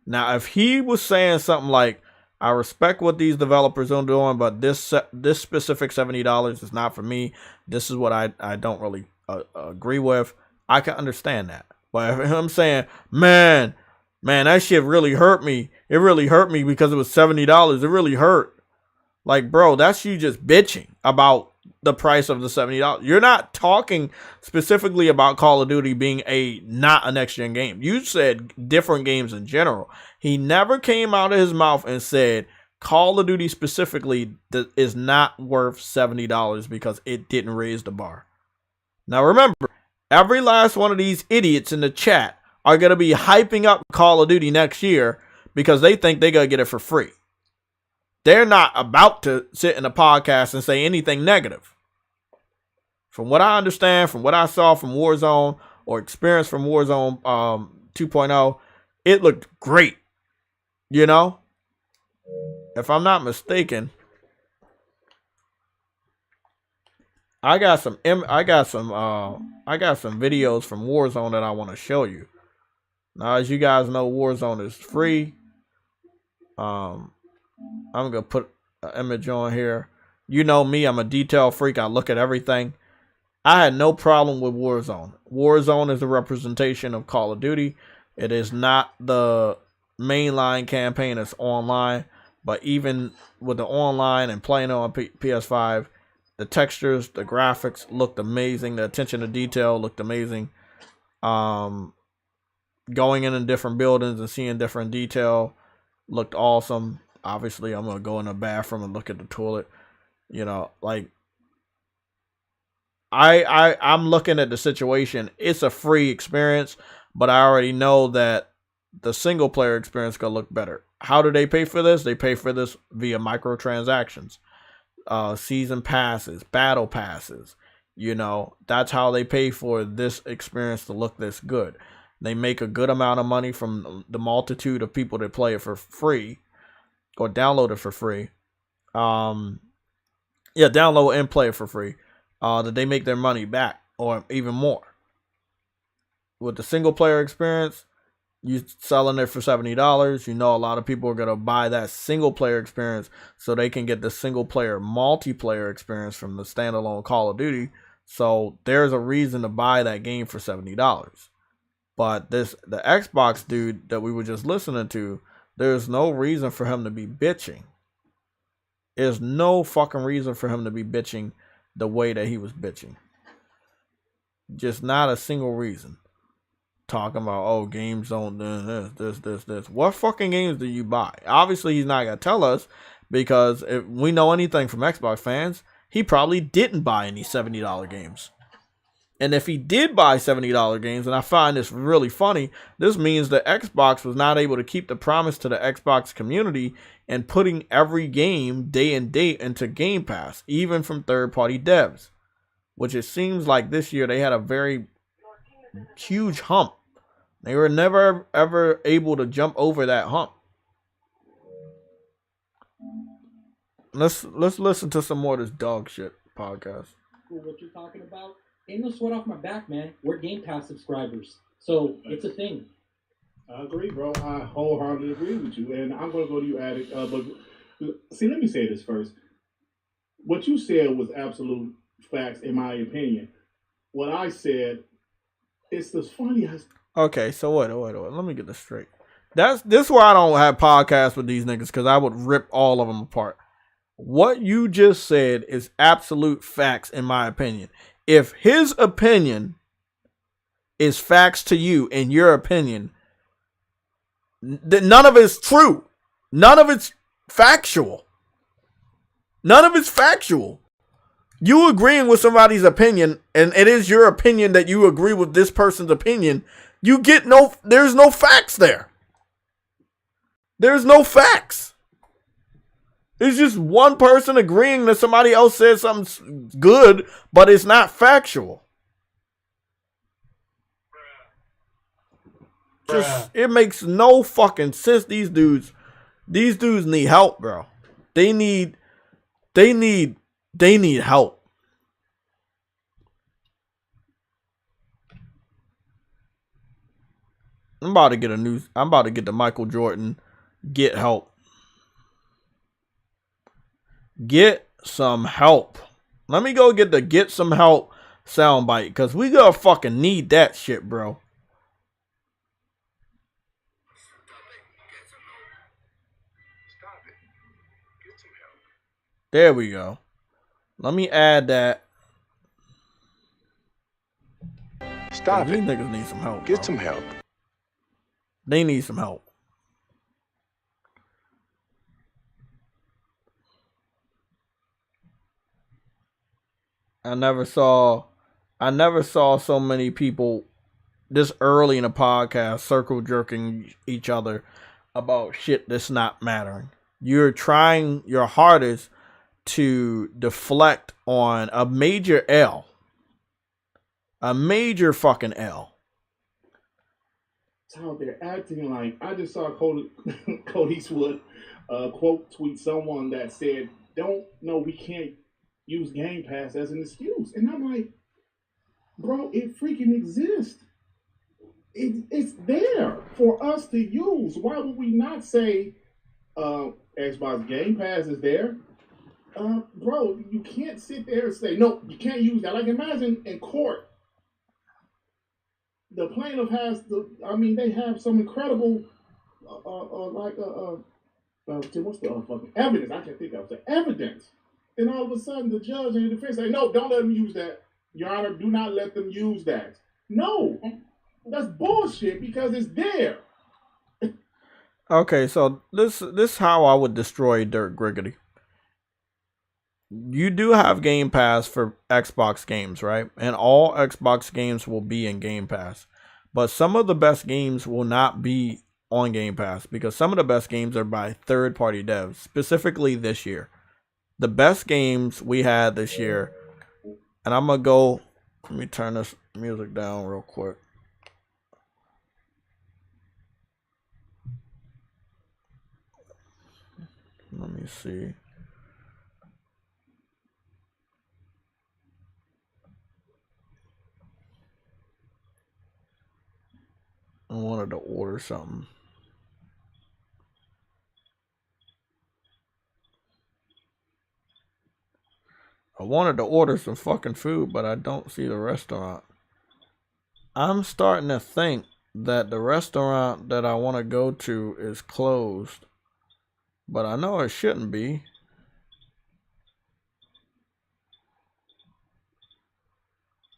Now, if he was saying something like, I respect what these developers are doing, but this specific $70 is not for me. This is what I don't really agree with. I can understand that. But if I'm saying, man, that shit really hurt me. It really hurt me because it was $70. It really hurt. Like, bro, that's you just bitching about the price of the $70. You're not talking specifically about Call of Duty being not a next-gen game. You said different games in general. He never came out of his mouth and said Call of Duty specifically is not worth $70 because it didn't raise the bar. Now remember, every last one of these idiots in the chat are going to be hyping up Call of Duty next year because they think they're going to get it for free. They're not about to sit in a podcast and say anything negative. From what I understand, from what I saw from Warzone or experience from Warzone 2.0, it looked great. You know? If I'm not mistaken, I got some videos from Warzone that I want to show you. Now, as you guys know, Warzone is free. I'm going to put an image on here. You know me, I'm a detail freak. I look at everything. I had no problem with Warzone. Warzone is a representation of Call of Duty. It is not the mainline campaign that's online. But even with the online and playing on PS5, the textures, the graphics looked amazing. The attention to detail looked amazing. going in different buildings and seeing different detail looked awesome. Obviously, I'm gonna go in the bathroom and look at the toilet. You know, like I'm looking at the situation. It's a free experience, but I already know that the single player experience gonna look better. How do they pay for this? They pay for this via microtransactions, season passes, battle passes. You know, that's how they pay for this experience to look this good. They make a good amount of money from the multitude of people that play it for free or download it for free. Download and play it for free. That they make their money back or even more. With the single player experience, you selling it for $70. You know a lot of people are gonna buy that single player experience so they can get the single player multiplayer experience from the standalone Call of Duty. So there's a reason to buy that game for $70. But the Xbox dude that we were just listening to, there's no reason for him to be bitching. There's no fucking reason for him to be bitching the way that he was bitching. Just not a single reason. Talking about, oh, games don't do this. What fucking games do you buy? Obviously, he's not going to tell us because if we know anything from Xbox fans, he probably didn't buy any $70 games. And if he did buy $70 games, and I find this really funny, this means that Xbox was not able to keep the promise to the Xbox community and putting every game day and date into Game Pass, even from third-party devs. Which it seems like this year they had a very huge hump. They were never, ever able to jump over that hump. Let's listen to some more of this dog shit podcast. What you're talking about? Ain't no sweat off my back, man. We're Game Pass subscribers, so it's a thing. I agree, bro. I wholeheartedly agree with you, and I'm going to go to you, Addict. But see, let me say this first. What you said was absolute facts, in my opinion. What I said, it's the funniest. Okay, so wait. Let me get this straight. This is why I don't have podcasts with these niggas, because I would rip all of them apart. What you just said is absolute facts, in my opinion. If his opinion is facts to you, in your opinion, then none of it's true. None of it's factual. None of it's factual. You agreeing with somebody's opinion, and it is your opinion that you agree with this person's opinion, there's no facts there. There's no facts. It's just one person agreeing that somebody else said something good, but it's not factual. It makes no fucking sense. These dudes need help, bro. They need help. I'm about to get the Michael Jordan get help. Get some help. Let me go get the get some help soundbite, because we gonna fucking need that shit, bro. There we go. Let me add that. Stop it. These niggas need some help. Get some help. They need some help. I never saw so many people this early in a podcast circle jerking each other about shit that's not mattering. You're trying your hardest to deflect on a major L. A major fucking L. How they're acting like, I just saw Cody Eastwood quote tweet someone that said, we can't use Game Pass as an excuse. And I'm like, bro, it freaking exists. It's there for us to use. Why would we not say Xbox Game Pass is there? Bro, you can't sit there and say, no, you can't use that. Like, imagine in court, the plaintiff has they have some incredible, what's the fucking evidence? I can't think of the evidence. And all of a sudden, the judge and the defense say, no, don't let them use that. Your Honor, do not let them use that. No. That's bullshit because it's there. Okay, so this is how I would destroy Dirt Griggity. You do have Game Pass for Xbox games, right? And all Xbox games will be in Game Pass. But some of the best games will not be on Game Pass because some of the best games are by third-party devs, specifically this year. The best games we had this year, and I'm going to go, let me turn this music down real quick. Let me see. I wanted to order something. I wanted to order some fucking food, but I don't see the restaurant. I'm starting to think that the restaurant that I want to go to is closed. But I know it shouldn't be.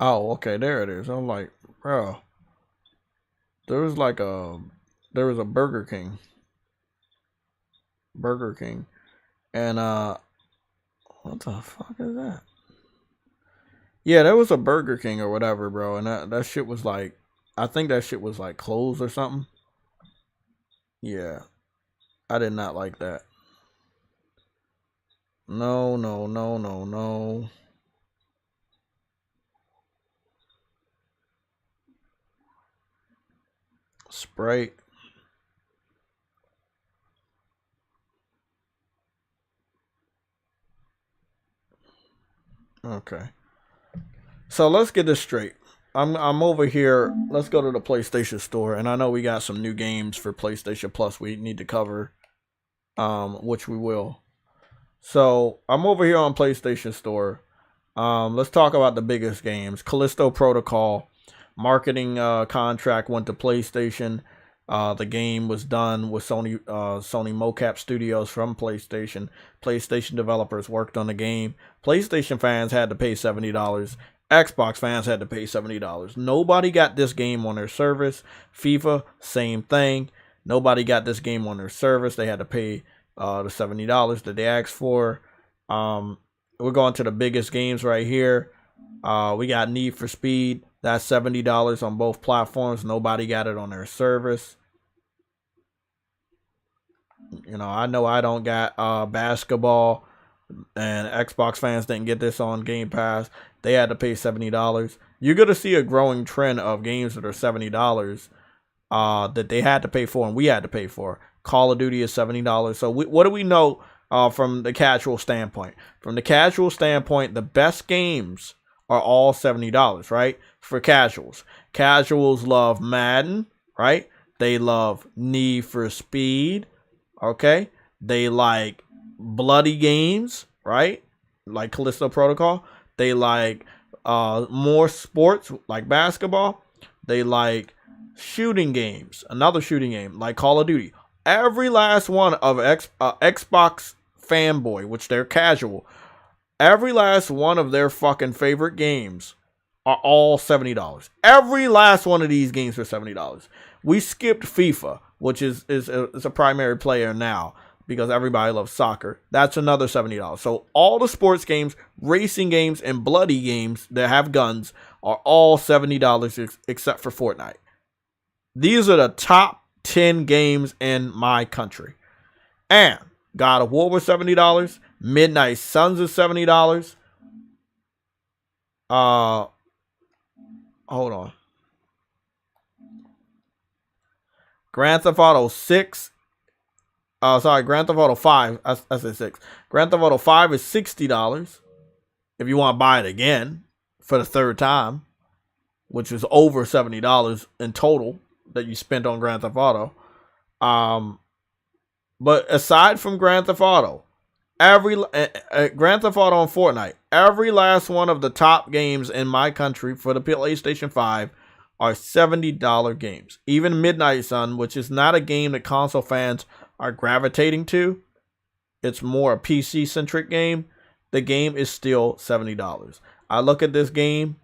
Oh, okay, there it is. I'm like, bro. There was a Burger King. Burger King. And what the fuck is that? Yeah, there was a Burger King or whatever, bro. And that shit was like, I think that shit was like closed or something. Yeah. I did not like that. No, no, no, no, no. Sprite. Okay. So let's get this straight. I'm over here. Let's go to the PlayStation Store, and I know we got some new games for PlayStation Plus we need to cover, which we will. So I'm over here on PlayStation Store. Let's talk about the biggest games. Callisto Protocol marketing contract went to PlayStation. The game was done with Sony mocap studios from PlayStation. PlayStation developers worked on the game. PlayStation fans had to pay $70. Xbox fans had to pay $70. Nobody got this game on their service. FIFA, same thing. Nobody got this game on their service. They had to pay the $70 that they asked for. We're going to the biggest games right here. We got Need for Speed. That's $70 on both platforms. Nobody got it on their service. You know I don't got basketball, and Xbox fans didn't get this on Game Pass. They had to pay $70. You're going to see a growing trend of games that are $70 that they had to pay for and we had to pay for. Call of Duty is $70. So what do we know from the casual standpoint? From the casual standpoint, the best games are all $70, right? For casuals. Casuals love Madden, right? They love Need for Speed, okay? They like bloody games, right? Like Callisto Protocol. They like more sports, like basketball. They like shooting games, another shooting game, like Call of Duty. Every last one of Xbox fanboy, which they're casual, every last one of their fucking favorite games are all $70. Every last one of these games are $70. We skipped FIFA, which is a primary player now because everybody loves soccer. That's another $70. So all the sports games, racing games, and bloody games that have guns are all $70 except for Fortnite. These are the top 10 games in my country. And God of War was $70. Midnight Suns is $70. Hold on. Grand Theft Auto 6. Grand Theft Auto 5. I said 6. Grand Theft Auto 5 is $60. If you want to buy it again for the third time, which is over $70 in total that you spent on Grand Theft Auto. But aside from Grand Theft Auto, Grand Theft Auto and Fortnite, every last one of the top games in my country for the PlayStation 5 are $70 games. Even Midnight Sun, which is not a game that console fans are gravitating to, it's more a PC-centric game. The game is still $70. I look at this game,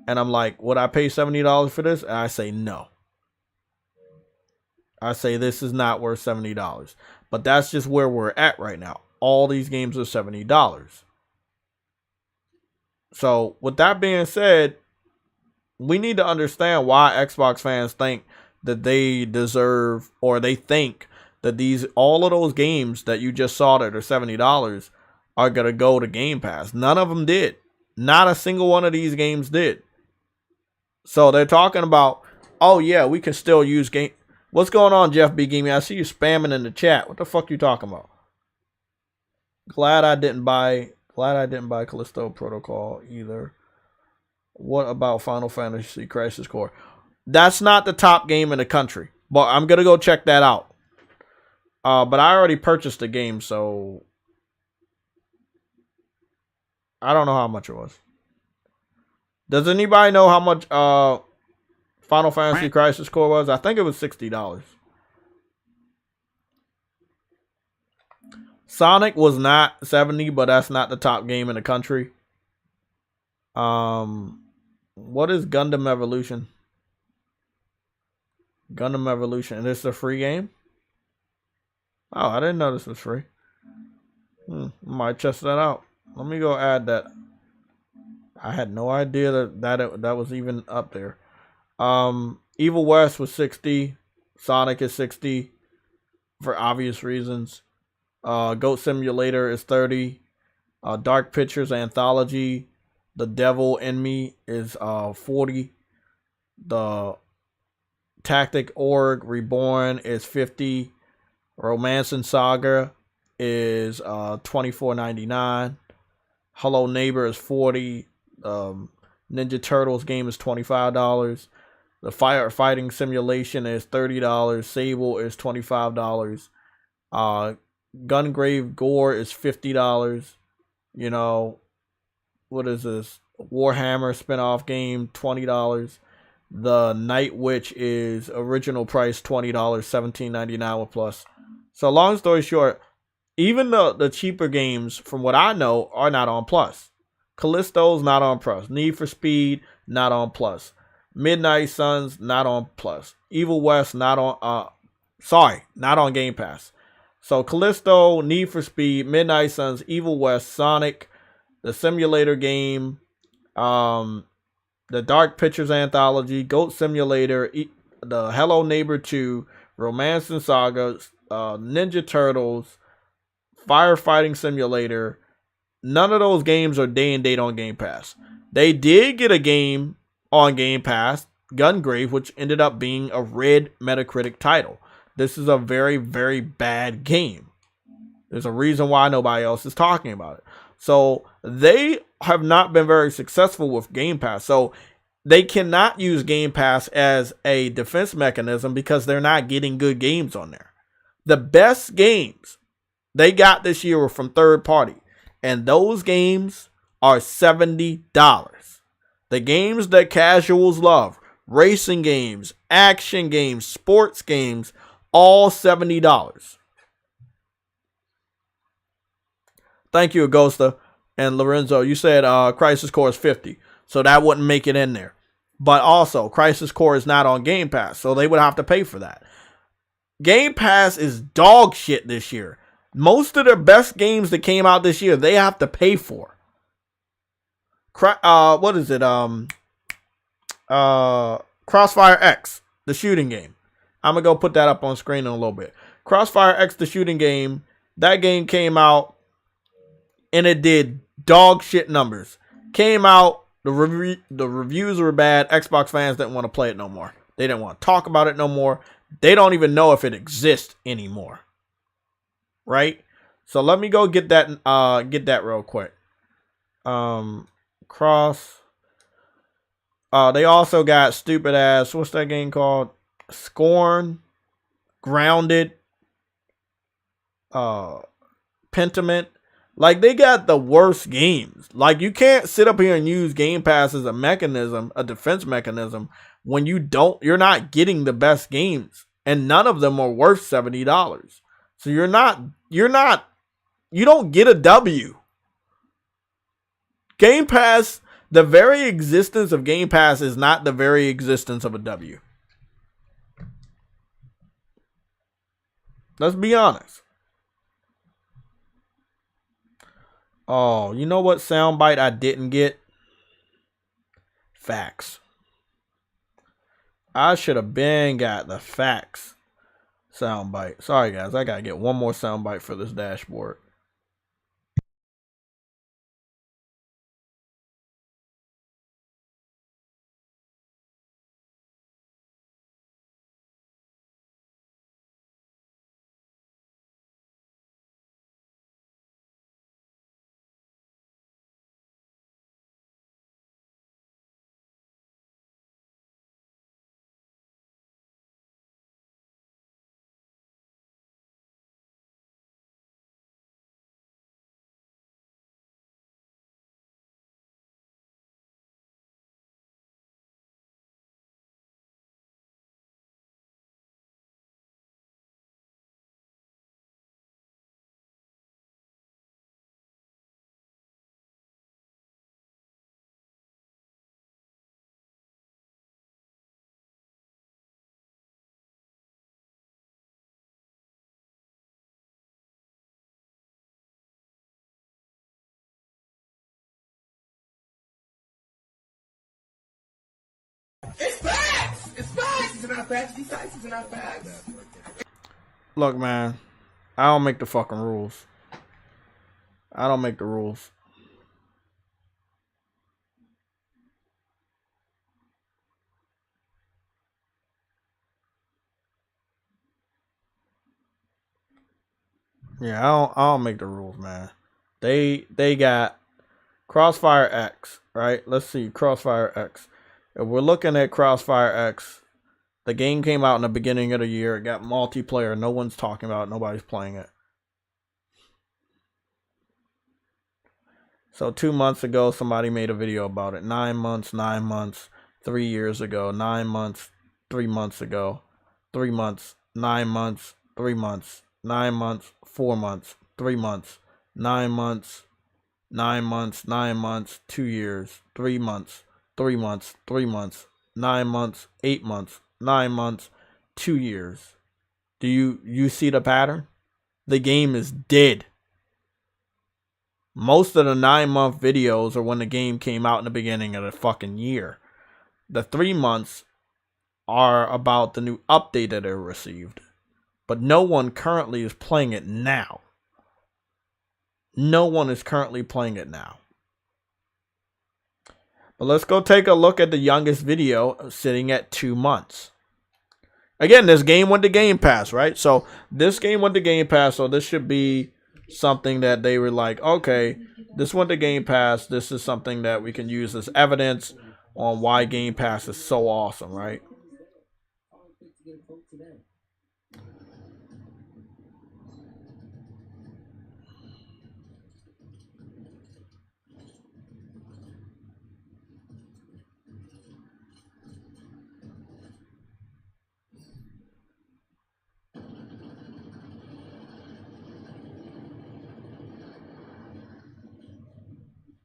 And I'm like, would I pay $70 for this? And I say no. I say this is not worth $70. But that's just where we're at right now. All these games are $70. So with that being said, we need to understand why Xbox fans think that they deserve, or they think that all of those games that you just saw that are $70 are going to go to Game Pass. None of them did. Not a single one of these games did. So they're talking about, oh yeah, we can still use game. What's going on, Jeff B. Gaming? I see you spamming in the chat. What the fuck you talking about? Glad I didn't buy Callisto Protocol either. What about Final Fantasy Crisis Core? That's not the top game in the country, but I'm gonna go check that out. But I already purchased the game, so I don't know how much it was. Does anybody know how much Final Fantasy Crisis Core was? I think it was $60. Sonic was not $70, but that's not the top game in the country. What is Gundam Evolution? Gundam Evolution. And it's a free game? Oh, I didn't know this was free. Might test that out. Let me go add that. I had no idea that was even up there. Evil West was 60. Sonic is 60 for obvious reasons. Goat Simulator is 30. Dark Pictures Anthology, The Devil in Me is 40. The Tactic Org Reborn is 50. Romance and Saga is $24.99. Hello Neighbor is 40. Ninja Turtles game is $25. The Firefighting Simulation is $30. Sable is $25. Gungrave Gore is $50. You know, what is this? Warhammer spinoff game, $20. The Night Witch is original price $20, $17.99 with plus. So long story short, even the cheaper games, from what I know, are not on plus. Callisto's not on plus. Need for Speed, not on plus. Midnight Suns, not on plus. Evil West, not on Game Pass. So Callisto, Need for Speed, Midnight Suns, Evil West, Sonic, the simulator game, the Dark Pictures Anthology, Goat Simulator, the Hello Neighbor 2, Romance and Saga, Ninja Turtles, Firefighting Simulator. None of those games are day and date on Game Pass. They did get a game on Game Pass, Gungrave, which ended up being a red Metacritic title. This is a very, very bad game. There's a reason why nobody else is talking about it. So they have not been very successful with Game Pass. So they cannot use Game Pass as a defense mechanism because they're not getting good games on there. The best games they got this year were from third party. And those games are $70. The games that casuals love, racing games, action games, sports games, all $70. Thank you, Agosta. And Lorenzo, you said Crisis Core is 50. So that wouldn't make it in there. But also, Crisis Core is not on Game Pass. So they would have to pay for that. Game Pass is dog shit this year. Most of their best games that came out this year, they have to pay for. What is it? Crossfire X, the shooting game. I'm going to go put that up on screen in a little bit. Crossfire X, the shooting game. That game came out and it did dog shit numbers. Came out, the reviews were bad. Xbox fans didn't want to play it no more. They didn't want to talk about it no more. They don't even know if it exists anymore. Right? So let me go get that real quick. They also got stupid ass, what's that game called? Scorn, Grounded, Pentiment. Like, they got the worst games. Like, you can't sit up here and use Game Pass as a mechanism, a defense mechanism, when you're not getting the best games. And none of them are worth $70. So you don't get a W. Game Pass The very existence of Game Pass is not the very existence of a W. Let's be honest. Oh, you know what soundbite I didn't get? Facts. I should have been got the facts soundbite. Sorry, guys. I got to get one more soundbite for this dashboard. It's facts! It's facts! It's not facts. These facts is not facts. Look, man. I don't make the fucking rules. I don't make the rules. Yeah, I don't make the rules, man. They got Crossfire X, right? Let's see, Crossfire X. If we're looking at Crossfire X, the game came out in the beginning of the year. It got multiplayer. No one's talking about it. Nobody's playing it. So 2 months ago, somebody made a video about it. 9 months, 9 months, 3 years ago, 9 months, 3 months ago, 3 months, 9 months, 3 months, 9 months, 4 months, 3 months, 9 months, 9 months, 9 months, 2 years, 3 months, 3 months, 3 months, 9 months, 8 months, 9 months, 2 years. Do you see the pattern? The game is dead. Most of the 9-month videos are when the game came out in the beginning of the fucking year. The 3 months are about the new update that it received. But no one currently is playing it now. No one is currently playing it now. But let's go take a look at the youngest video sitting at 2 months. Again, this game went to Game Pass, right? So this game went to Game Pass, so this should be something that they were like, okay, this went to Game Pass. This is something that we can use as evidence on why Game Pass is so awesome, right?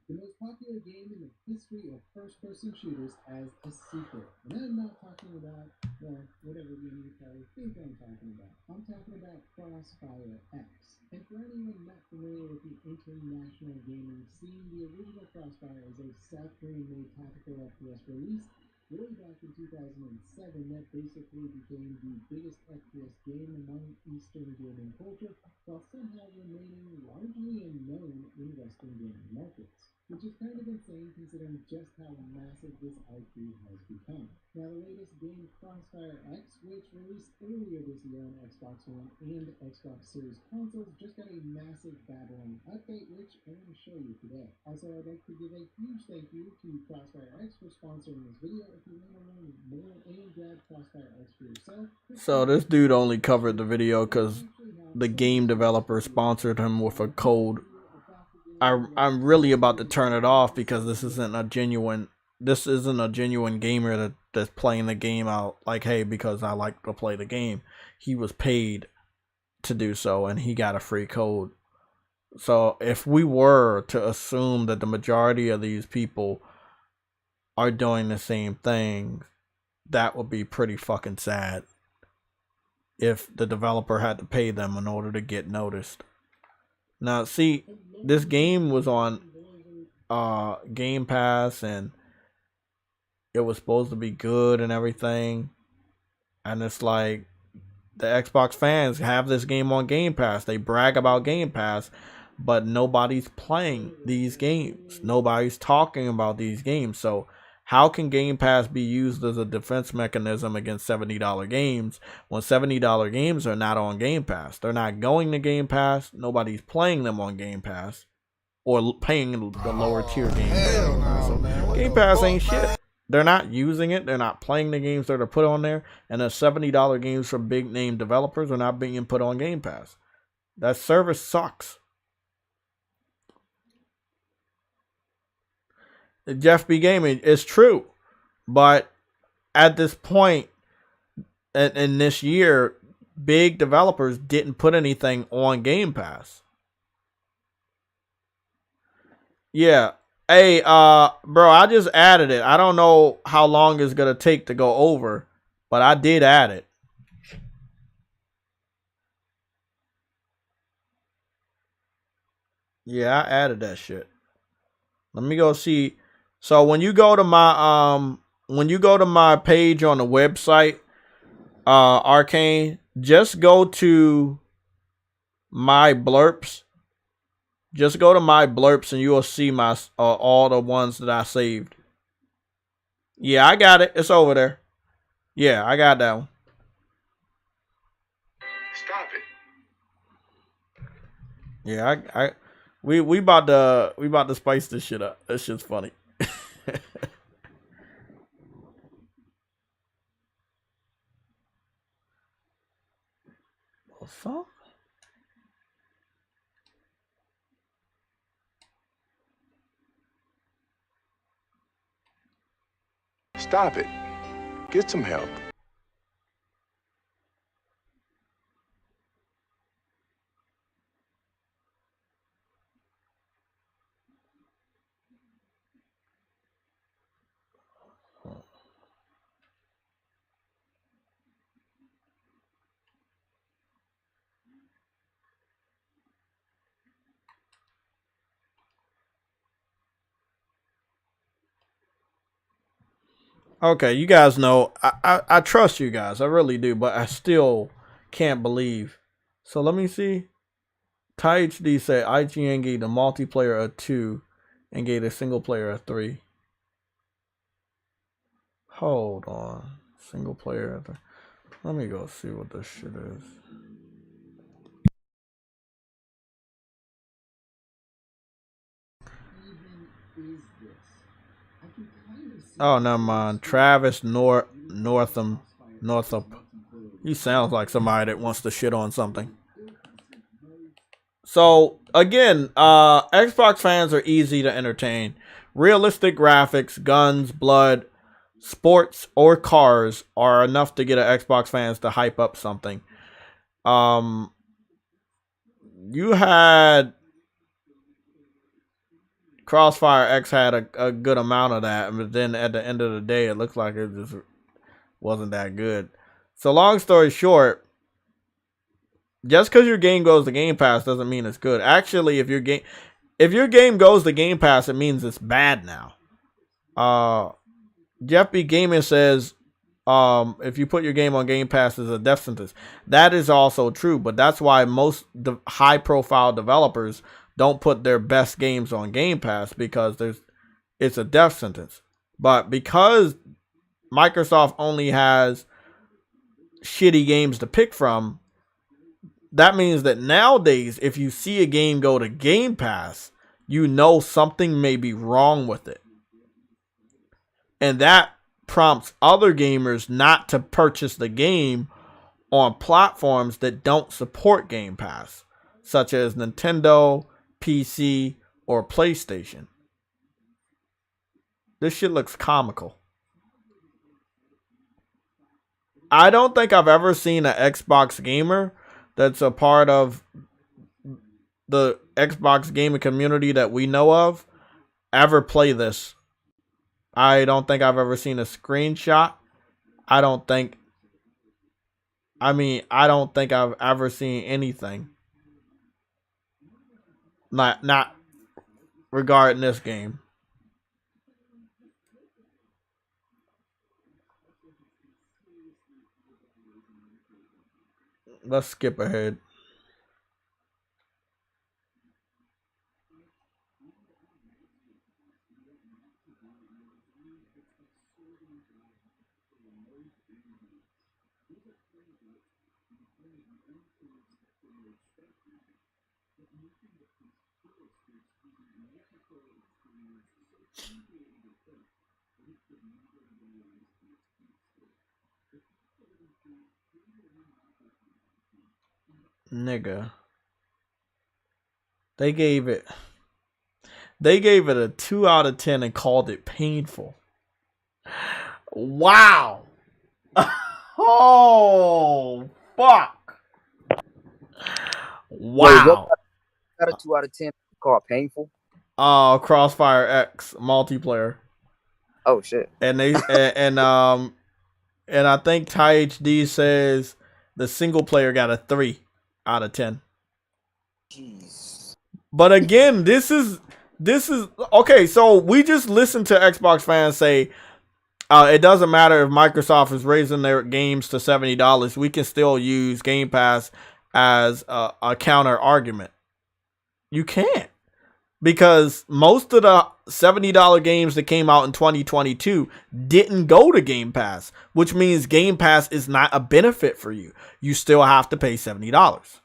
The most popular game in the history of first-person shooters as a sequel. And I'm not talking about, well, whatever game you probably think I'm talking about. I'm talking about Crossfire X. And for anyone not familiar with the international gaming scene, the original Crossfire is a South Korean-made tactical FPS release way back in 2007 that basically became the biggest FPS game among Eastern gaming culture, while somehow remaining largely unknown in Western gaming markets. Which is kind of insane considering just how massive this IP has become. Now, the latest game, Crossfire X, which released earlier this year on Xbox One and Xbox Series consoles, just got a massive battling update, which I want to show you today. Also, I'd like to give a huge thank you to Crossfire X for sponsoring this video. If you want to learn more and grab Crossfire X for yourself. So this dude only covered the video because the game developer sponsored him with a code. I'm really about to turn it off because this isn't a genuine gamer that's playing the game out like, hey, because I like to play the game. He was paid to do so and he got a free code. So if we were to assume that the majority of these people are doing the same thing, that would be pretty fucking sad if the developer had to pay them in order to get noticed. Now, see, this game was on Game Pass, and it was supposed to be good and everything. And it's like, the Xbox fans have this game on Game Pass. They brag about Game Pass, but nobody's playing these games. Nobody's talking about these games. So how can Game Pass be used as a defense mechanism against $70 games when $70 games are not on Game Pass? They're not going to Game Pass. Nobody's playing them on Game Pass or paying the lower tier games. So Game Pass ain't shit. They're not using it. They're not playing the games that are put on there. And the $70 games from big name developers are not being put on Game Pass. That service sucks. Jeff B. Gaming is true. But at this point in this year, big developers didn't put anything on Game Pass. Yeah. Hey, bro, I just added it. I don't know how long it's going to take to go over, but I did add it. Yeah, I added that shit. Let me go see. So when you go to my page on the website, Arcane, just go to my blurps. Just go to my blurps and you will see my all the ones that I saved. Yeah, I got it. It's over there. Yeah, I got that one. Stop it. Yeah, we about to spice this shit up. This shit's funny. What's up? Stop it. Get some help. Okay, you guys know I trust you guys. I really do, but I still can't believe. So let me see. Ty HD said IGN gave the multiplayer a 2 and gave the single player a 3. Hold on. Single player. Let me go see what this shit is. Oh, never mind. Travis Northam. He sounds like somebody that wants to shit on something. So, again, Xbox fans are easy to entertain. Realistic graphics, guns, blood, sports, or cars are enough to get an Xbox fans to hype up something. You had Crossfire X had a good amount of that, but then at the end of the day, it looks like it just wasn't that good. So long story short, just because your game goes to Game Pass doesn't mean it's good. Actually, if your game goes to Game Pass, it means it's bad now. Jeff B. Gaming says, if you put your game on Game Pass, it's a death sentence. That is also true, but that's why most high-profile developers don't put their best games on Game Pass, because it's a death sentence. But because Microsoft only has shitty games to pick from, that means that nowadays, if you see a game go to Game Pass, you know something may be wrong with it. And that prompts other gamers not to purchase the game on platforms that don't support Game Pass, such as Nintendo, PC, or PlayStation. This shit looks comical. I don't think I've ever seen an Xbox gamer that's a part of the Xbox gaming community that we know of ever play this. I don't think I've ever seen a screenshot. I don't think I've ever seen anything. Not regarding this game. Let's skip ahead. Nigga. They gave it a 2 out of 10 and called it painful. Wow. Oh, fuck. Wow. Wait, got a 2 out of 10 called painful? Crossfire X multiplayer. Oh shit. And they and I think Ty HD says the single player got a 3 out of 10. Jeez. But again, this is okay. So we just listened to Xbox fans say it doesn't matter if Microsoft is raising their games to $70. We can still use Game Pass as a counter argument. You can't, because most of the $70 games that came out in 2022 didn't go to Game Pass, which means Game Pass is not a benefit for you. You still have to pay $70.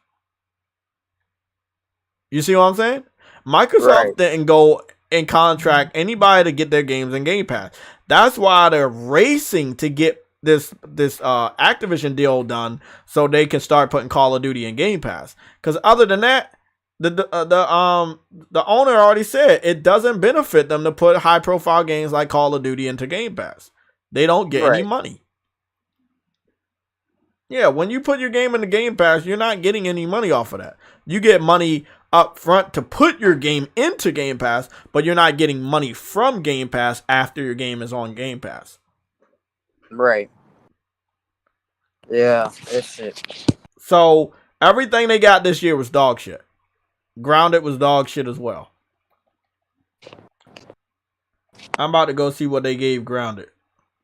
You see what I'm saying? Microsoft didn't go and contract anybody to get their games in Game Pass. That's why they're racing to get this Activision deal done so they can start putting Call of Duty in Game Pass. Because other than that, the owner already said it doesn't benefit them to put high profile games like Call of Duty into Game Pass. They don't get any money. Yeah, when you put your game in the Game Pass, you're not getting any money off of that. You get money up front to put your game into Game Pass, but you're not getting money from Game Pass after your game is on Game Pass. Right. Yeah, it's shit. So everything they got this year was dog shit. Grounded was dog shit as well. I'm about to go see what they gave Grounded.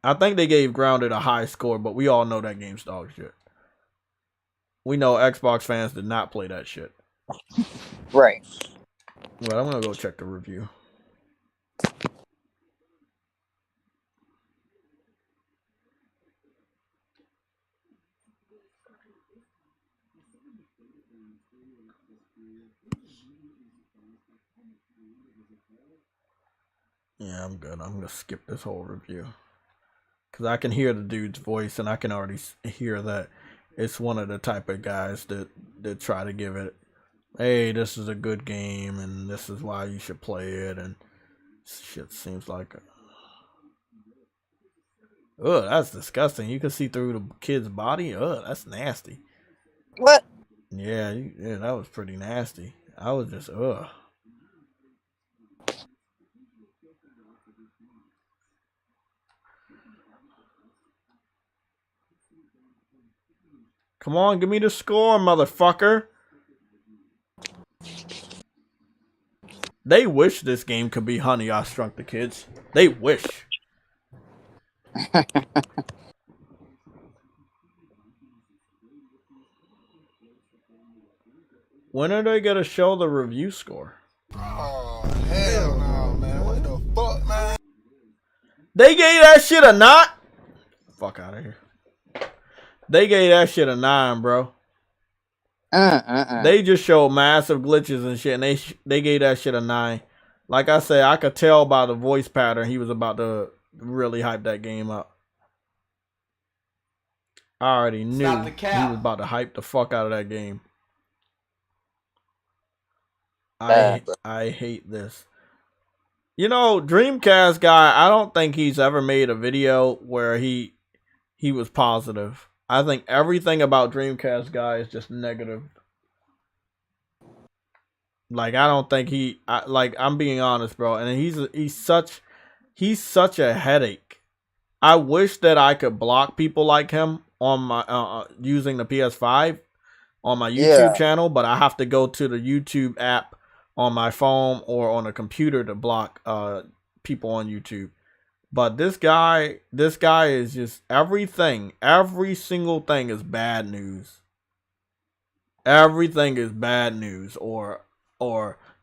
I think they gave Grounded a high score, but we all know that game's dog shit. We know Xbox fans did not play that shit. Right. Well, I'm going to go check the review. Yeah, I'm good. I'm going to skip this whole review. Because I can hear the dude's voice, and I can already hear that it's one of the type of guys that try to give it, hey, this is a good game, and this is why you should play it, and shit seems like ugh, that's disgusting. You can see through the kid's body. Ugh, that's nasty. What? Yeah, that was pretty nasty. I was just, ugh. Come on, give me the score, motherfucker. They wish this game could be Honey, I Shrunk the Kids. They wish. When are they gonna show the review score? Oh, hell no, man. What the fuck, man? They gave that shit a 9. Fuck out of here. They gave that shit a 9, bro. They just showed massive glitches and shit, and they gave that shit a 9. Like I said, I could tell by the voice pattern he was about to really hype that game up. I already knew he was about to hype the fuck out of that game. I hate this. You know, Dreamcast guy, I don't think he's ever made a video where he was positive. I think everything about Dreamcast guy is just negative. Like, I don't think I'm being honest, bro. And He's such a headache. I wish that I could block people like him on my using the PS5 on my YouTube channel, but I have to go to the YouTube app on my phone or on a computer to block people on YouTube. But this guy is just everything. Every single thing is bad news. Everything is bad news or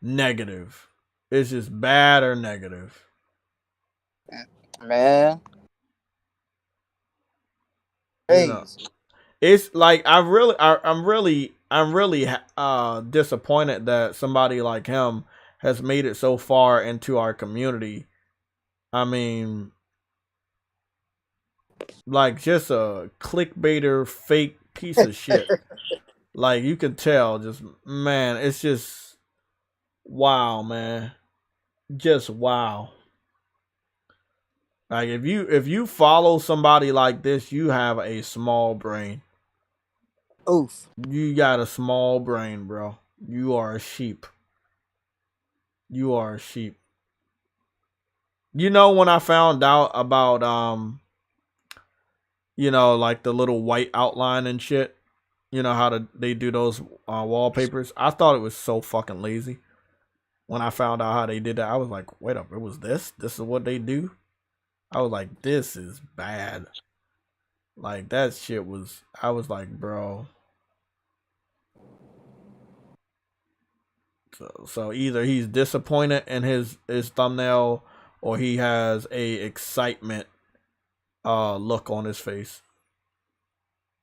negative. It's just bad or negative. Man. You know, it's like I'm really disappointed that somebody like him has made it so far into our community. I mean, like just a clickbaiter, fake piece of shit. Like you can tell, just man, it's just wow, man, just wow. Like if you follow somebody like this, you have a small brain. Oof. You got a small brain, bro. You are a sheep. You are a sheep. You know when I found out about you know, like the little white outline and shit. You know how they do those wallpapers. I thought it was so fucking lazy. When I found out how they did that, I was like, wait up, it was this? This is what they do? I was like, this is bad. Like that shit was, I was like, bro. So either he's disappointed in his thumbnail or he has a excitement look on his face.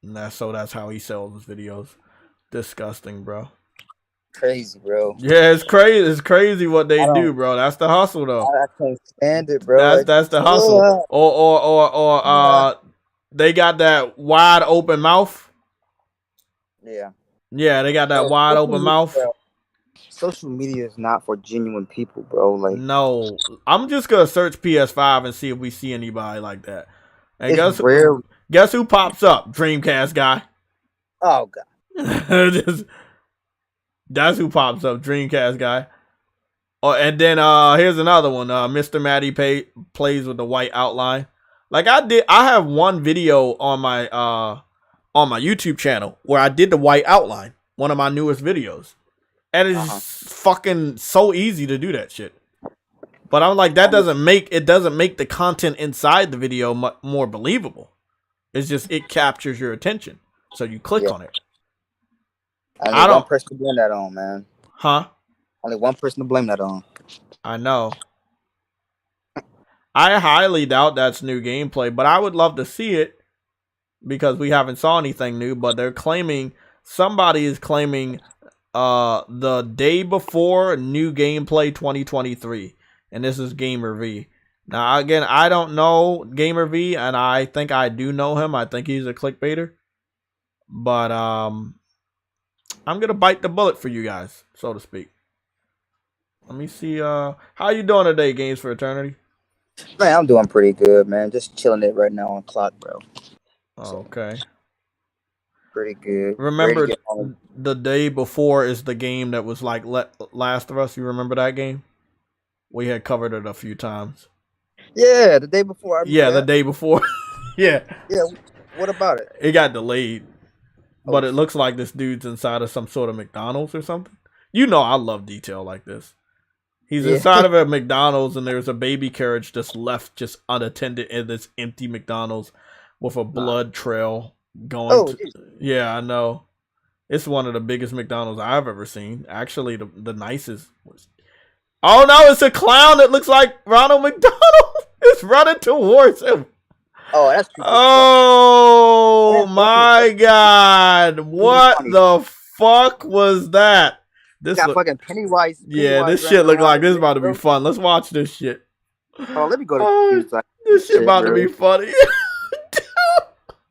And that's how he sells his videos. Disgusting, bro. Crazy, bro. Yeah, it's crazy. It's crazy what they do, bro. That's the hustle, though. I can't stand it, bro. That's the hustle. Or they got that wide open mouth. Yeah. Yeah, they got that wide open mouth. Social media is not for genuine people, bro. Like, no, I'm just gonna search PS5 and see if we see anybody like that. And guess who pops up? Dreamcast guy. Oh god. That's who pops up. Dreamcast guy. Oh, and then here's another one. Mr. Matty plays with the white outline. Like I have one video on my YouTube channel where I did the white outline. One of my newest videos. And it's fucking so easy to do that shit. But I'm like, that doesn't make the content inside the video more believable. It's just it captures your attention, so you click on it. Only one person to blame that on, man. Huh? Only one person to blame that on. I know. I highly doubt that's new gameplay, but I would love to see it because we haven't saw anything new. But somebody is claiming the day before new gameplay 2023, and this is Gamer V. Now again, I don't know Gamer V, and I think I do know him. I think he's a clickbaiter, but I'm gonna bite the bullet for you guys, so to speak. Let me see. How you doing today, Games for Eternity? Man, I'm doing pretty good, man. Just chilling it right now on clock, bro. Okay. Pretty good. Remember the day before is the game that was like Last of Us. You remember that game? We had covered it a few times. Yeah, the day before. The day before. Yeah. Yeah. What about it? It got delayed, but it looks like this dude's inside of some sort of McDonald's or something. You know, I love detail like this. He's inside of a McDonald's, and there's a baby carriage just left, just unattended in this empty McDonald's with a blood trail going. Yeah, I know. It's one of the biggest McDonald's I've ever seen. Actually, the nicest. Oh no, it's a clown that looks like Ronald McDonald. It's running towards him. Oh, that's. Oh my God! What the fuck was that? This got fucking Pennywise. Yeah, this shit look like this is about to be fun. Let's watch this shit. Oh, let me go to this shit about to be funny.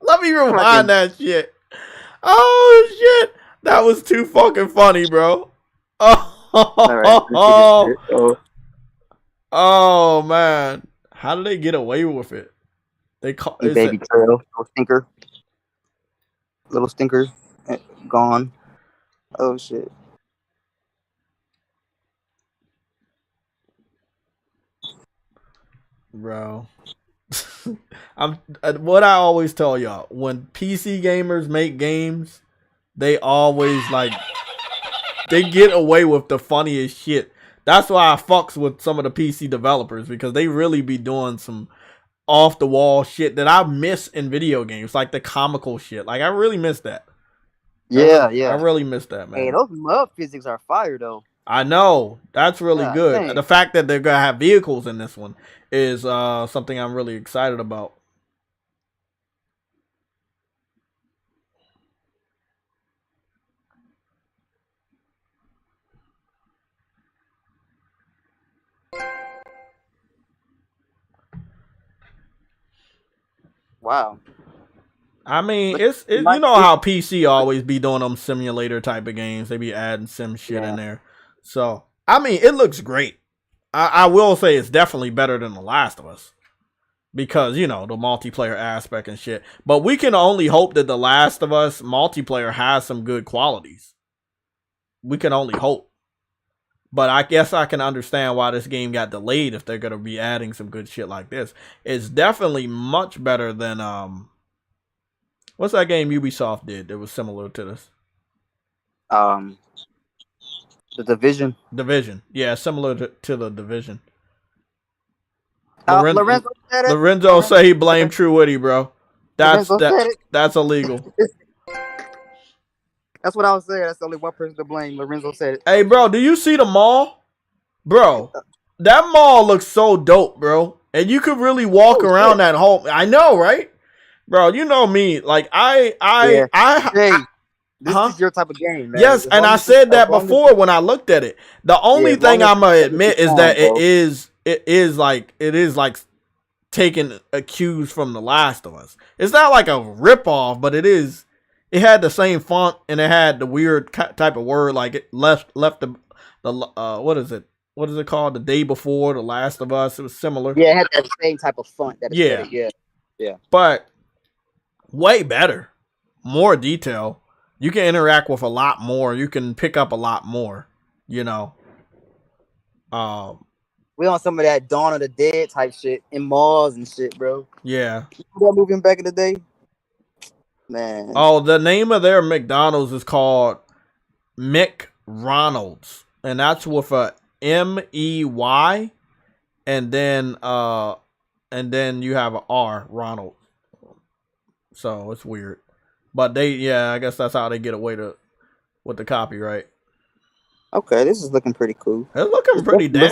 Let me rewind that shit. Oh shit, that was too fucking funny, bro. Oh man, how did they get away with it? They call baby trail, little stinker, gone. Oh shit. bro. What I always tell y'all, when PC gamers make games, they always like they get away with the funniest shit. That's why I fucks with some of the PC developers, because they really be doing some off the wall shit that I miss in video games, like the comical shit. Like I really miss that. Yeah, I really miss that, man. Hey, those mud physics are fire though. I know, that's really good. Dang. The fact that they're gonna have vehicles in this one is something I'm really excited about. Wow. I mean, it's you know how PC always be doing them simulator type of games. They be adding sim shit in there. So I mean, it looks great. I will say it's definitely better than The Last of Us, because you know the multiplayer aspect and shit. But we can only hope that The Last of Us multiplayer has some good qualities. We can only hope. But I guess I can understand why this game got delayed if they're gonna be adding some good shit like this. It's definitely much better than what's that game Ubisoft did that was similar to this? The Division. Division. Yeah, similar to the Division. Lorenzo say he blamed True Witty, bro. That's illegal. That's what I was saying. That's only one person to blame. Lorenzo said it. Hey, bro, do you see the mall? Bro, that mall looks so dope, bro. And you could really walk around that whole... I know, right? Bro, you know me. Like, Hey, this is your type of game, man. Yes, and I said that before when I looked at it. The only thing I'm gonna admit is that it is like taking a cues from The Last of Us. It's not like a ripoff, but it is. It had the same font and it had the weird type of word, like it left the what is it? What is it called? The Day Before, The Last of Us. It was similar. Yeah, it had that same type of font. Yeah. But way better, more detail. You can interact with a lot more. You can pick up a lot more. You know. We on some of that Dawn of the Dead type shit in malls and shit, bro. Yeah. That movie back in the day, man. Oh, the name of their McDonald's is called McRonald's, and that's with a MEY, and then you have a R, Ronald. So it's weird, but I guess that's how they get away with the copyright. Okay, this is looking pretty cool. It's looking pretty damn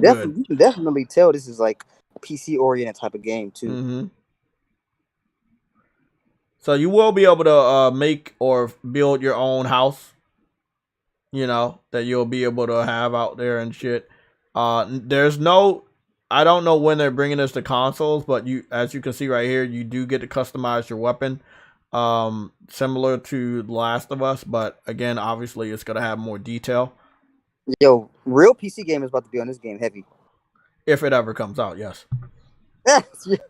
good. You can definitely tell this is like a PC oriented type of game too. Mm-hmm. So you will be able to make or build your own house. You know, that you'll be able to have out there and shit. There's no, I don't know when they're bringing this to consoles, but as you can see right here, you do get to customize your weapon. Similar to The Last of Us, but again, obviously it's gonna have more detail. Yo, real PC game is about to be on this game heavy. If it ever comes out, yes.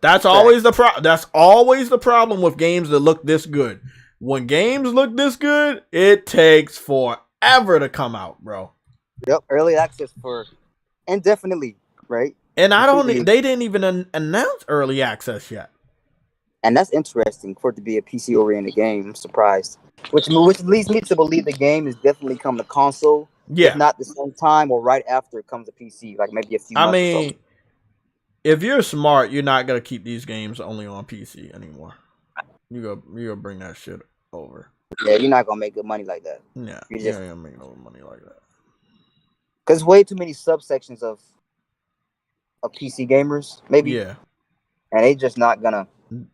That's always the problem with games that look this good. When games look this good, it takes forever to come out, bro. Yep, early access for indefinitely, right? And they didn't even announce early access yet. And that's interesting for it to be a PC-oriented game. I'm surprised. Which leads me to believe the game is definitely coming to console. Yeah. If not the same time or right after it comes to PC. Like maybe a few months or so. If you're smart, you're not going to keep these games only on PC anymore. You're gonna bring that shit over. Yeah, you're not going to make good money like that. Yeah, you're not going to make no money like that. Because way too many subsections of PC gamers, maybe. Yeah. And they just not going to.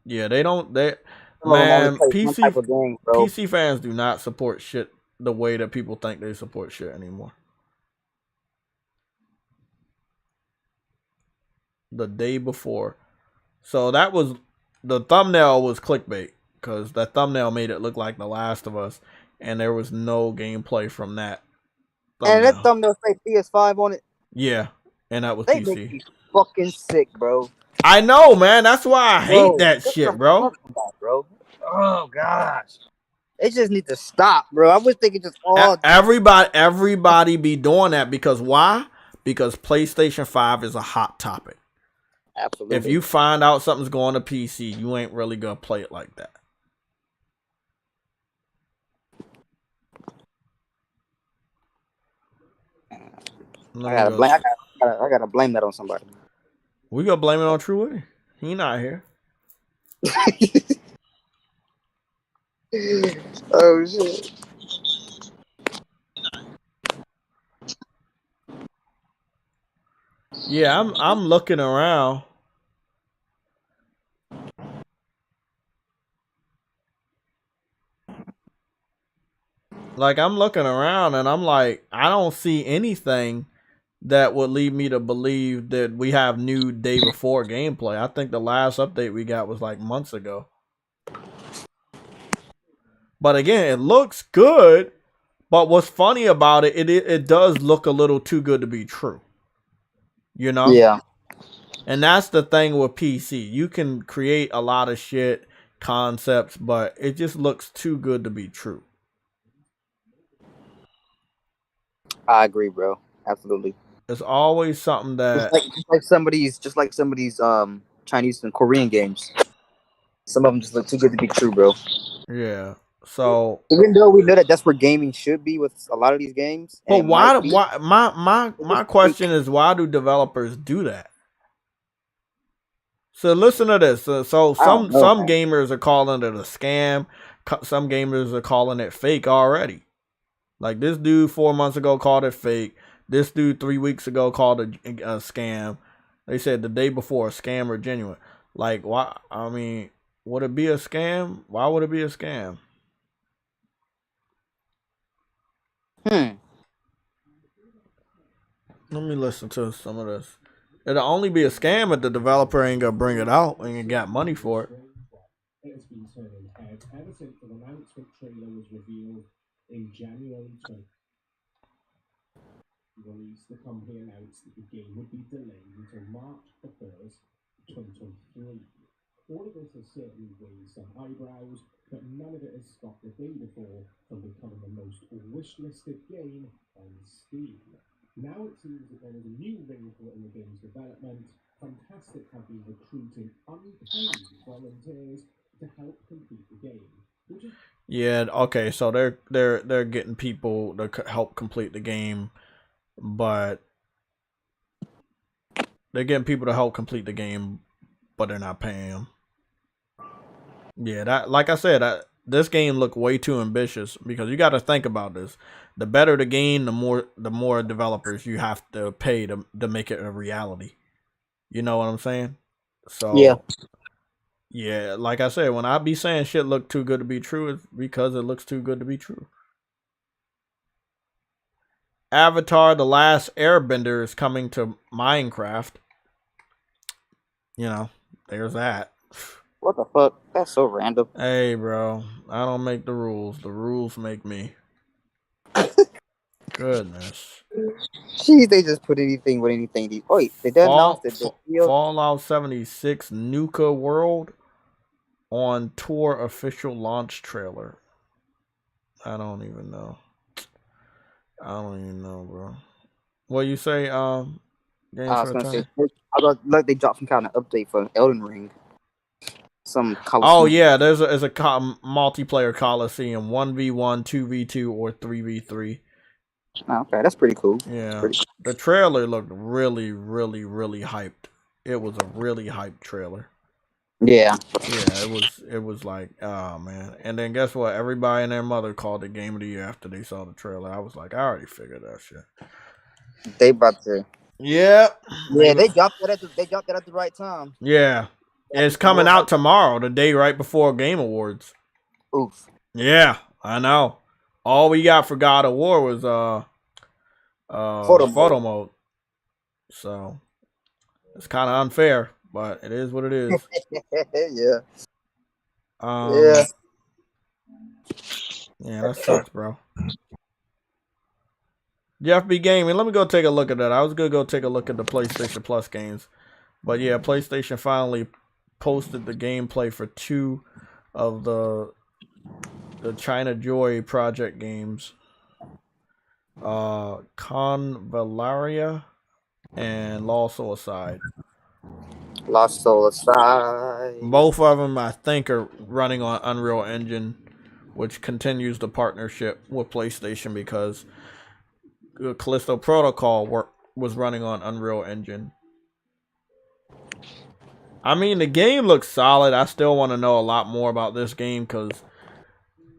Yeah, PC fans do not support shit the way that people think they support shit anymore. The Day Before. So that was, the thumbnail was clickbait, because that thumbnail made it look like The Last of Us, and there was no gameplay from that thumbnail. And that thumbnail say PS5 on it. Yeah, and that was they PC. Make me fucking sick, bro. I know, man. That's why I hate that shit, bro. Oh gosh, it just need to stop, bro. I wish they could just all. Everybody be doing that, because why? Because PlayStation 5 is a hot topic. Absolutely. If you find out something's going to PC, you ain't really gonna play it like that. I gotta blame that on somebody. We gonna blame it on True Way. He not here. Oh shit. Yeah, I'm looking around. Like, I'm looking around and I'm like, I don't see anything that would lead me to believe that we have new day before gameplay. I think the last update we got was like months ago. But again, it looks good. But what's funny about it, it does look a little too good to be true. You know? Yeah. And that's the thing with PC. You can create a lot of shit, concepts, but it just looks too good to be true. I agree, bro. Absolutely. There's always something that just like some of these Chinese and Korean games. Some of them just look too good to be true, bro. Yeah. So even though we know that that's where gaming should be with a lot of these games, but why my question is, why do developers do that? So listen to this. So some gamers are calling it a scam. Some gamers are calling it fake already. Like this dude 4 months ago called it fake. This dude 3 weeks ago called it a scam. They said the day before, scam or genuine. Like, why? I mean, would it be a scam? Why would it be a scam? Let me listen to some of this. It'll only be a scam if the developer ain't gonna bring it out and ain't got money for it. It has been turning heads ever since the announcement trailer was revealed in January 20. Release, the company announced that the game would be delayed until March the 1st, 2023. All of this has certainly raised some eyebrows, but none of it has stopped the day before from becoming the most wish-listed game on Steam. Now it seems that there is a new wrinkle in the game's development. Fantastic have been recruiting unpaid volunteers to help complete the game. Yeah, okay, so they're getting people to help complete the game, but they're getting people to help complete the game, but they're not paying them. Yeah, that, like I said, this game looked way too ambitious, because you got to think about this. The better the game, the more developers you have to pay to make it a reality. You know what I'm saying? So yeah, like I said, when I be saying shit look too good to be true, it's because it looks too good to be true. Avatar: The Last Airbender is coming to Minecraft. You know, there's that. What the fuck? That's so random. Hey, bro, I don't make the rules. The rules make me. Goodness. Jeez, they just put anything with anything. Oh, wait, they done announced it. Fallout 76 Nuka World on tour official launch trailer. I don't even know. Bro. What you say? I was gonna say, like they dropped some kind of update for Elden Ring. Some Coliseum. Oh yeah, there's a multiplayer Coliseum, 1v1, 2v2, or 3v3. Oh, okay, that's pretty cool. Yeah, pretty cool. The trailer looked really, really, really hyped. It was a really hyped trailer. Yeah, it was like, oh man. And then guess what? Everybody and their mother called it Game of the Year after they saw the trailer. I was like, I already figured that shit. They about to. Yeah. Yeah, they dropped that at the right time. Yeah. It's coming out tomorrow, the day right before Game Awards. Oof. Yeah, I know. All we got for God of War was photo mode. So it's kind of unfair, but it is what it is. Yeah. Yeah, that sucks, bro. Jeff B Gaming, let me go take a look at that. I was gonna go take a look at the PlayStation Plus games, but yeah, PlayStation finally posted the gameplay for 2 of the China Joy project games, Convalaria and Law Suicide. Lost Soul aside. Both of them, I think, are running on Unreal Engine, which continues the partnership with PlayStation because Callisto Protocol was running on Unreal Engine. I mean, the game looks solid. I still want to know a lot more about this game because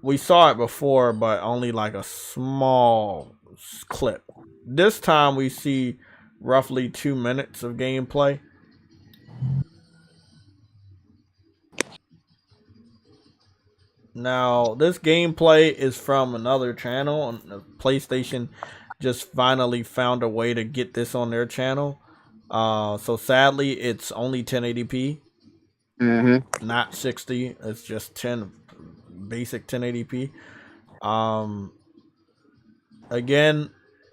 we saw it before, but only like a small clip. This time we see roughly 2 minutes of gameplay. Now, this gameplay is from another channel, and PlayStation just finally found a way to get this on their channel. So sadly, it's only 1080p, not 60. It's just basic 1080p. Again,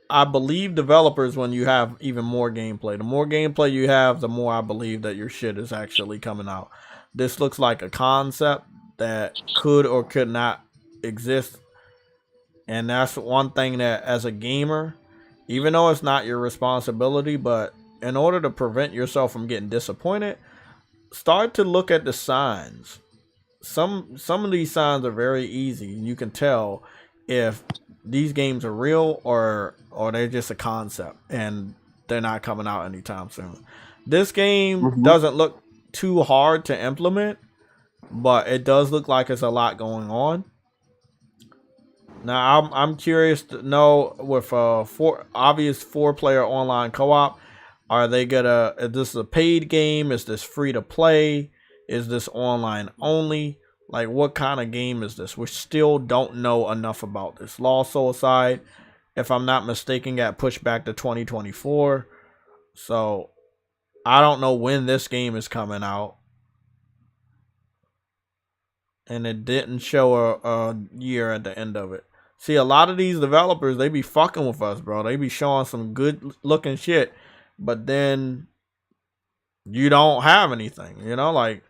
I believe developers when you have even more gameplay. The more gameplay you have, the more I believe that your shit is actually coming out. This looks like a concept that could or could not exist. And that's one thing that as a gamer, even though it's not your responsibility, but in order to prevent yourself from getting disappointed, start to look at the signs. Some of these signs are very easy. You can tell if these games are real or they're just a concept and they're not coming out anytime soon. This game doesn't look too hard to implement, but it does look like it's a lot going on. Now I'm curious to know with obvious 4-player online co-op, are they gonna? Is this a paid game? Is this free to play? Is this online only? Like, what kind of game is this? We still don't know enough about this. Lost Soul aside, if I'm not mistaken, got pushed back to 2024. So I don't know when this game is coming out. And it didn't show a year at the end of it. See, a lot of these developers, they be fucking with us, bro. They be showing some good looking shit, but then you don't have anything, you know, like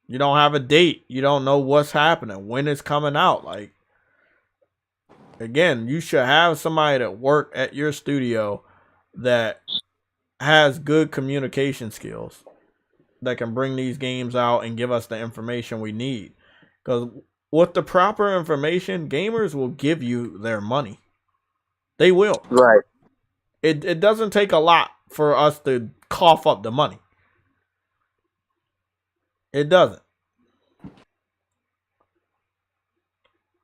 you don't have a date. You don't know what's happening, when it's coming out. Like, again, you should have somebody that work at your studio that has good communication skills that can bring these games out and give us the information we need. Because with the proper information, gamers will give you their money. They will. Right. It doesn't take a lot for us to cough up the money. It doesn't.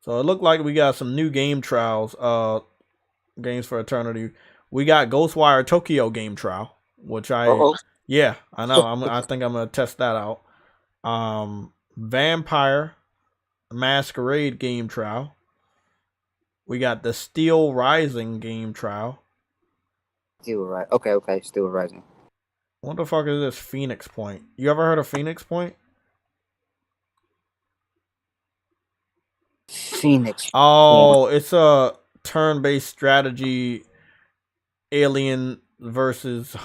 So it looked like we got some new game trials, Games for Eternity. We got Ghostwire Tokyo game trial, which yeah, I know. I think I'm gonna test that out. Vampire Masquerade game trial. We got the Steel Rising game trial. Okay, Steel Rising. What the fuck is this Phoenix Point? You ever heard of Phoenix Point? Phoenix. Oh, it's a turn-based strategy, alien versus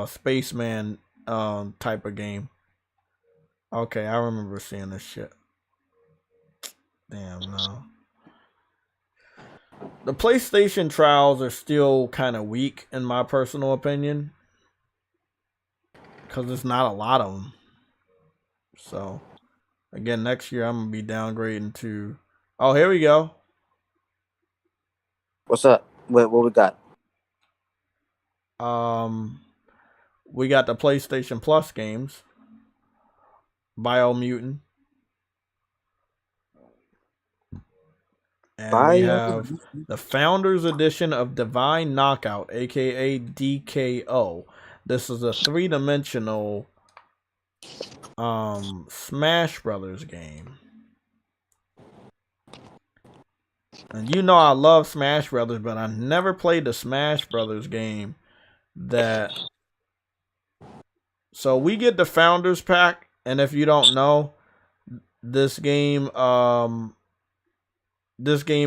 spaceman type of game. Okay, I remember seeing this shit. Damn, no. The PlayStation trials are still kind of weak, in my personal opinion, because there's not a lot of them. So, again, next year I'm gonna be downgrading to. Oh, here we go. What's up? What we got? We got the PlayStation Plus games. Biomutant. And we have the Founders Edition of Divine Knockout, aka DKO. This is a 3-dimensional Smash Brothers game. And you know I love Smash Brothers, but I never played the Smash Brothers game that. So we get the Founders Pack, and if you don't know, this game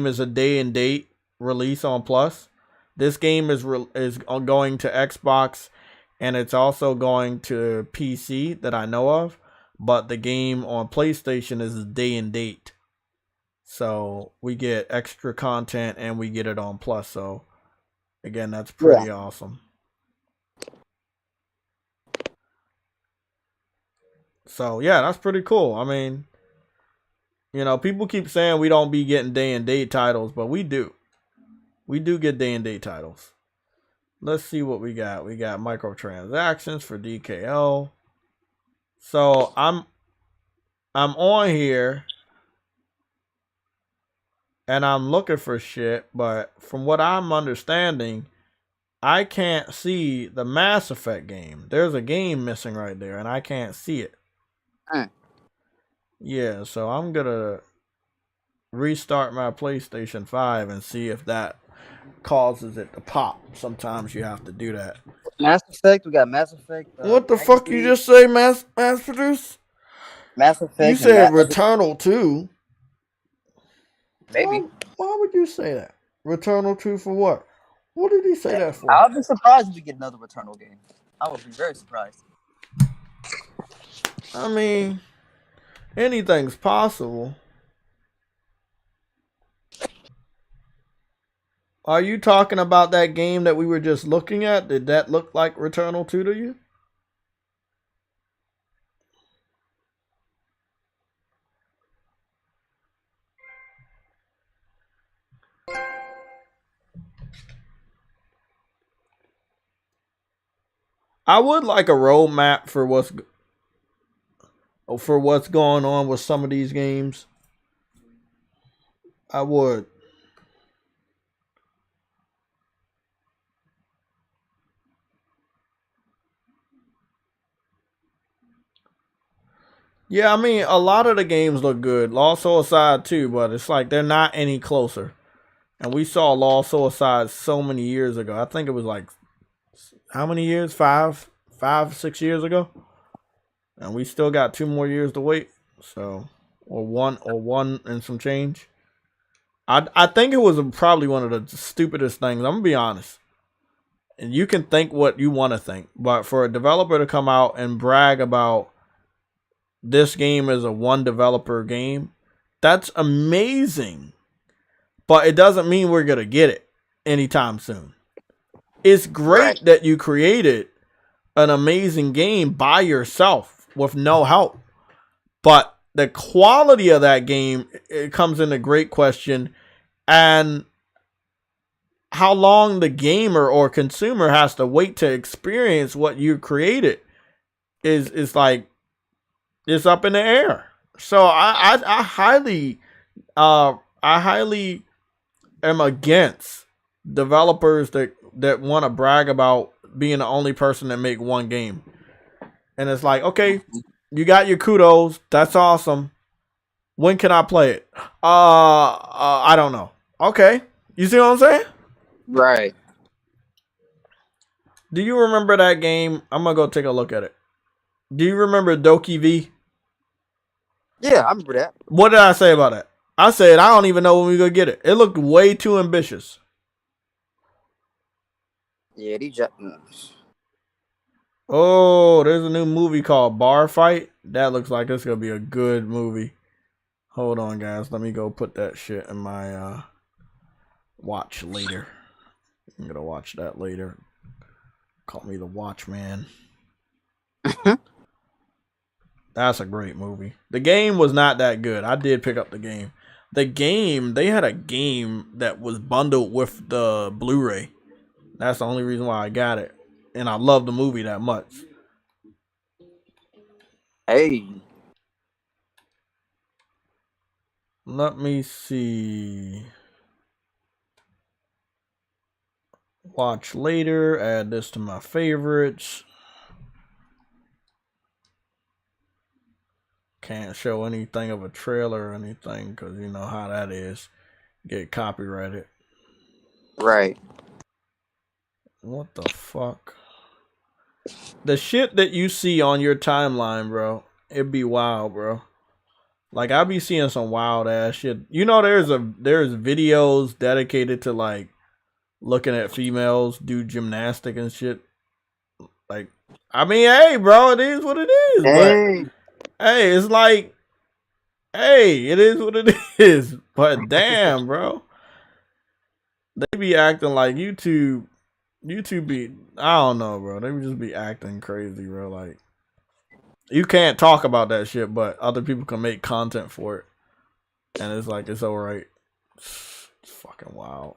is a day and date release on Plus. This game is going to Xbox, and it's also going to PC that I know of. But the game on PlayStation is day and date. So we get extra content and we get it on Plus. So again, that's pretty awesome. So yeah, that's pretty cool. I mean, you know, people keep saying we don't be getting day and date titles, but we do. We do get day and date titles. Let's see what we got. We got microtransactions for DKO. So I'm on here and I'm looking for shit, but from what I'm understanding, I can't see the Mass Effect game. There's a game missing right there and I can't see it. Yeah, so I'm gonna restart my PlayStation 5 and see if that causes it to pop. Sometimes you have to do that. Mass Effect, we got Mass Effect. What the fuck you just say, mass produce? Mass Effect. You said Returnal 2. Maybe. Why would you say that? Returnal 2 for what? What did he say that for? I'll be surprised if we get another Returnal game. I would be very surprised. I mean, anything's possible. Are you talking about that game that we were just looking at? Did that look like Returnal 2 to you? I would like a roadmap for what's going on with some of these games. I would. Yeah, I mean, a lot of the games look good. Lost Suicide too, but it's like they're not any closer. And we saw Lost Suicide so many years ago. I think it was like, how many years? 5, 6 years ago? And we still got 2 more years to wait. So, or one and some change. I think it was probably one of the stupidest things. I'm going to be honest. And you can think what you want to think. But for a developer to come out and brag about this game is a one developer game, that's amazing. But it doesn't mean we're going to get it anytime soon. It's great that you created an amazing game by yourself with no help. But the quality of that game, it comes into great question. And how long the gamer or consumer has to wait to experience what you created is like, it's up in the air. So I highly am against developers that want to brag about being the only person that make one game. And it's like, okay, you got your kudos. That's awesome. When can I play it? I don't know. Okay. You see what I'm saying? Right. Do you remember that game? I'm going to go take a look at it. Do you remember Doki V? Yeah, I remember that. What did I say about that? I said, I don't even know when we're going to get it. It looked way too ambitious. Yeah, Oh, there's a new movie called Bar Fight. That looks like it's going to be a good movie. Hold on, guys. Let me go put that shit in my watch later. I'm going to watch that later. Call me the Watchman. That's a great movie. The game was not that good. I did pick up the game. The game, they had a game that was bundled with the Blu-ray. That's the only reason why I got it. And I love the movie that much. Hey. Let me see. Watch later. Add this to my favorites. Can't show anything of a trailer or anything because you know how that is. Get copyrighted. Right. What the fuck? The shit that you see on your timeline, bro, it'd be wild, bro. Like, I be seeing some wild ass shit. You know, there's videos dedicated to like looking at females do gymnastic and shit. Like, I mean, hey, bro, it is what it is. Hey. But hey, it's like, hey, it is what it is. But damn, bro, they be acting like YouTube be, I don't know, bro. They would just be acting crazy, bro. Like, You can't talk about that shit, but other people can make content for it. And it's like, it's alright. It's fucking wild.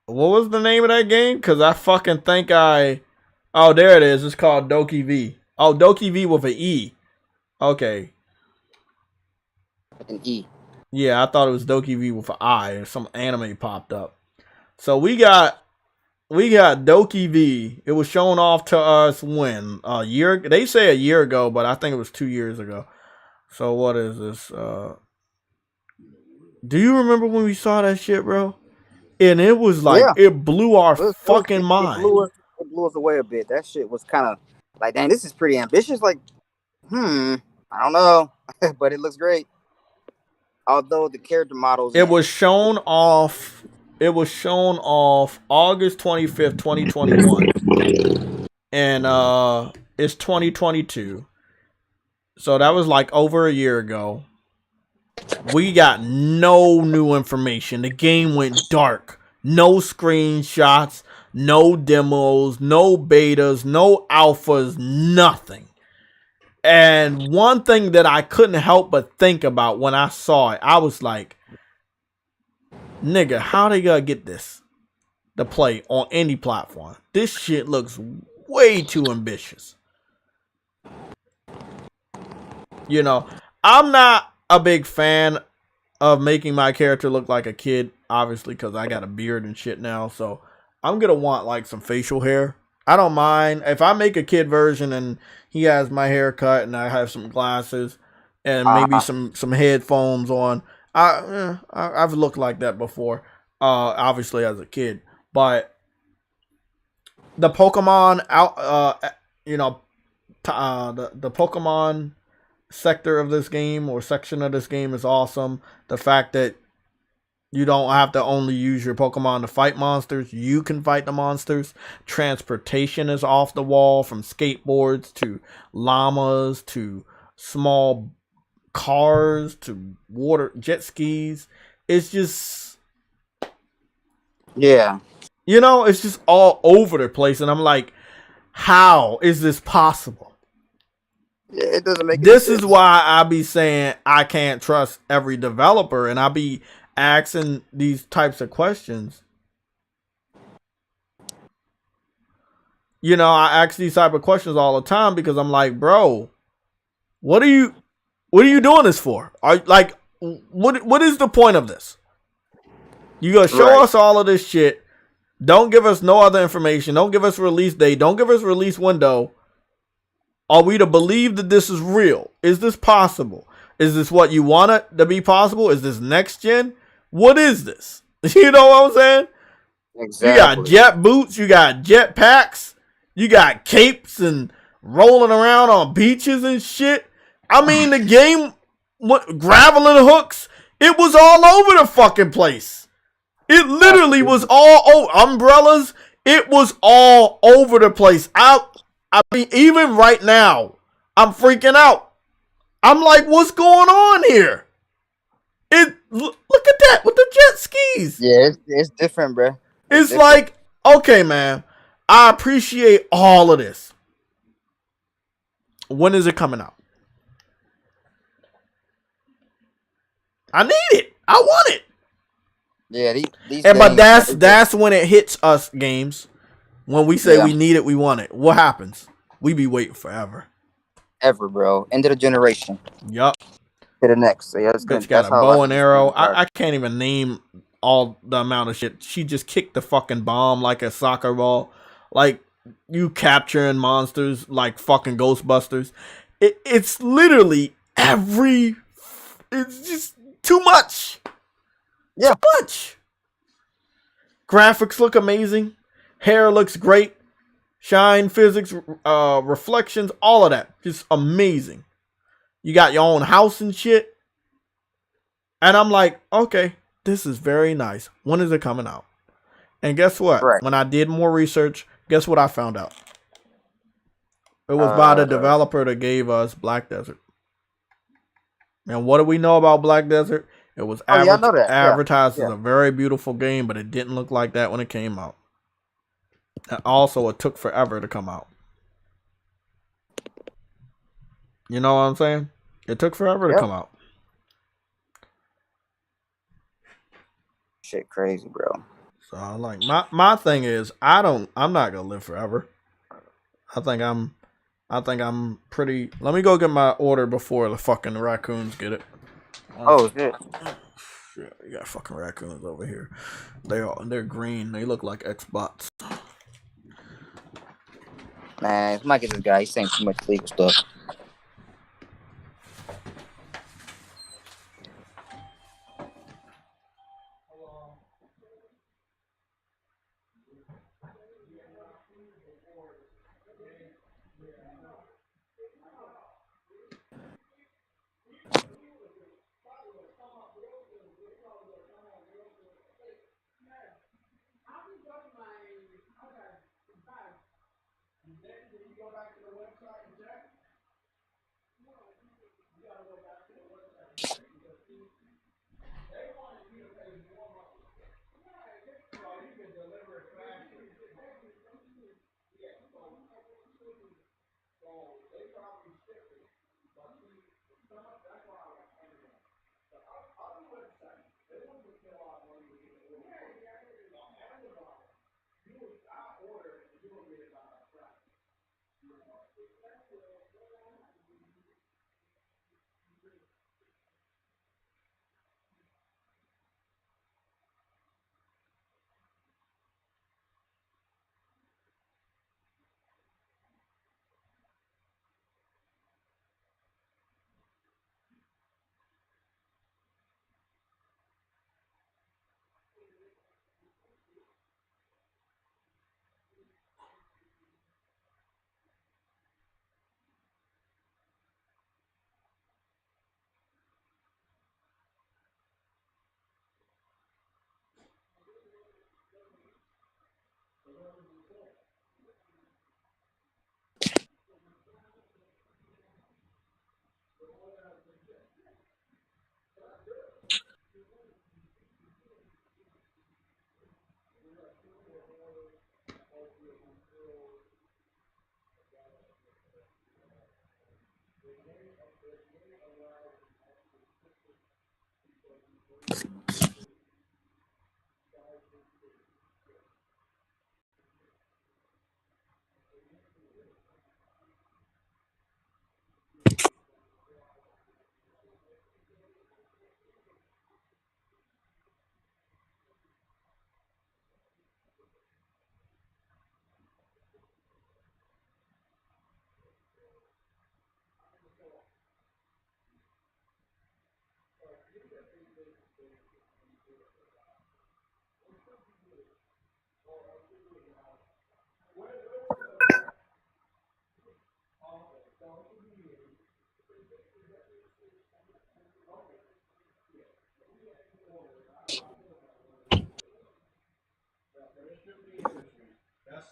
What was the name of that game? Because I fucking think I... Oh, there it is. It's called Doki V. Oh, Doki V with an E. Okay. An E. Yeah, I thought it was Doki V with an I, and some anime popped up. So we got Doki V. It was shown off to us when? A year? They say a year ago, but I think it was 2 years ago. So what is this? Do you remember when we saw that shit, bro? And it was like, it blew our fucking mind. It blew us away a bit. That shit was kind of like, dang, this is pretty ambitious. Like, I don't know, but it looks great. Although the character models, it was shown off August 25th, 2021. And it's 2022. So that was like over a year ago. We got no new information. The game went dark. No screenshots, no demos, no betas, no alphas, nothing. And one thing that I couldn't help but think about when I saw it, I was like, nigga, how they gonna get this to play on any platform? This shit looks way too ambitious. You know, I'm not a big fan of making my character look like a kid, obviously, because I got a beard and shit now. So I'm gonna want like some facial hair. I don't mind if I make a kid version and he has my haircut and I have some glasses and maybe some headphones on. I've looked like that before, obviously as a kid. But the Pokemon the Pokemon sector of this game or section of this game is awesome. The fact that you don't have to only use your Pokemon to fight monsters. You can fight the monsters. Transportation is off the wall, from skateboards to llamas to small cars to water jet skis. It's just, yeah. You know, it's just all over the place. And I'm like, how is this possible? Yeah, it doesn't make This is why I be saying I can't trust every developer, and I be asking these types of questions. You know, I ask these type of questions all the time because I'm like, bro, what are you doing this for? What is the point of this? You gonna show us all of this shit. Don't give us no other information. Don't give us release date. Don't give us release window. Are we to believe that this is real? Is this possible? Is this what you want it to be possible? Is this next gen? What is this? You know what I'm saying? Exactly. You got jet boots. You got jet packs. You got capes and rolling around on beaches and shit. I mean, the game, gravel and hooks, it was all over the fucking place. It literally was all over. Umbrellas, it was all over the place. I mean, even right now, I'm freaking out. I'm like, what's going on here? Look at that with the jet skis. Yeah, it's different, bro. It's like, okay, man, I appreciate all of this. When is it coming out? I need it. I want it. Yeah, these but that's when it hits us games. When we say we need it, we want it. What happens? We be waiting forever. Ever, bro. End of the generation. Yup. To the next. So yeah, Bitch got a bow and arrow. I can't even name all the amount of shit. She just kicked the fucking bomb like a soccer ball. Like, you capturing monsters like fucking Ghostbusters. It's literally it's just too much. Yeah. Too much. Graphics look amazing. Hair looks great. Shine, physics, reflections, all of that. Just amazing. You got your own house and shit. And I'm like, okay, this is very nice. When is it coming out? And guess what? Right. When I did more research, guess what I found out? It was by the developer that gave us Black Desert. And what do we know about Black Desert? It was Oh yeah, I know that. advertised Yeah. as a very beautiful game, but it didn't look like that when it came out. And also, it took forever to come out. You know what I'm saying? It took forever to come out. Shit, crazy, bro. So like my thing is, I'm not gonna live forever. I think I'm pretty. Let me go get my order before the fucking raccoons get it. Oh shit. Shit, you got fucking raccoons over here. They're green. They look like Xbots. Man, Mike is this guy. He's saying too much legal stuff.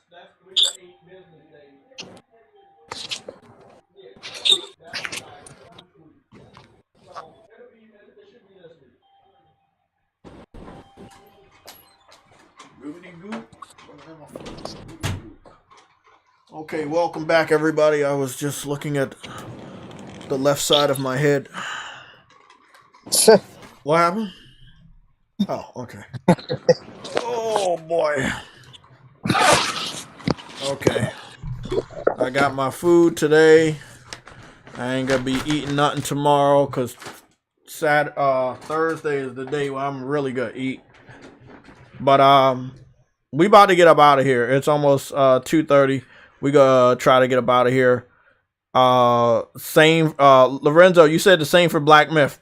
That's 3 to 8 business days. Okay, welcome back, everybody. I was just looking at the left side of my head. What happened? Oh, okay. Oh boy. Okay. I got my food today. I ain't gonna be eating nothing tomorrow because Thursday is the day where I'm really gonna eat. But we about to get up out of here. It's almost 2:30. We gonna try to get up out of here. Same Lorenzo, you said the same for Black Myth.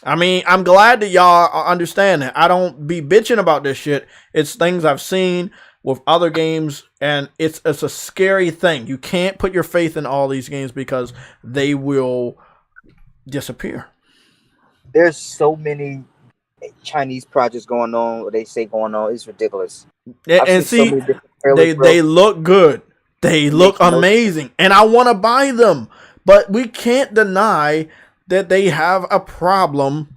I mean, I'm glad that y'all understand that. I don't be bitching about this shit. It's things I've seen with other games, and it's a scary thing. You can't put your faith in all these games because they will disappear. There's so many Chinese projects going on, or they say going on. It's ridiculous. And see, they look good. They look amazing, and I want to buy them. But we can't deny that they have a problem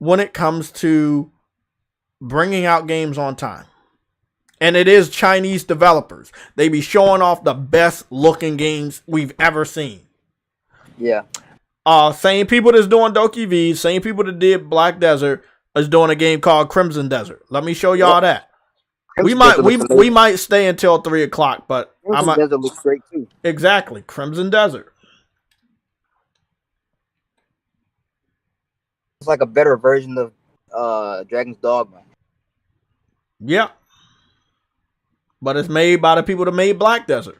when it comes to bringing out games on time. And it is Chinese developers. They be showing off the best looking games we've ever seen. Yeah. Same people that's doing Doki V, same people that did Black Desert is doing a game called Crimson Desert. Let me show y'all that. We might stay until 3 o'clock, but Crimson Desert looks great too. Exactly, Crimson Desert. It's like a better version of Dragon's Dogma. Yeah. But it's made by the people that made Black Desert.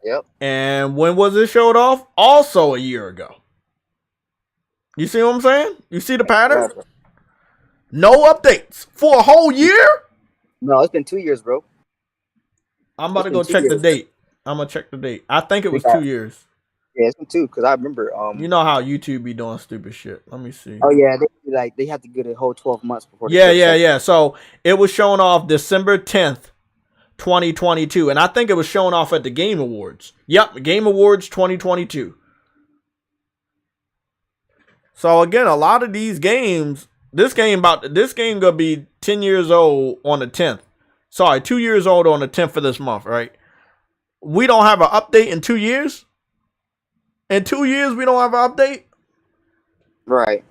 Yep. And when was it showed off? Also a year ago. You see what I'm saying? You see the pattern? No updates for a whole year? No, it's been 2 years, bro. I'm about to go check the date. I'm going to check the date. I think it was 2 years. Yeah, it's been 2 because I remember. You know how YouTube be doing stupid shit. Let me see. Oh yeah, they have to get a whole 12 months before. Yeah. So it was shown off December 10th, 2022, and I think it was shown off at the Game Awards. Yep, Game Awards 2022. So again, a lot of these games, this game gonna be 10 years old on the 10th. Sorry, 2 years old on the 10th of this month, right? We don't have an update in 2 years. In 2 years, we don't have an update. Right.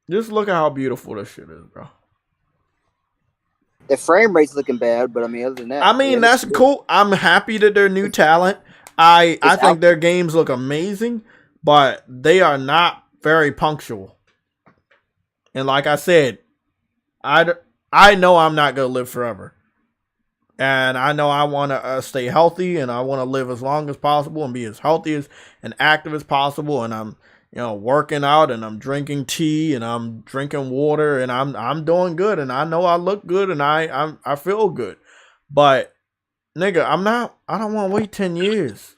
Just look at how beautiful this shit is, bro. The frame rate's looking bad, but I mean, other than that, I mean, that's cool. I'm happy that they're new talent. I think their games look amazing, but they are not very punctual. And like I said, I know I'm not gonna live forever, and I know I want to stay healthy, and I want to live as long as possible and be as healthy as and active as possible. And I'm, working out, and I'm drinking tea, and I'm drinking water, and I'm doing good, and I know I look good, and I feel good. But nigga, I don't want to wait 10 years.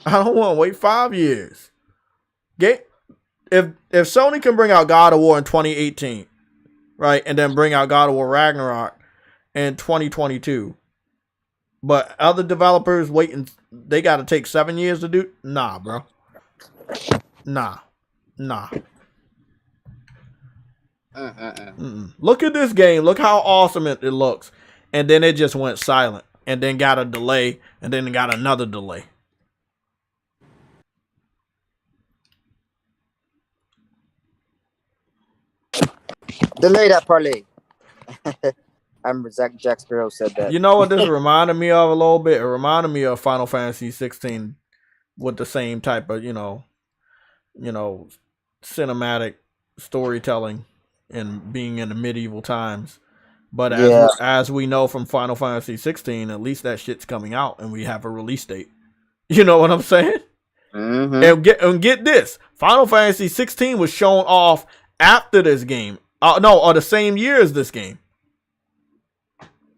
I don't want to wait 5 years. If Sony can bring out God of War in 2018, right, and then bring out God of War Ragnarok in 2022, but other developers waiting, they got to take 7 years to do? Nah, bro. Nah. Look at this game. Look how awesome it looks. And then it just went silent. And then got a delay. And then got another delay. Delay that parlay. I remember Jack Sparrow said that. You know what this reminded me of a little bit? It reminded me of Final Fantasy 16 with the same type of, cinematic storytelling and being in the medieval times. But as we know from Final Fantasy 16, at least that shit's coming out and we have a release date. You know what I'm saying? Mm-hmm. And get this. Final Fantasy 16 was shown off after this game. Or the same year as this game.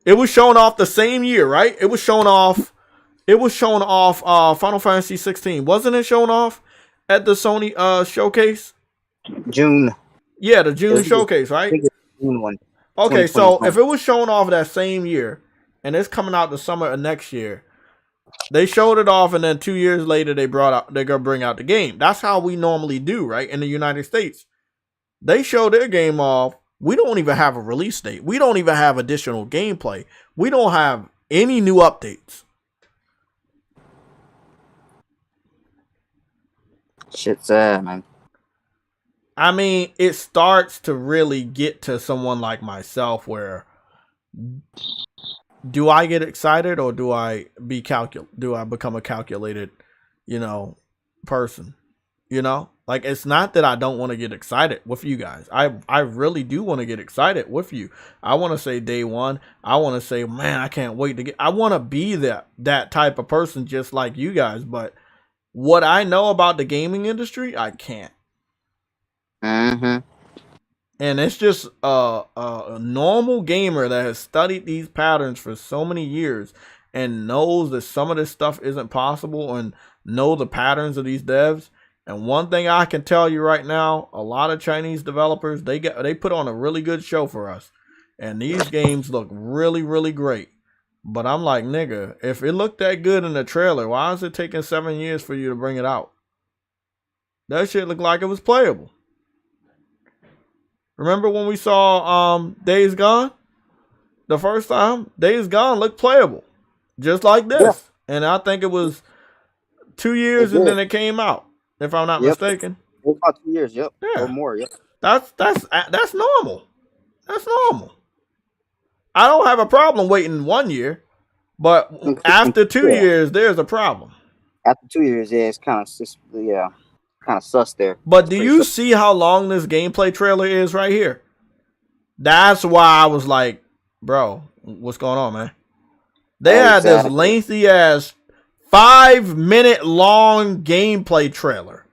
It was shown off the same year, right? It was shown off Final Fantasy 16. Wasn't it shown off at the Sony showcase? June. Yeah, the June showcase, right? June one. Okay, so if it was shown off that same year and it's coming out the summer of next year, they showed it off and then 2 years later they're gonna bring out the game. That's how we normally do, right? In the United States. They show their game off. We don't even have a release date. We don't even have additional gameplay. We don't have any new updates. Shit's sad, man. I mean, it starts to really get to someone like myself where do I get excited or do I become a calculated, person? Like, it's not that I don't want to get excited with you guys. I really do want to get excited with you. I want to say day one. I want to say, man, I can't wait to I want to be that type of person just like you guys. But what I know about the gaming industry, I can't. Mm-hmm. And it's just a normal gamer that has studied these patterns for so many years and knows that some of this stuff isn't possible and know the patterns of these devs. And one thing I can tell you right now, a lot of Chinese developers, they put on a really good show for us. And these games look really, really great. But I'm like, nigga, if it looked that good in the trailer, why is it taking 7 years for you to bring it out? That shit looked like it was playable. Remember when we saw Days Gone? The first time, Days Gone looked playable. Just like this. Yeah. And I think it was 2 years and then it came out, if I'm not mistaken. It was about 2 years, yeah. Or more, That's normal. That's normal. I don't have a problem waiting 1 year, but after 2 years, there's a problem. After 2 years, it's kind of sus there. But do you see how long this gameplay trailer is right here? That's why I was like, bro, what's going on, man? They had this lengthy ass 5-minute long gameplay trailer.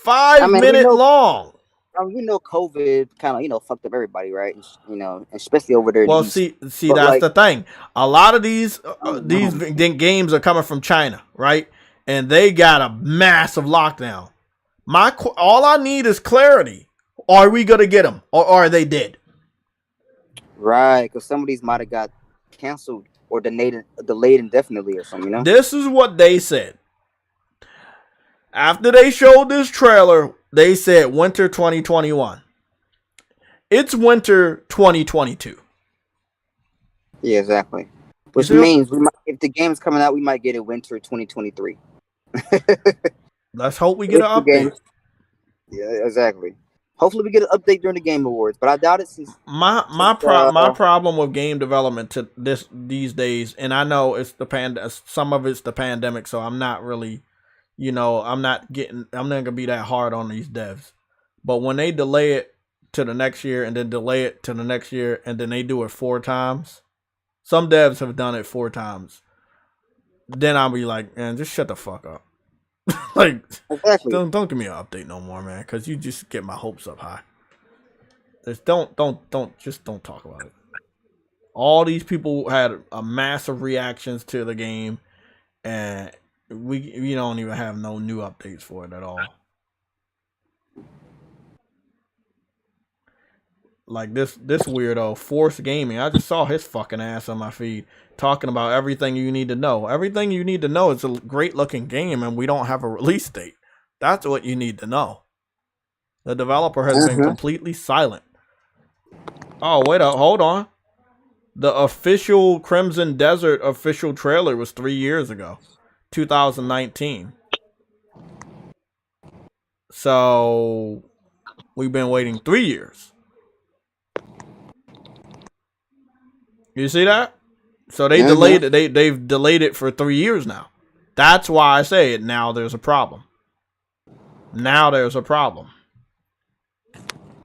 5 minute long. You know, COVID kind of, fucked up everybody, right? You know, especially over there. Well, see, that's the thing. A lot of these games are coming from China, right? And they got a massive lockdown. All I need is clarity. Are we gonna get them, or are they dead? Right, because some of these might have got canceled or delayed indefinitely or something. You know, this is what they said. After they showed this trailer, they said winter 2021. It's winter 2022. Yeah, exactly. Which means if the game's coming out, we might get it winter 2023. Let's hope we get an update. Yeah, exactly. Hopefully we get an update during the Game Awards, but I doubt it. Since my problem with game development these days, and I know it's some of it's the pandemic, so I'm not really, I'm not gonna be that hard on these devs. But when they delay it to the next year and then delay it to the next year and then they do it 4 times, some devs have done it 4 times. Then I'll be like, man, just shut the fuck up. Like, exactly. Don't give me an update no more, man, because you just get my hopes up high. Just don't talk about it. All these people had a massive reactions to the game, and we don't even have no new updates for it at all. Like this weirdo, Force Gaming. I just saw his fucking ass on my feed talking about everything you need to know. Everything you need to know is a great looking game and we don't have a release date. That's what you need to know. The developer has been completely silent. Oh, wait up, hold on. The official Crimson Desert official trailer was 3 years ago. 2019. So we've been waiting 3 years. You see that? So they delayed it. They've delayed it for 3 years now. That's why I say it. Now there's a problem. Now there's a problem.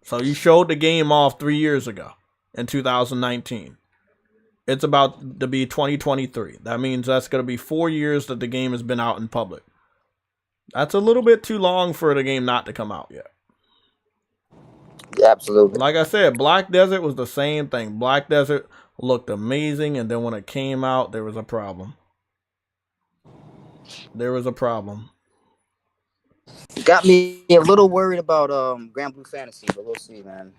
So you showed the game off 3 years ago in 2019. It's about to be 2023. That means that's going to be 4 years that the game has been out in public. That's a little bit too long for the game not to come out yet. Yeah, absolutely. Like I said, Black Desert was the same thing. Black Desert looked amazing, and then when it came out, there was a problem. There was a problem. Got me a little worried about Grand Blue Fantasy, but we'll see, man.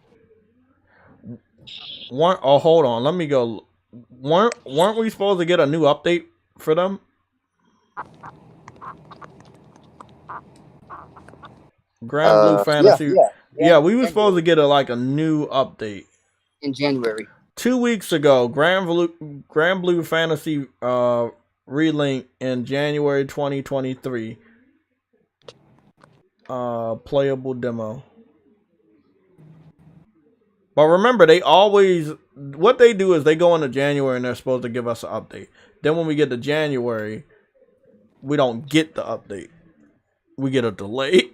Hold on. Let me go. Weren't we supposed to get a new update for them? Grand Blue Fantasy. Yeah, we were supposed to get a new update in January. 2 weeks ago, Grand Blue Fantasy relink in January 2023. Playable demo. But remember, what they do is they go into January and they're supposed to give us an update. Then when we get to January, we don't get the update. We get a delay.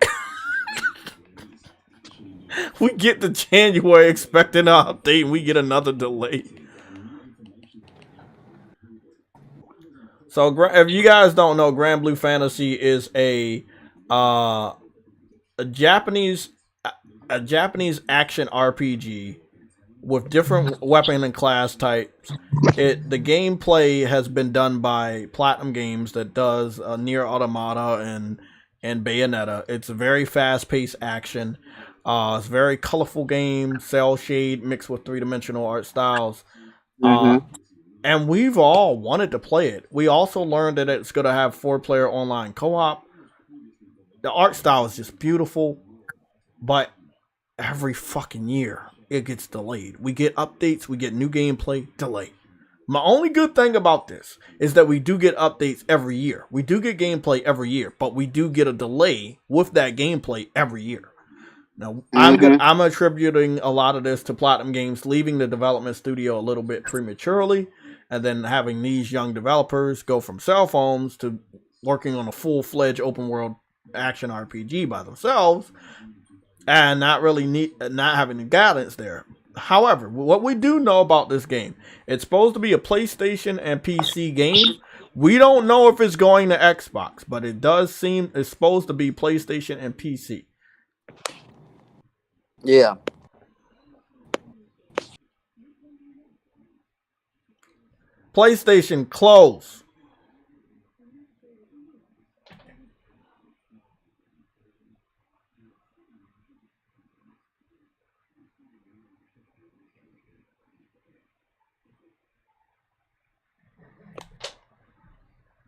We get to January expecting an update and we get another delay. So if you guys don't know, Grand Blue Fantasy is a Japanese action RPG with different weapon and class types. The gameplay has been done by Platinum Games that does Nier Automata and Bayonetta. It's a very fast-paced action. It's a very colorful game, cell shade mixed with 3-dimensional art styles. And we've all wanted to play it. We also learned that it's going to have 4-player online co-op. the art style is just beautiful, but every fucking year it gets delayed. We get updates, we get new gameplay, delayed. My only good thing about this is that we do get updates every year. We do get gameplay every year, but we do get a delay with that gameplay every year. Now, I'm attributing a lot of this to Platinum Games leaving the development studio a little bit prematurely, and then having these young developers go from cell phones to working on a full-fledged open-world action RPG by themselves, and not having the guidance there. However, what we do know about this game, it's supposed to be a PlayStation and PC game. We don't know if it's going to Xbox, but it does seem it's supposed to be PlayStation and PC. Yeah. PlayStation close.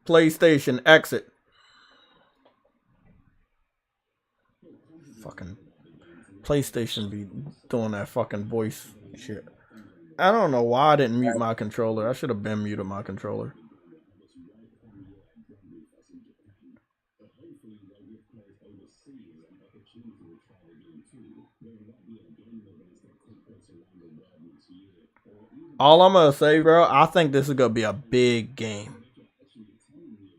PlayStation exit. Fucking PlayStation be doing that fucking voice shit. I don't know why I didn't mute my controller. I should have been muted my controller. All I'm gonna say, bro, I think this is gonna be a big game.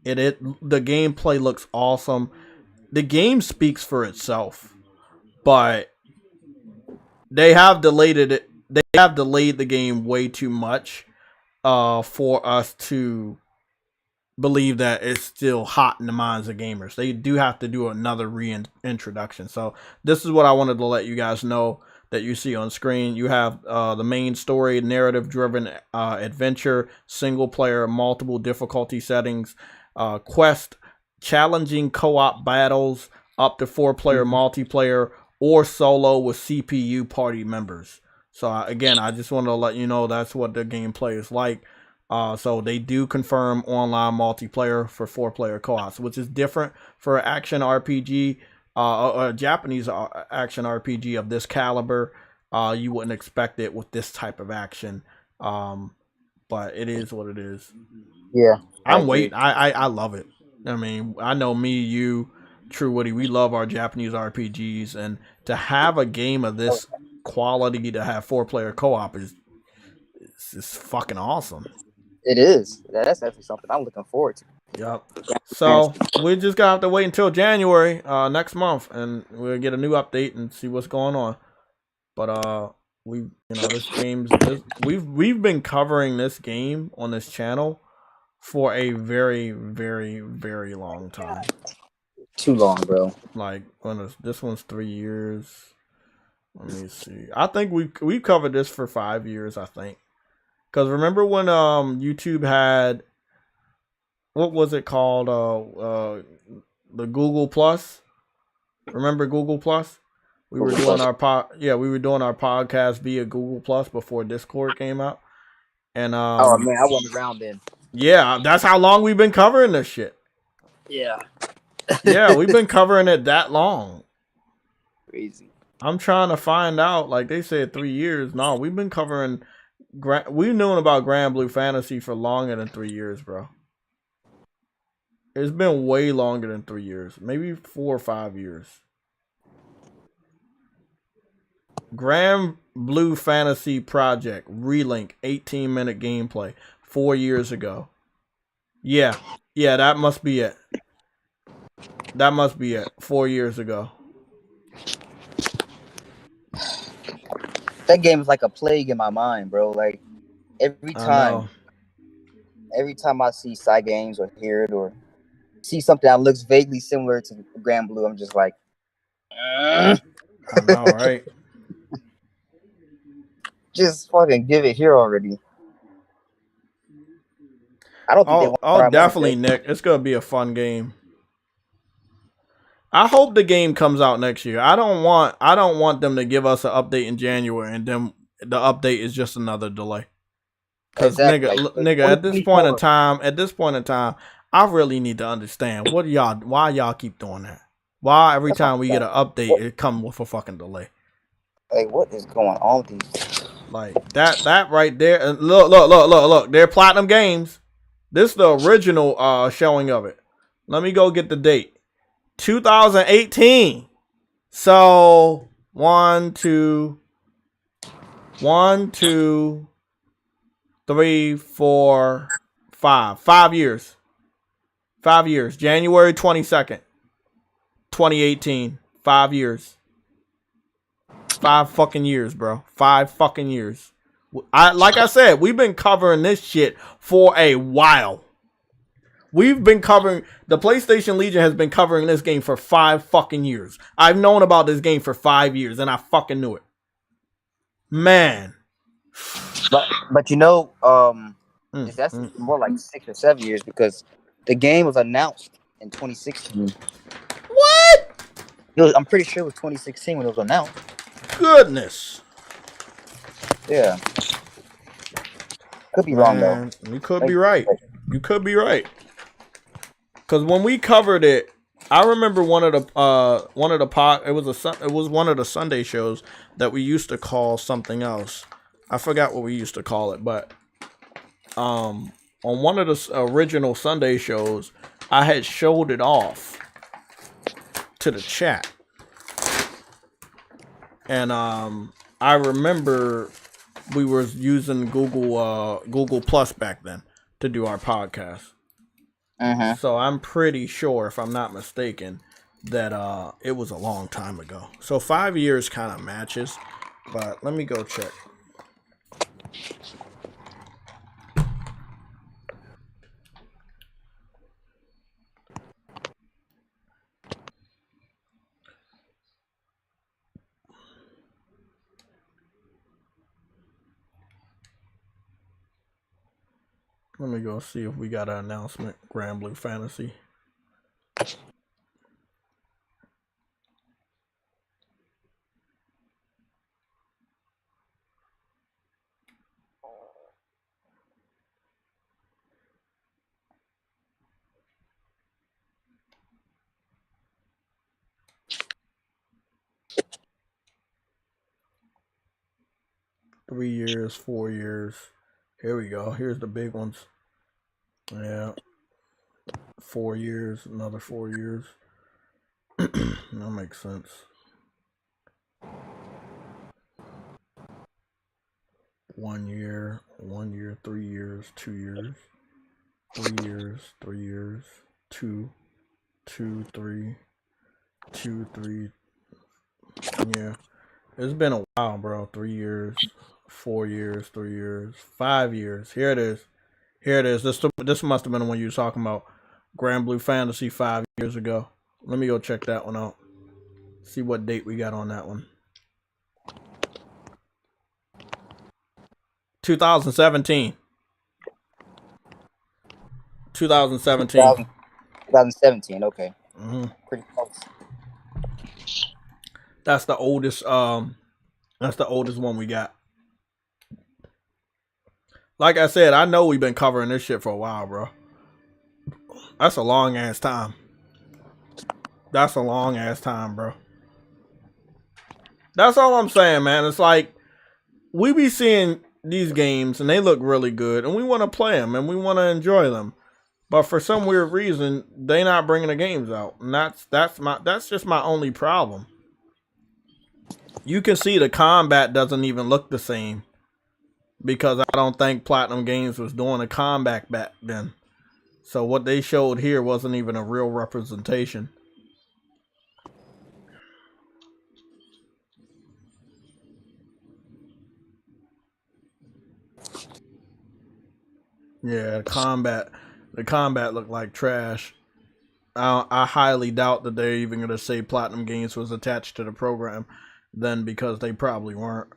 The gameplay looks awesome. The game speaks for itself, but they have delayed it. They have delayed the game way too much for us to believe that it's still hot in the minds of gamers. They do have to do another reintroduction. So this is what I wanted to let you guys know that you see on screen. You have the main story, narrative-driven adventure, single-player, multiple difficulty settings, quest, challenging co-op battles, up to 4-player multiplayer, or solo with CPU party members. So again, I just wanted to let you know that's what the gameplay is like. So they do confirm online multiplayer for 4-player co-ops, which is different for an action RPG, a Japanese action RPG of this caliber. You wouldn't expect it with this type of action, but it is what it is. Yeah, I'm waiting. I love it. I mean, I know me, you, True Woody, we love our Japanese RPGs, and to have a game of this quality to have 4-player co-op is fucking awesome. It is. That's actually something I'm looking forward to. Yep. So we just gotta have to wait until January next month, and we'll get a new update and see what's going on. But we've been covering this game on this channel for a very, very, very long time. Too long, bro. Like this one's 3 years. Let me see. I think we covered this for 5 years. I think. Because remember when YouTube had, what was it called? The Google Plus. Remember Google Plus? We were doing our podcast via Google Plus before Discord came out. And oh man, I wasn't around then. Yeah, that's how long we've been covering this shit. Yeah. Yeah, we've been covering it that long. Crazy. I'm trying to find out. Like they said, 3 years. No, we've been covering. We've known about Grand Blue Fantasy for longer than 3 years, bro. It's been way longer than 3 years. Maybe 4 or 5 years. Grand Blue Fantasy Project Relink 18-minute gameplay 4 years ago. Yeah, that must be it. That must be it. 4 years ago. That game is like a plague in my mind, bro. Like every time I see side games or hear it or see something that looks vaguely similar to Grand Blue, I'm just like, I know, right? Just fucking give it here already. I don't think definitely, Nick. It's gonna be a fun game. I hope the game comes out next year. I don't want them to give us an update in January and then the update is just another delay. Because nigga, at this point in time, I really need to understand why y'all keep doing that. Why every That's what time we get an update, it come with a fucking delay? Like, what is going on with these? Like that right there. And look. They're Platinum Games. This is the original showing of it. Let me go get the date. 2018. So 1, 2, 3, 4, 5. 5 years. 5 years. January 22nd, 2018. 5 years. 5 fucking years, bro. 5 fucking years. Like I said, we've been covering this shit for a while. We've been covering, the PlayStation Legion has been covering this game for 5 fucking years. I've known about this game for 5 years, and I fucking knew it. Man. But that's more like 6 or 7 years, because the game was announced in 2016. What? I'm pretty sure it was 2016 when it was announced. Goodness. Yeah. Could be wrong though. You could be right. You could be right. Because when we covered it, I remember it was one of the Sunday shows that we used to call something else. I forgot what we used to call it, but on one of the original Sunday shows, I had showed it off to the chat. And I remember we were using Google Plus back then to do our podcast. So I'm pretty sure, if I'm not mistaken, that it was a long time ago. So 5 years kind of matches, but let me go check. Let me go see if we got an announcement. Grand Blue Fantasy. Three years, 4 years. Here we go. Here's the big ones. Yeah. 4 years, another 4 years. That makes sense. 1 year, 1 year, 3 years, 2 years, 3 years, 3 years, 2, 2, 3, 2, 3. Yeah. It's been a while, bro. 3 years, 4 years, 3 years, 5 years. Here it is. Here it is. This must have been the one you were talking about. Grand Blue Fantasy 5 years ago. Let me go check that one out. See what date we got on that one. 2017. 2017. 2017. Okay. Pretty close. That's the oldest. That's the oldest one we got. Like I said, I know we've been covering this shit for a while, bro. That's a long ass time. That's a long ass time, bro. That's all I'm saying, man. It's like we be seeing these games and they look really good, and we want to play them and we want to enjoy them. But for some weird reason, they not bringing the games out, and that's just my only problem. You can see the combat doesn't even look the same because I don't think Platinum Games was doing a combat back then. So what they showed here wasn't even a real representation. Yeah, the combat looked like trash. I highly doubt that they're even going to say Platinum Games was attached to the program then, because they probably weren't.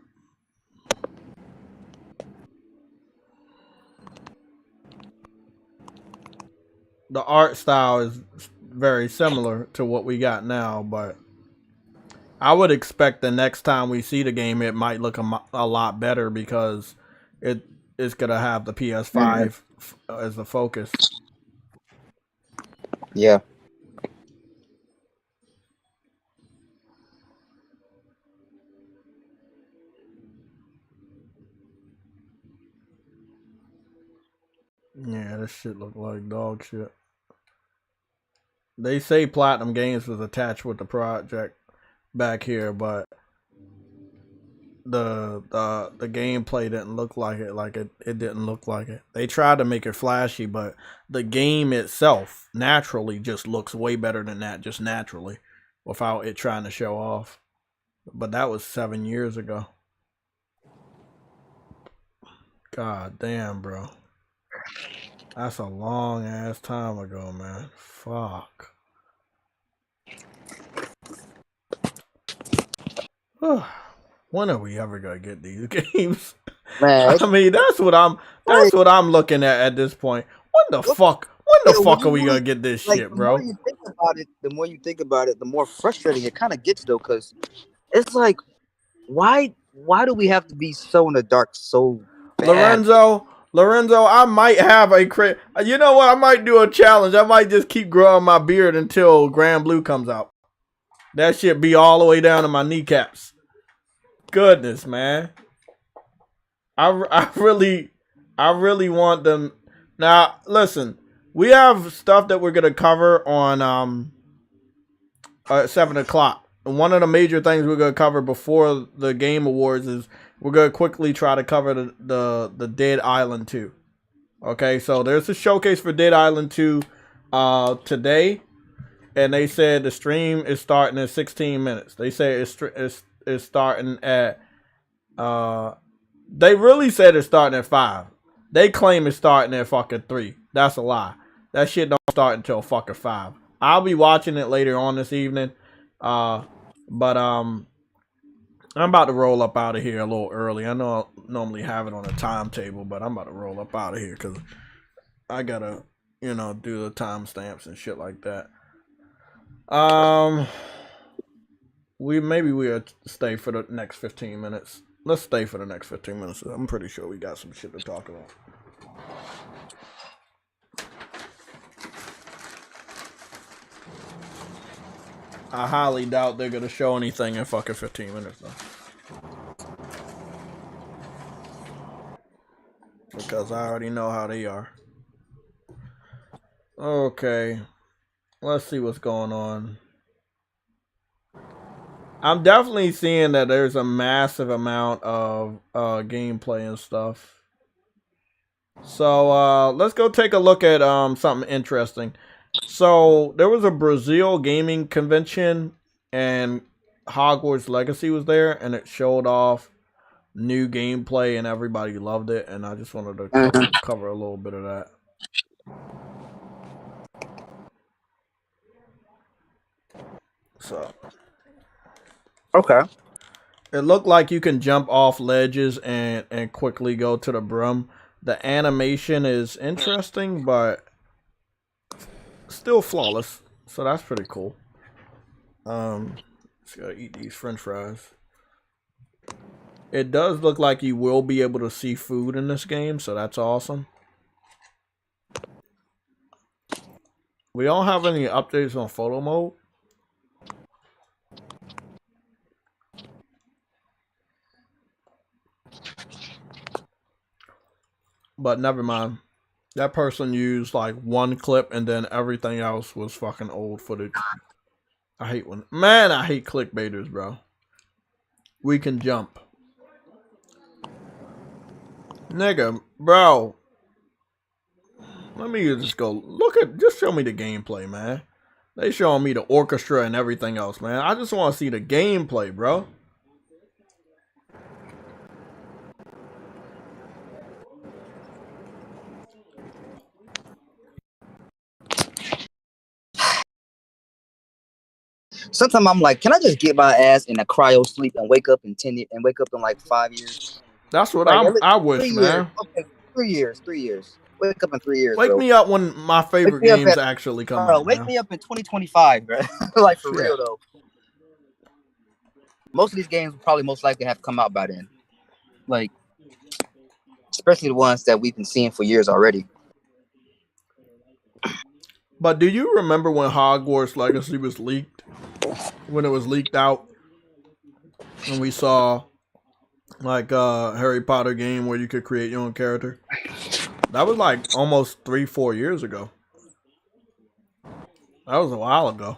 The art style is very similar to what we got now, but I would expect the next time we see the game, it might look a lot better because it's going to have the PS5 as the focus. Yeah. Yeah, this shit look like dog shit. They say Platinum Games was attached with the project back here, but the gameplay didn't look like it. Like it didn't look like it. They tried to make it flashy, but the game itself naturally just looks way better than that, just naturally, without it trying to show off. But that was 7 years ago. God damn, bro. That's a long ass time ago, man. Fuck. When are we ever gonna get these games? Man, I mean, that's what I'm looking at this point. When the fuck are we gonna get this shit, bro? The more you think about it, the more frustrating it kind of gets, though, because it's like, why do we have to be so in the dark so bad? Lorenzo, I might have a crit. You know what? I might do a challenge. I might just keep growing my beard until Grand Blue comes out. That shit be all the way down to my kneecaps. Goodness, man. I really want them. Now, listen, we have stuff that we're gonna cover on 7 o'clock. And one of the major things we're gonna cover before the Game Awards is we're gonna quickly try to cover the Dead Island 2. Okay, so there's a showcase for Dead Island 2 today, and they said the stream is starting in 16 minutes. They say it's starting at they really said it's starting at 5. They claim it's starting at fucking 3. That's a lie. That shit don't start until fucking 5. I'll be watching it later on this evening. But I'm about to roll up out of here a little early. I know I normally have it on a timetable, but I'm about to roll up out of here because I gotta, do the timestamps and shit like that. We'll stay for the next 15 minutes. Let's stay for the next 15 minutes. I'm pretty sure we got some shit to talk about. I highly doubt they're gonna show anything in fucking 15 minutes though. Because I already know how they are. Okay. Let's see what's going on. I'm definitely seeing that there's a massive amount of gameplay and stuff. So let's go take a look at something interesting. So there was a Brazil gaming convention and Hogwarts Legacy was there, and it showed off new gameplay and everybody loved it, and I just wanted to cover a little bit of that. So okay, it looked like you can jump off ledges and quickly go to the broom. The animation is interesting, but still flawless, so that's pretty cool. Just gotta eat these french fries. It does look like you will be able to see food in this game, so that's awesome. We don't have any updates on photo mode. But never mind. That person used like one clip and then everything else was fucking old footage. I hate I hate clickbaiters, bro. We can jump. Nigga, bro. Let me just go just show me the gameplay, man. They showing me the orchestra and everything else, man. I just want to see the gameplay, bro. Sometimes I'm like, can I just get my ass in a cryo sleep and wake up in like 5 years? That's what like, I wish, man. Okay, 3 years. Wake up in 3 years. Wake me up when my favorite games actually come out. Wake me up in 2025, bro. Like for real though. Most of these games will probably most likely have come out by then. Like, especially the ones that we've been seeing for years already. But do you remember when Hogwarts Legacy was leaked? When it was leaked out? And we saw like a Harry Potter game where you could create your own character? That was like almost 3-4 years ago. That was a while ago.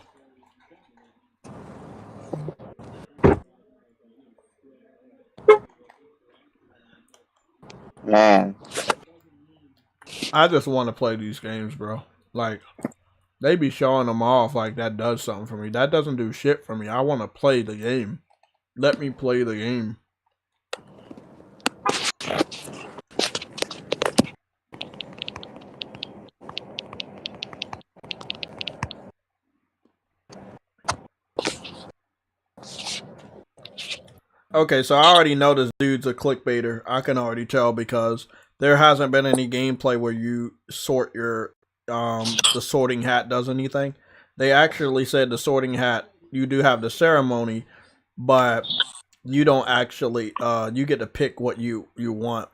Man. I just want to play these games, bro. Like, they be showing them off like that does something for me. That doesn't do shit for me. I want to play the game. Let me play the game. Okay, so I already know this dude's a clickbaiter. I can already tell because there hasn't been any gameplay where you sort your the sorting hat does anything. They actually said the sorting hat, you do have the ceremony, but you don't actually you get to pick what you want.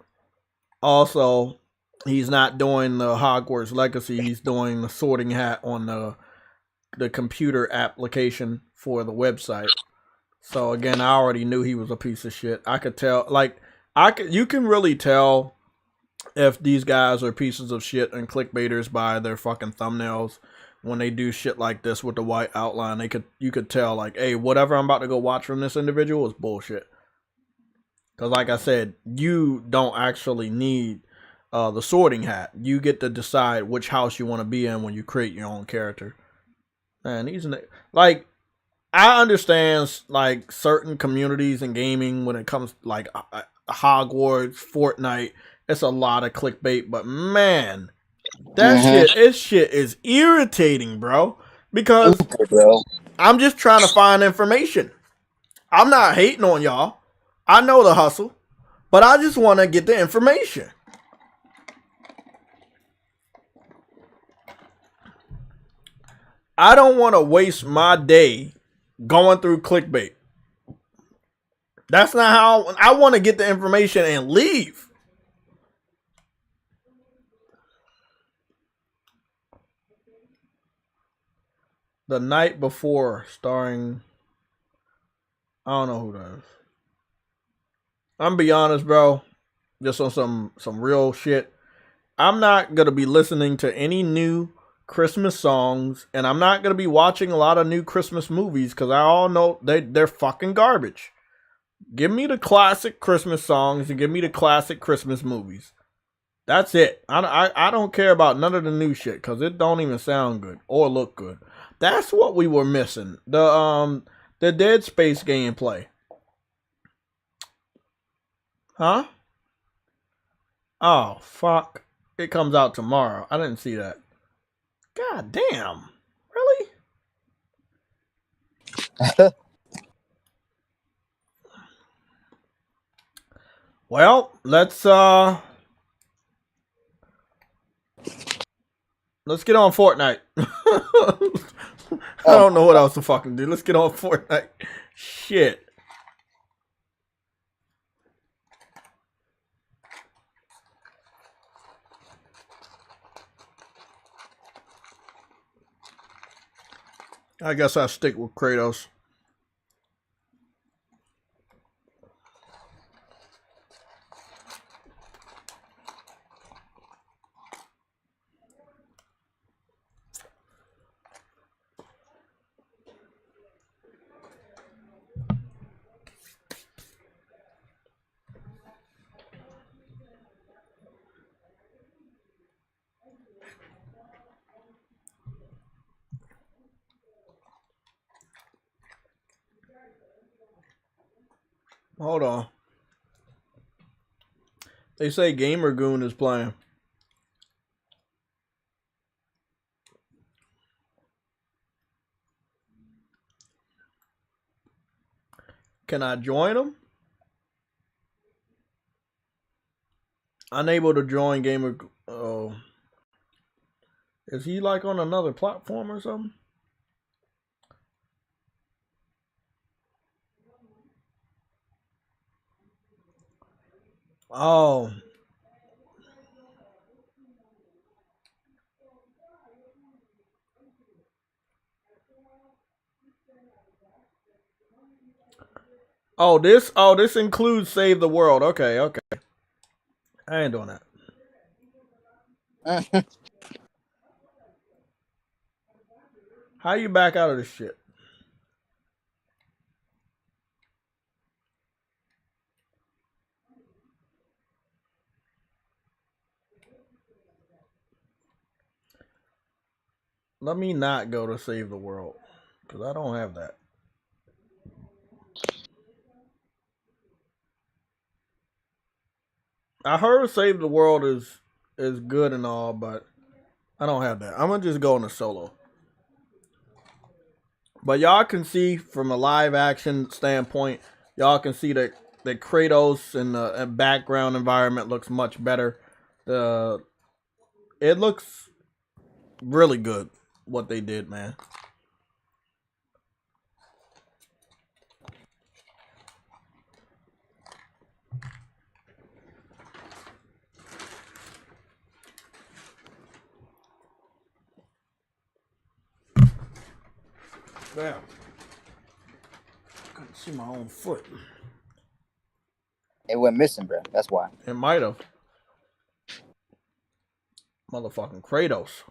Also, he's not doing the Hogwarts Legacy, he's doing the sorting hat on the computer application for the website. So again, I already knew he was a piece of shit. I could tell, like, you can really tell if these guys are pieces of shit and clickbaiters by their fucking thumbnails when they do shit like this with the white outline. You could tell, like, hey, whatever I'm about to go watch from this individual is bullshit. Because like I said, you don't actually need the sorting hat. You get to decide which house you want to be in when you create your own character. Man, these like, I understand like certain communities in gaming when it comes to, like, Hogwarts, Fortnite, it's a lot of clickbait, but man, that shit is irritating, bro. Because I'm just trying to find information. I'm not hating on y'all. I know the hustle, but I just want to get the information. I don't want to waste my day going through clickbait. That's not how I want to get the information and leave. The Night Before, starring, I don't know who that is. I'm gonna be honest, bro. Just on some real shit. I'm not gonna be listening to any new Christmas songs, and I'm not gonna be watching a lot of new Christmas movies because I all know they're fucking garbage. Give me the classic Christmas songs and give me the classic Christmas movies. That's it. I don't care about none of the new shit because it don't even sound good or look good. That's what we were missing. The Dead Space gameplay. Huh? Oh, fuck. It comes out tomorrow. I didn't see that. God damn. Really? Well, let's get on Fortnite. I don't know what else to fucking do. Let's get on Fortnite. Shit. I guess I'll stick with Kratos. Hold on. They say Gamer Goon is playing. Can I join him? Unable to join Gamer. Oh. Is he like on another platform or something? Oh. This includes Save the World. Okay. I ain't doing that. How you back out of this shit? Let me not go to save the world, because I don't have that. I heard save the world is good and all, but I don't have that. I'm gonna just go into solo. But y'all can see from a live action standpoint, y'all can see that Kratos and the background environment looks much better. It looks really good what they did, man. Damn. I couldn't see my own foot. It went missing, bro. That's why. It might have. Motherfucking Kratos.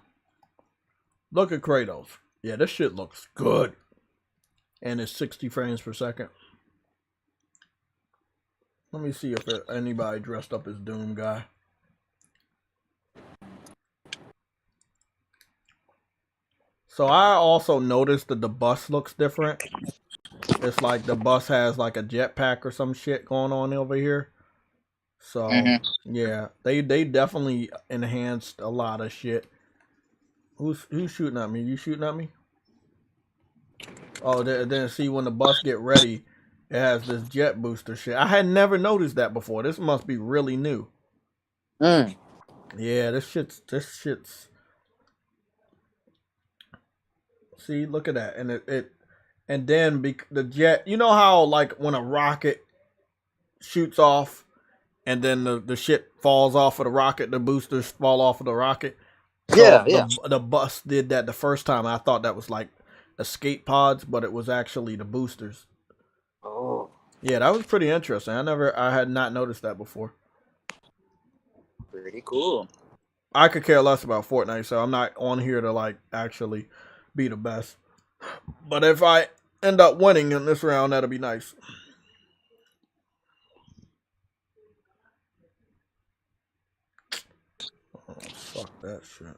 Look at Kratos. Yeah, this shit looks good. And it's 60 frames per second. Let me see if anybody dressed up as Doom guy. So I also noticed that the bus looks different. It's like the bus has like a jetpack or some shit going on over here. So yeah, they definitely enhanced a lot of shit. Who's shooting at me? You shooting at me? Oh, then see when the bus get ready, it has this jet booster shit. I had never noticed that before. This must be really new. Yeah, this shit's. See, look at that, and and then the jet. You know how like when a rocket shoots off, and then the shit falls off of the rocket, the boosters fall off of the rocket. So the bus did that the first time. I thought that was like escape pods, but it was actually the boosters. Oh. Yeah, that was pretty interesting. I had not noticed that before. Pretty cool. I could care less about Fortnite, so I'm not on here to like actually be the best. But if I end up winning in this round, that'll be nice. Oh, fuck that shit.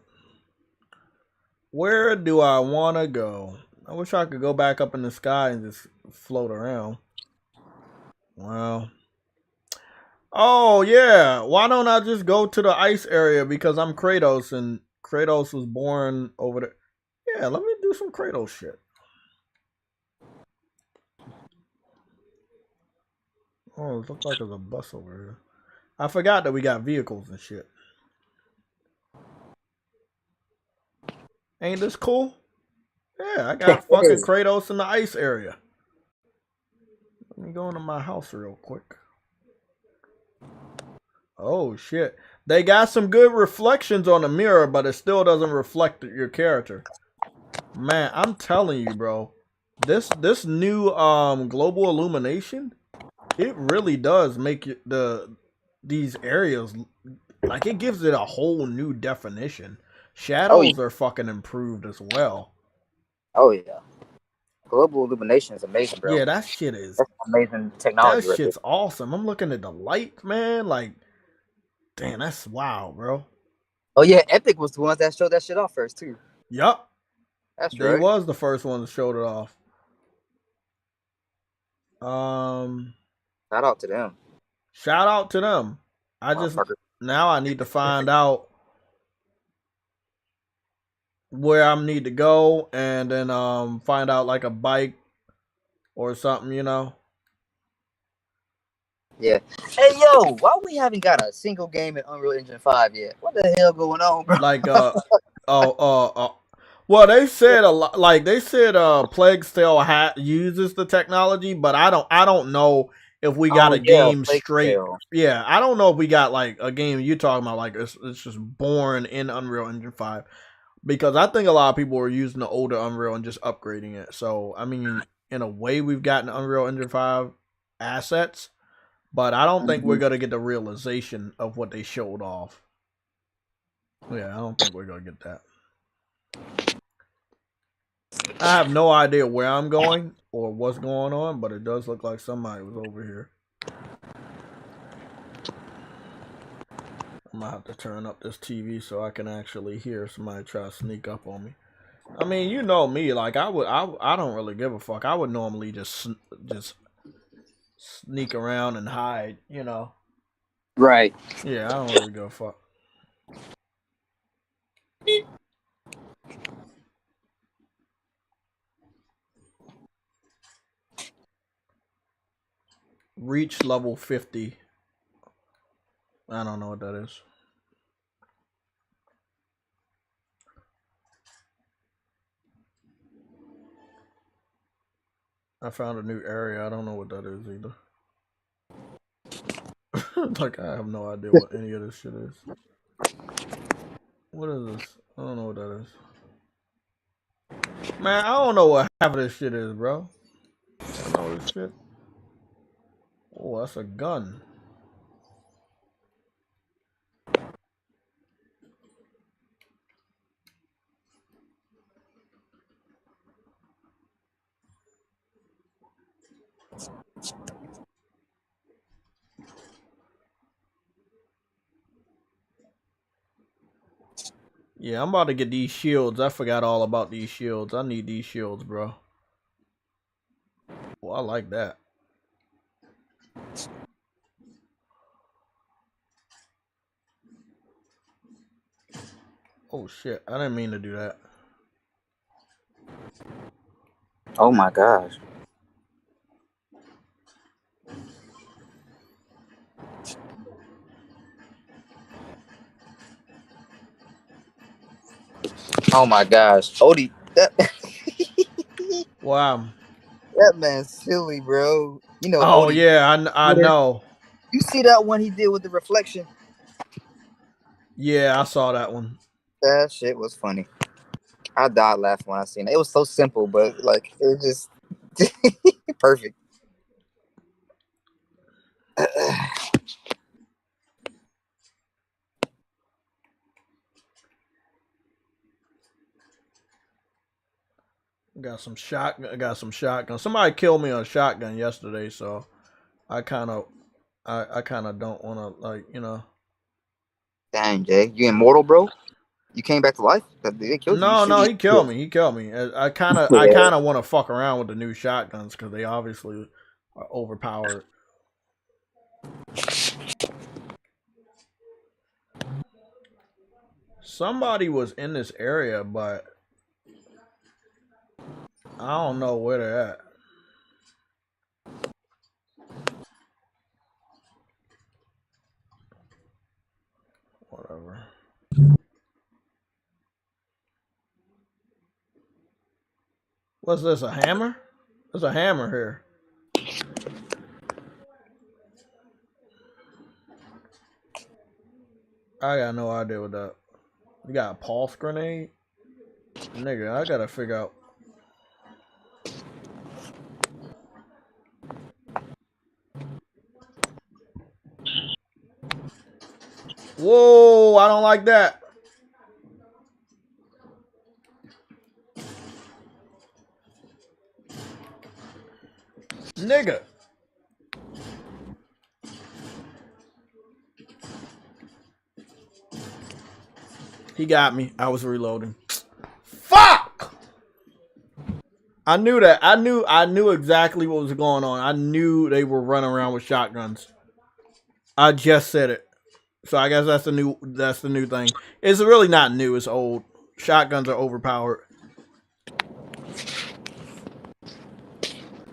Where do I want to go? I wish I could go back up in the sky and just float around. Wow. Oh, yeah. Why don't I just go to the ice area? Because I'm Kratos, and Kratos was born over there. Yeah, let me do some Kratos shit. Oh, it looks like there's a bus over here. I forgot that we got vehicles and shit. Ain't this cool? Yeah, I got fucking Kratos in the ice area. Let me go into my house real quick. Oh, shit. They got some good reflections on the mirror, but it still doesn't reflect your character. Man, I'm telling you, bro. This new global illumination, it really does make these areas, like, it gives it a whole new definition. Shadows are fucking improved as well. Oh, yeah. Global illumination is amazing, bro. Yeah, that shit is. That's amazing technology. That shit's awesome. I'm looking at the lights, man. Like, damn, that's wow, bro. Oh, yeah. Epic was the ones that showed that shit off first, too. Yup. That's right. They was the first one to show it off. Shout out to them. Shout out to them. Now I need to find out where I need to go, and then find out like a bike or something, you know. Yeah. Hey, yo, why we haven't got a single game in Unreal Engine 5 yet? What the hell going on, bro? Like well, they said a lot. Like they said, Plague still uses the technology, but I don't know if we got a game straight. Tale. Yeah, I don't know if we got like a game you're talking about. Like it's just born in Unreal Engine 5, because I think a lot of people were using the older Unreal and just upgrading it. So I mean, in a way, we've gotten Unreal Engine 5 assets, but I don't think we're gonna get the realization of what they showed off. Yeah, I don't think we're gonna get that. I have no idea where I'm going or what's going on, but it does look like somebody was over here. I might have to turn up this TV so I can actually hear somebody try to sneak up on me. I mean, you know me, like I don't really give a fuck. I would normally just sneak around and hide, you know. Right. Yeah, I don't really give a fuck. Reach level 50. I don't know what that is. I found a new area. I don't know what that is either. Like, I have no idea what any of this shit is. What is this? I don't know what that is. Man, I don't know what half of this shit is, bro. I know this shit. Oh, that's a gun. Yeah, I'm about to get these shields. I forgot all about these shields. I need these shields, bro. Well, I like that. Oh, shit. I didn't mean to do that. Oh, my gosh. Oh, my gosh. Odie, that... Wow. That man's silly, bro. You know, Oh, Odie. yeah, I know. You see that one he did with the reflection? Yeah, I saw that one. That shit was funny. I died laughing when I seen it. It was so simple, but like it was just perfect. Got some shotgun. Somebody killed me on a shotgun yesterday, so I kind of don't want to, like, you know. Dang, Jay, you immortal, bro? You came back to life? They killed you. No, he killed me. He killed me. I kind of want to fuck around with the new shotguns because they obviously are overpowered. Somebody was in this area, but I don't know where they're at. Whatever. What's this, a hammer? There's a hammer here. I got no idea what that. You got a pulse grenade? Nigga, I gotta figure out. Whoa, I don't like that. Nigga. He got me. I was reloading. Fuck! I knew that. I knew exactly what was going on. I knew they were running around with shotguns. I just said it. So I guess that's the new thing. It's really not new, it's old. Shotguns are overpowered.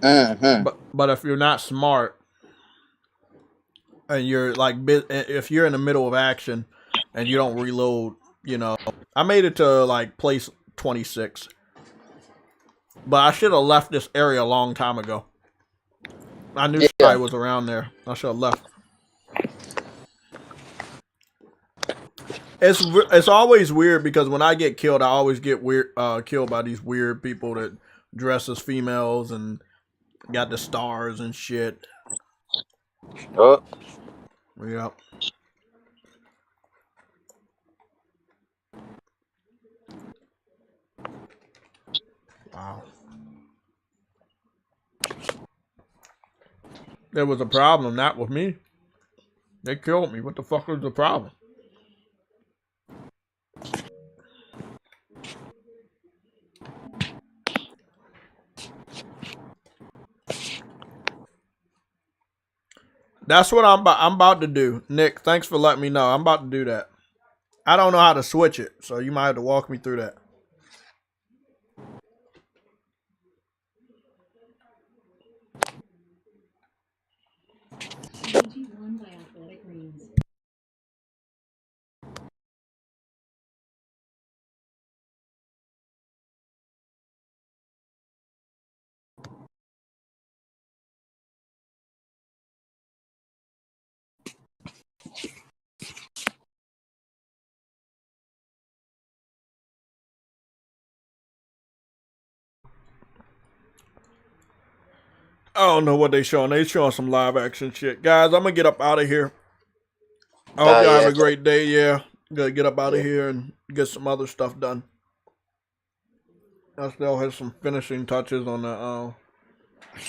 But if you're not smart and you're like, if you're in the middle of action and you don't reload, you know, I made it to like place 26, but I should have left this area a long time ago. I knew somebody was around there. I should have left. It's always weird because when I get killed, I always get killed by these weird people that dress as females and got the stars and shit. Oh. Yep. Wow. There was a problem, not with me. They killed me. What the fuck was the problem? That's what I'm about to do. Nick, thanks for letting me know. I'm about to do that. I don't know how to switch it, so you might have to walk me through that. I don't know what they showing. They showing some live action shit. Guys, I'm gonna get up out of here. I hope y'all have a great day. Yeah. Gotta get up out of here and get some other stuff done. I still have some finishing touches on the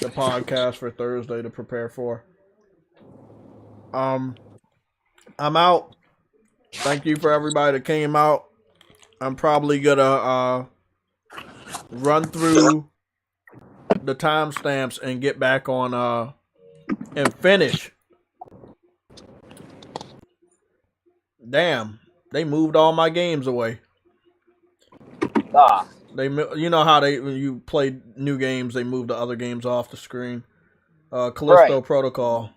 podcast for Thursday to prepare for. I'm out. Thank you for everybody that came out. I'm probably gonna run through the timestamps and get back on and finish. Damn, they moved all my games away. They, you know how when you play new games, they move the other games off the screen. Callisto Protocol.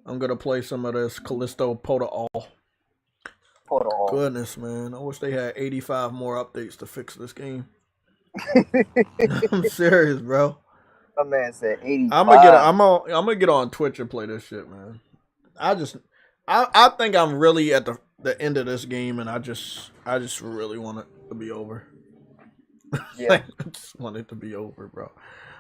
I'm gonna play some of this Callisto Protocol. Goodness, man, I wish they had 85 more updates to fix this game. I'm serious, bro. My man said 85. I'm gonna get on Twitch and play this shit, man. I think I'm really at the end of this game, and I just really want it to be over. Yeah. I just want it to be over, bro.